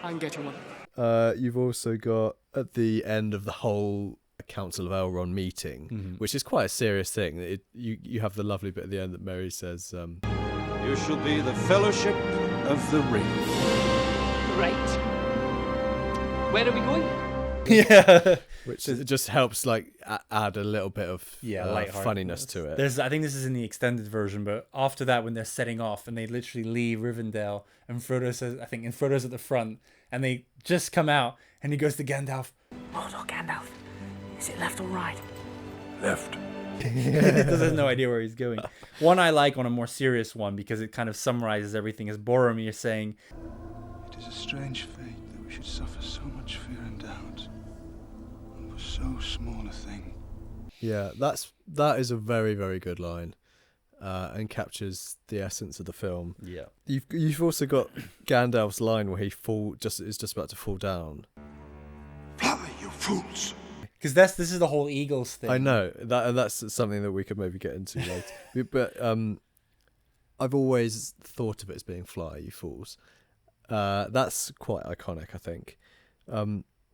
[SPEAKER 5] I can get you one."
[SPEAKER 2] You've also got at the end of the whole Council of Elrond meeting, which is quite a serious thing. You have the lovely bit at the end that Mary says,
[SPEAKER 6] "You shall be the Fellowship of the Ring."
[SPEAKER 5] Right. Where are we going?
[SPEAKER 1] Yeah.
[SPEAKER 2] Which just helps like add a little bit of funniness to it.
[SPEAKER 1] I think this is in the extended version, but after that, when they're setting off and they literally leave Rivendell, and Frodo's at the front, and they just come out, and he goes to Gandalf,
[SPEAKER 5] "Hold on, Gandalf. Is it left or right?"
[SPEAKER 4] "Left."
[SPEAKER 1] He doesn't know idea where he's going. One I like on a more serious one, because it kind of summarizes everything, is Boromir saying,
[SPEAKER 7] "It is a strange fate that we should suffer so much fear and doubt, and for so small a thing."
[SPEAKER 2] Yeah, that is a very, very good line, and captures the essence of the film.
[SPEAKER 1] Yeah.
[SPEAKER 2] You've also got Gandalf's line where he is just about to fall down.
[SPEAKER 4] "Fly, you fools!"
[SPEAKER 1] Because this is the whole Eagles thing.
[SPEAKER 2] I know that's something that we could maybe get into later. But I've always thought of it as being "Fly, you fools." That's quite iconic, I think.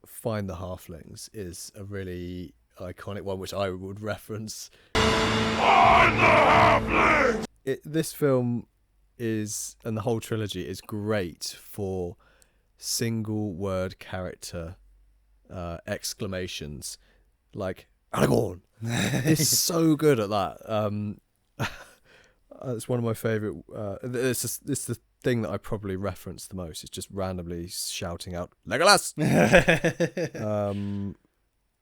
[SPEAKER 2] "Find the Halflings" is a really iconic one, which I would reference. Find the Halflings! This film and the whole trilogy is great for single word character exclamations, like "Aragorn." It's so good at that. It's one of my favorite. It's the thing that I probably reference the most. It's just randomly shouting out "Legolas."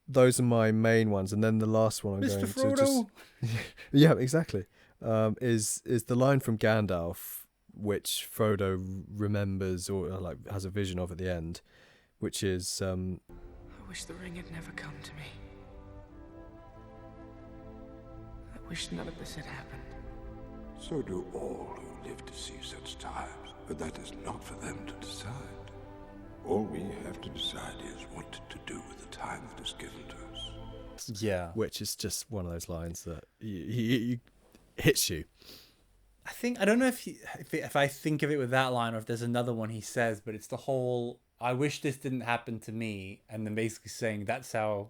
[SPEAKER 2] Those are my main ones, and then the last one I'm
[SPEAKER 1] Mr.
[SPEAKER 2] going
[SPEAKER 1] Frodo.
[SPEAKER 2] to just yeah, exactly. Is the line from Gandalf, which Frodo remembers or like has a vision of at the end, which is
[SPEAKER 5] "I wish the ring had never come to me. wish none of this had happened.
[SPEAKER 4] So do all who live to see such times, but that is not for them to decide. All we have to decide is what to do with the time that is given to us.
[SPEAKER 1] Yeah.
[SPEAKER 2] Which is just one of those lines that you hits you.
[SPEAKER 1] I don't know if I think of it with that line or if there's another one he says, but it's the whole, I wish this didn't happen to me. And then basically saying that's how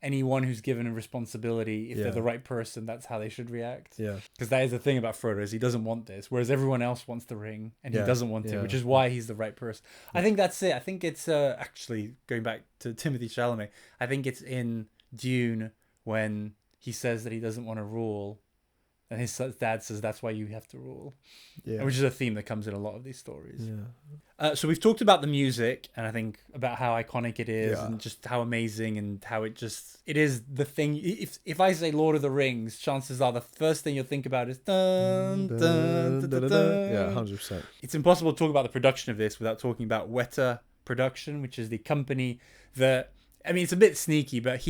[SPEAKER 1] anyone who's given a responsibility, if they're the right person, that's how they should react. Yeah. Because that is the thing about Frodo, is he doesn't want this, whereas everyone else wants the ring and he doesn't want it, which is why he's the right person. I think that's it. I think it's actually going back to Timothée Chalamet, I think it's in Dune when he says that he doesn't want to rule. And his dad says that's why you have to rule, which is a theme that comes in a lot of these stories. Yeah. So we've talked about the music, and I think about how iconic it is, and just how amazing, and how it is the thing. If I say Lord of the Rings, chances are the first thing you'll think about is dun dun dun dun dun.
[SPEAKER 2] Yeah, 100%.
[SPEAKER 1] It's impossible to talk about the production of this without talking about Weta Production, which is the company that, I mean, it's a bit sneaky, but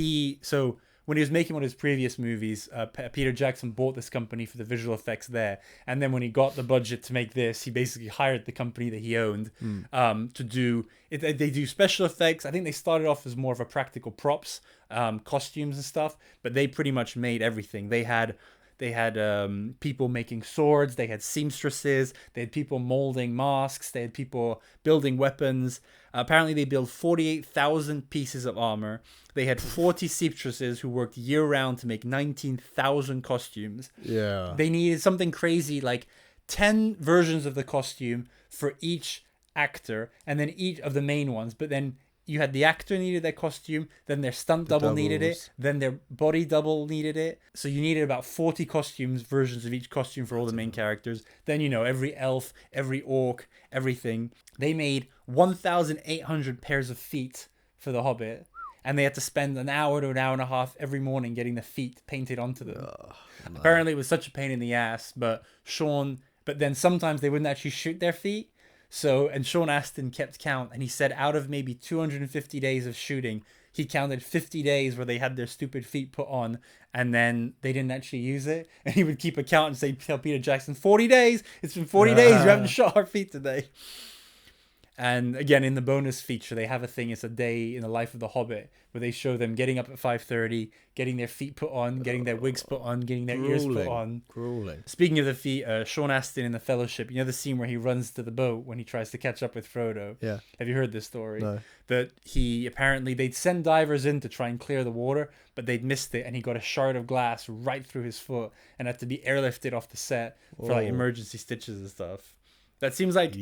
[SPEAKER 1] when he was making one of his previous movies, Peter Jackson bought this company for the visual effects there. And then when he got the budget to make this, he basically hired the company that he owned to do it. They do special effects. I think they started off as more of a practical props, costumes and stuff, but they pretty much made everything. They had people making swords. They had seamstresses. They had people molding masks. They had people building weapons. Apparently, they built 48,000 pieces of armor. They had 40 seamstresses who worked year-round to make 19,000 costumes.
[SPEAKER 2] Yeah.
[SPEAKER 1] They needed something crazy, like 10 versions of the costume for each actor, and then each of the main ones. But then you had the actor needed their costume, then their stunt double needed it, then their body double needed it. So you needed about 40 costumes, versions of each costume for all the main characters. Then, every elf, every orc, everything. They made 1,800 pairs of feet for the Hobbit, and they had to spend an hour to an hour and a half every morning getting the feet painted onto them. Apparently it was such a pain in the ass, but then sometimes they wouldn't actually shoot their feet. And Sean Astin kept count, and he said out of maybe 250 days of shooting, he counted 50 days where they had their stupid feet put on, and then they didn't actually use it. And he would keep a count and tell Peter Jackson, 40 days! It's been 40 days, you haven't shot our feet today. And again, in the bonus feature, they have a thing, it's a day in the life of the Hobbit, where they show them getting up at 5:30, getting their feet put on, getting their wigs put on, getting their ears put on.
[SPEAKER 2] Grueling.
[SPEAKER 1] Speaking of the feet, Sean Astin in The Fellowship, the scene where he runs to the boat when he tries to catch up with Frodo?
[SPEAKER 2] Yeah.
[SPEAKER 1] Have you heard this story?
[SPEAKER 2] No.
[SPEAKER 1] That they'd send divers in to try and clear the water, but they'd missed it, and he got a shard of glass right through his foot and had to be airlifted off the set for emergency stitches and stuff. That seems like,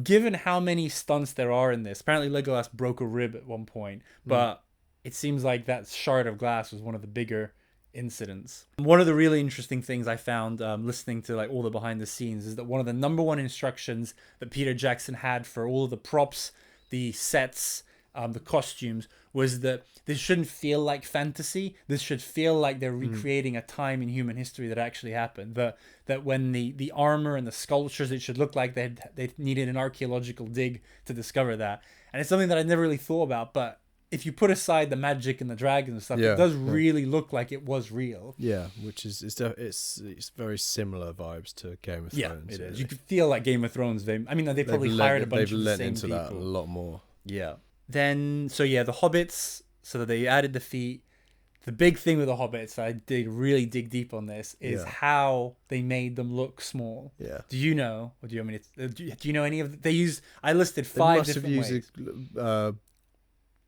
[SPEAKER 1] given how many stunts there are in this, apparently Legolas broke a rib at one point, but it seems like that shard of glass was one of the bigger incidents. One of the really interesting things I found listening to all the behind the scenes is that one of the number one instructions that Peter Jackson had for all of the props, the sets, the costumes, was that this shouldn't feel like fantasy. This should feel like they're recreating a time in human history that actually happened. That when the armor and the sculptures, it should look like they needed an archaeological dig to discover that. And it's something that I never really thought about, but if you put aside the magic and the dragons and stuff, it does really look like it was real.
[SPEAKER 2] Yeah, which is it's very similar vibes to Game of Thrones.
[SPEAKER 1] Yeah, it
[SPEAKER 2] really.
[SPEAKER 1] is. You could feel like Game of Thrones. They probably hired a bunch of the same people. They've lent into
[SPEAKER 2] that a lot more.
[SPEAKER 1] Yeah. Then, the Hobbits, so that they added the feet. The big thing with the Hobbits, I did really dig deep on this, is how they made them look small. Yeah. Do you know, or do you want me to, do you know any of the, I listed 5 different ways. They must
[SPEAKER 2] have used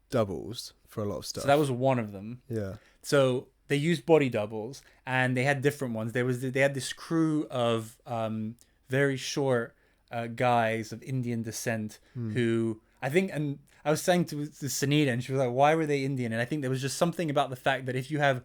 [SPEAKER 2] doubles for a lot of stuff.
[SPEAKER 1] So that was one of them.
[SPEAKER 2] Yeah.
[SPEAKER 1] So they used body doubles, and they had different ones. They had this crew of very short guys of Indian descent who, I think, and I was saying to Sunita, and she was like, why were they Indian? And I think there was just something about the fact that if you have,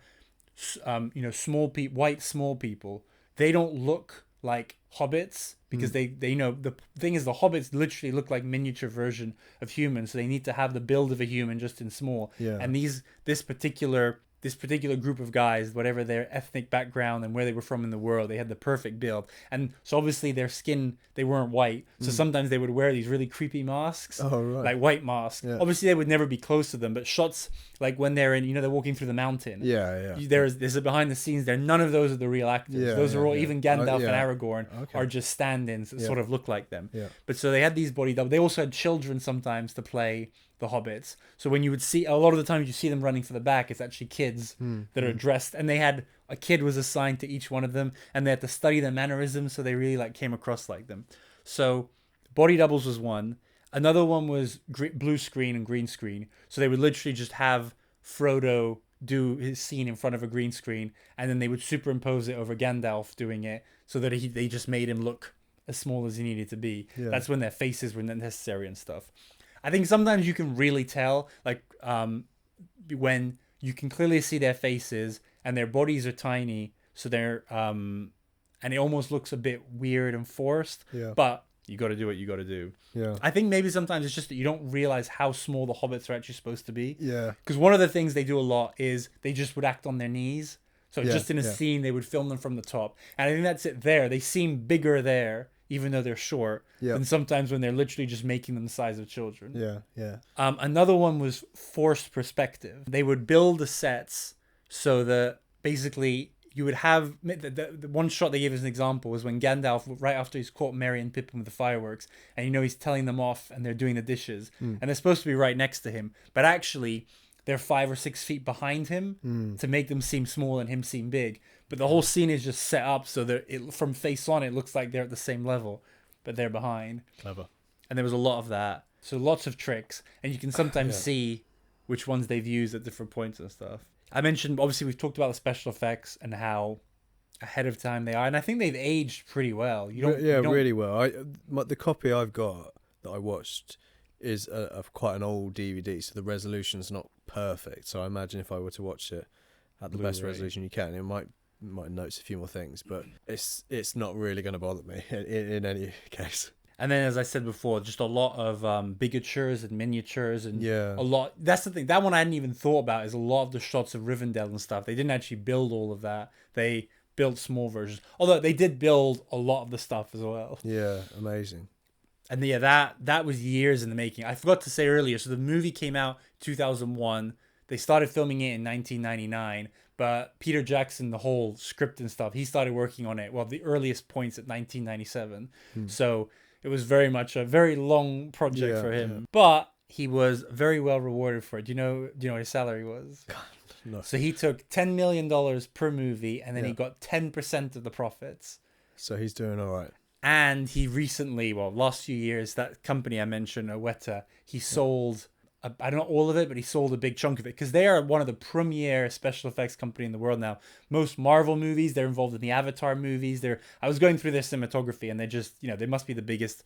[SPEAKER 1] white small people, they don't look like hobbits, because they the thing is, the hobbits literally look like miniature version of humans, so they need to have the build of a human just in small. Yeah. And this particular this particular group of guys, whatever their ethnic background and where they were from in the world, they had the perfect build. And so obviously their skin, they weren't white. So sometimes they would wear these really creepy masks, like white masks. Yeah. Obviously they would never be close to them, but shots like when they're in, they're walking through the mountain. There's a behind the scenes there. None of those are the real actors. Those are all, even Gandalf and Aragorn are just stand-ins that sort of look like them. Yeah. But so they had these body double. They also had children sometimes to play the hobbits. So when you would see, a lot of the times you see them running for the back, it's actually kids that are dressed, and they had a kid was assigned to each one of them, and they had to study their mannerisms, so they really like came across like them. So body doubles was one. Another one was blue screen and green screen. So they would literally just have Frodo do his scene in front of a green screen, and then they would superimpose it over Gandalf doing it, so that they just made him look as small as he needed to be. Yeah. That's when their faces were necessary and stuff. I think sometimes you can really tell, like when you can clearly see their faces and their bodies are tiny, so they're and it almost looks a bit weird and forced. Yeah. But you got to do what you got to do. Yeah. I think maybe sometimes it's just that you don't realize how small the hobbits are actually supposed to be. Yeah. Because one of the things they do a lot is they just would act on their knees. So just in a scene, they would film them from the top, and I think that's it. There, they seem bigger there, even though they're short, than sometimes when they're literally just making them the size of children. Yeah, yeah. Another one was forced perspective. They would build the sets so that basically you would have... The one shot they gave as an example was when Gandalf, right after he's caught Merry and Pippin with the fireworks, and he's telling them off and they're doing the dishes, and they're supposed to be right next to him, but actually they're 5 or 6 feet behind him to make them seem small and him seem big. But the whole scene is just set up so that from face on, it looks like they're at the same level, but they're behind. Clever. And there was a lot of that. So lots of tricks. And you can sometimes see which ones they've used at different points and stuff. I mentioned, obviously, we've talked about the special effects and how ahead of time they are. And I think they've aged pretty well.
[SPEAKER 2] Really well. The copy I've got that I watched is of quite an old DVD, so the resolution's not perfect. So I imagine if I were to watch it at the best resolution you can, it might notice a few more things, but it's not really going to bother me in any case.
[SPEAKER 1] And then, as I said before, just a lot of bigatures and miniatures and a lot. That's the thing. That one I hadn't even thought about, is a lot of the shots of Rivendell and stuff. They didn't actually build all of that. They built small versions. Although they did build a lot of the stuff as well.
[SPEAKER 2] Yeah, amazing.
[SPEAKER 1] And that was years in the making. I forgot to say earlier, so the movie came out 2001. They started filming it in 1999. But Peter Jackson, the whole script and stuff, he started working on it, the earliest points at 1997. So it was very much a very long project for him. Yeah. But he was very well rewarded for it. Do you know what his salary was? God, no. So he took $10 million per movie, and then he got 10% of the profits.
[SPEAKER 2] So he's doing all right.
[SPEAKER 1] And he recently, last few years, that company I mentioned, Weta, he sold... I don't know all of it, but he sold a big chunk of it, because they are one of the premier special effects company in the world now. Most Marvel movies, they're involved in the Avatar movies. I was going through their cinematography, and they just, they must be the biggest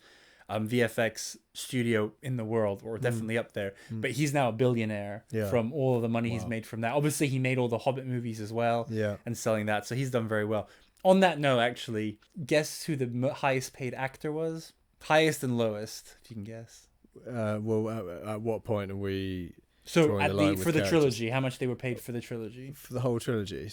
[SPEAKER 1] VFX studio in the world, or definitely up there. But he's now a billionaire from all of the money he's made from that. Obviously, he made all the Hobbit movies as well, and selling that. So he's done very well. On that note, actually, guess who the highest paid actor was? Highest and lowest, if you can guess.
[SPEAKER 2] At what point are we?
[SPEAKER 1] So for the trilogy, how much they were paid for the trilogy?
[SPEAKER 2] For the whole trilogy,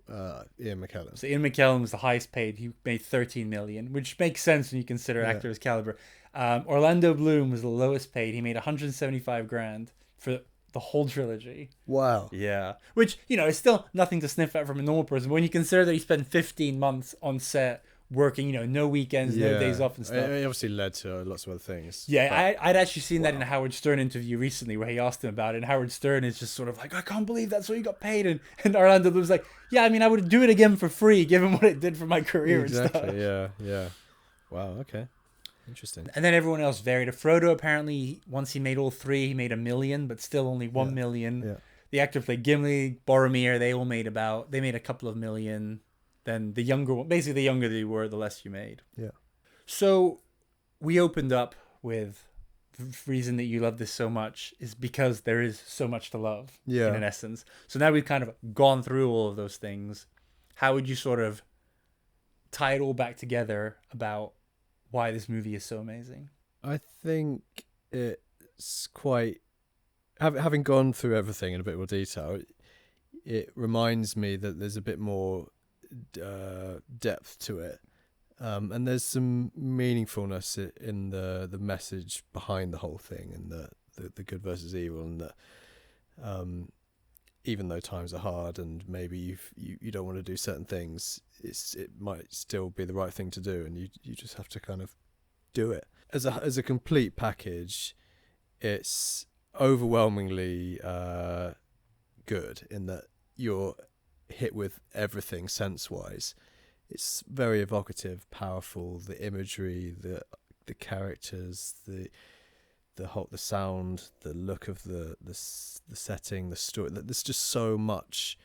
[SPEAKER 2] Ian McKellen.
[SPEAKER 1] So Ian McKellen was the highest paid. He made $13 million, which makes sense when you consider actor's caliber. Orlando Bloom was the lowest paid. He made $175,000 for the whole trilogy.
[SPEAKER 2] Wow.
[SPEAKER 1] Yeah, which is still nothing to sniff at from a normal person. But when you consider that he spent 15 months on set, working, no weekends, no days off and stuff.
[SPEAKER 2] It obviously led to lots of other things.
[SPEAKER 1] Yeah, I'd actually seen that in a Howard Stern interview recently, where he asked him about it, and Howard Stern is just sort of like, I can't believe that's what you got paid. And Orlando was like, I would do it again for free, given what it did for my career and stuff.
[SPEAKER 2] Yeah. Wow, okay. Interesting.
[SPEAKER 1] And then everyone else varied. Frodo, apparently, once he made all 3, he made $1 million, but still only $1 million. Yeah. The actor played Gimli, Boromir, they made a couple of million. Then the younger one, basically the younger you were, the less you made. Yeah. So we opened up with the reason that you love this so much is because there is so much to love in an essence. So now we've kind of gone through all of those things. How would you sort of tie it all back together about why this movie is so amazing?
[SPEAKER 2] I think it's quite... Having gone through everything in a bit more detail, it reminds me that there's a bit more depth to it. And there's some meaningfulness in the message behind the whole thing, and the good versus evil, and that even though times are hard and maybe you don't want to do certain things, it might still be the right thing to do, and you just have to kind of do it. As a complete package, it's overwhelmingly good in that you're hit with everything sense-wise. It's very evocative, powerful. The imagery, the characters, the sound, the look of the setting, the story. There's just so much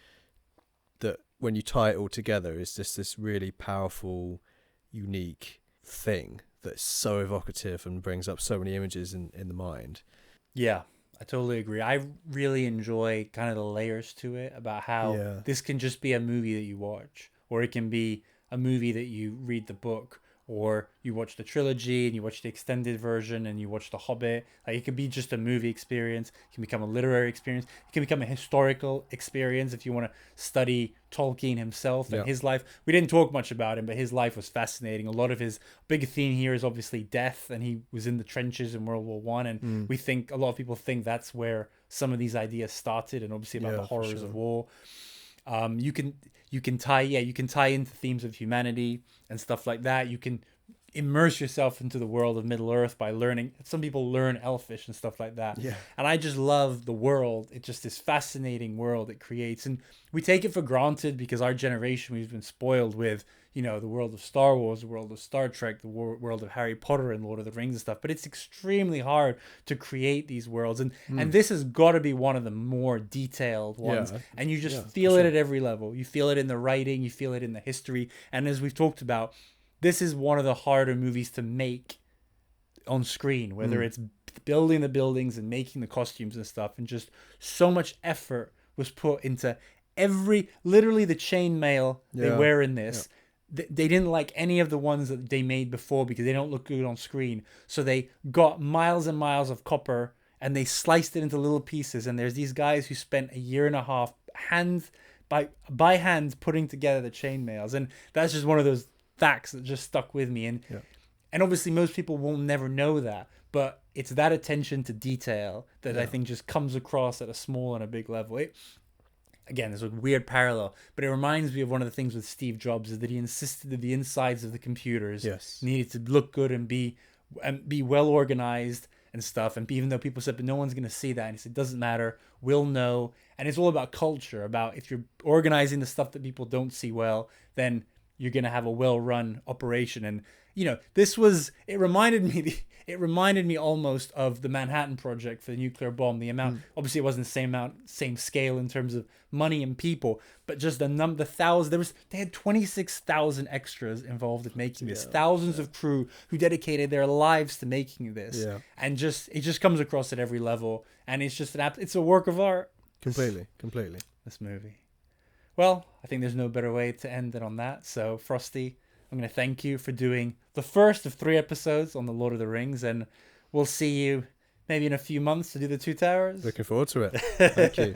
[SPEAKER 2] that when you tie it all together, it's just this really powerful, unique thing that's so evocative and brings up so many images in the mind.
[SPEAKER 1] Yeah, I totally agree. I really enjoy kind of the layers to it, about how this can just be a movie that you watch, or it can be a movie that you read the book, or you watch the trilogy and you watch the extended version and you watch The Hobbit. Like, it could be just a movie experience. It can become a literary experience. It can become a historical experience if you want to study Tolkien himself and his life. We didn't talk much about him, but his life was fascinating. A lot of his big theme here is obviously death, and he was in the trenches in World War I, and we think, a lot of people think that's where some of these ideas started, and obviously about the horrors of war. You can tie into themes of humanity and stuff like that. You can immerse yourself into the world of Middle Earth by learning. Some people learn Elfish and stuff like that. Yeah. And I just love the world. It's just this fascinating world it creates, and we take it for granted because our generation, we've been spoiled with, you know, the world of Star Wars, the world of Star Trek, the world of Harry Potter and Lord of the Rings and stuff. But it's extremely hard to create these worlds, and this has got to be one of the more detailed ones. And you just feel it at every level. You feel it in the writing, you feel it in the history, and as we've talked about, this is one of the harder movies to make on screen, whether it's building the buildings and making the costumes and stuff, and just so much effort was put into literally the chainmail they wear in this. They didn't like any of the ones that they made before because they don't look good on screen. So they got miles and miles of copper and they sliced it into little pieces. And there's these guys who spent a year and a half by hand putting together the chainmails. And that's just one of those facts that just stuck with me. And obviously most people will never know that, but it's that attention to detail that I think just comes across at a small and a big level. Again, there's a weird parallel, but it reminds me of one of the things with Steve Jobs, is that he insisted that the insides of the computers needed to look good and be well organized and stuff. And even though people said, but no one's going to see that, and he said, doesn't matter, we'll know. And it's all about culture, about if you're organizing the stuff that people don't see well, then you're going to have a well-run operation. And, you know, it reminded me almost of the Manhattan Project for the nuclear bomb. The amount, obviously it wasn't the same scale in terms of money and people, but just the thousands, they had 26,000 extras involved in making this, thousands of crew who dedicated their lives to making this. And it just comes across at every level. And it's just it's a work of art.
[SPEAKER 2] Completely.
[SPEAKER 1] This movie. Well, I think there's no better way to end it on that. So, Frosty, I'm going to thank you for doing the first of 3 episodes on the Lord of the Rings, and we'll see you maybe in a few months to do the Two Towers.
[SPEAKER 2] Looking forward to it. Thank you.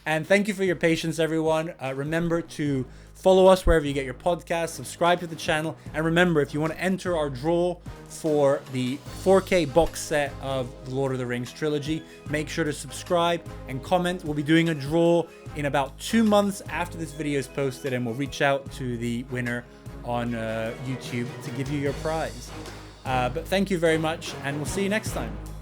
[SPEAKER 1] And thank you for your patience, everyone. Remember to follow us wherever you get your podcasts, subscribe to the channel, and remember, if you want to enter our draw for the 4K box set of the Lord of the Rings trilogy, make sure to subscribe and comment. We'll be doing a draw in about 2 months after this video is posted, and we'll reach out to the winner on YouTube to give you your prize. But thank you very much, and we'll see you next time.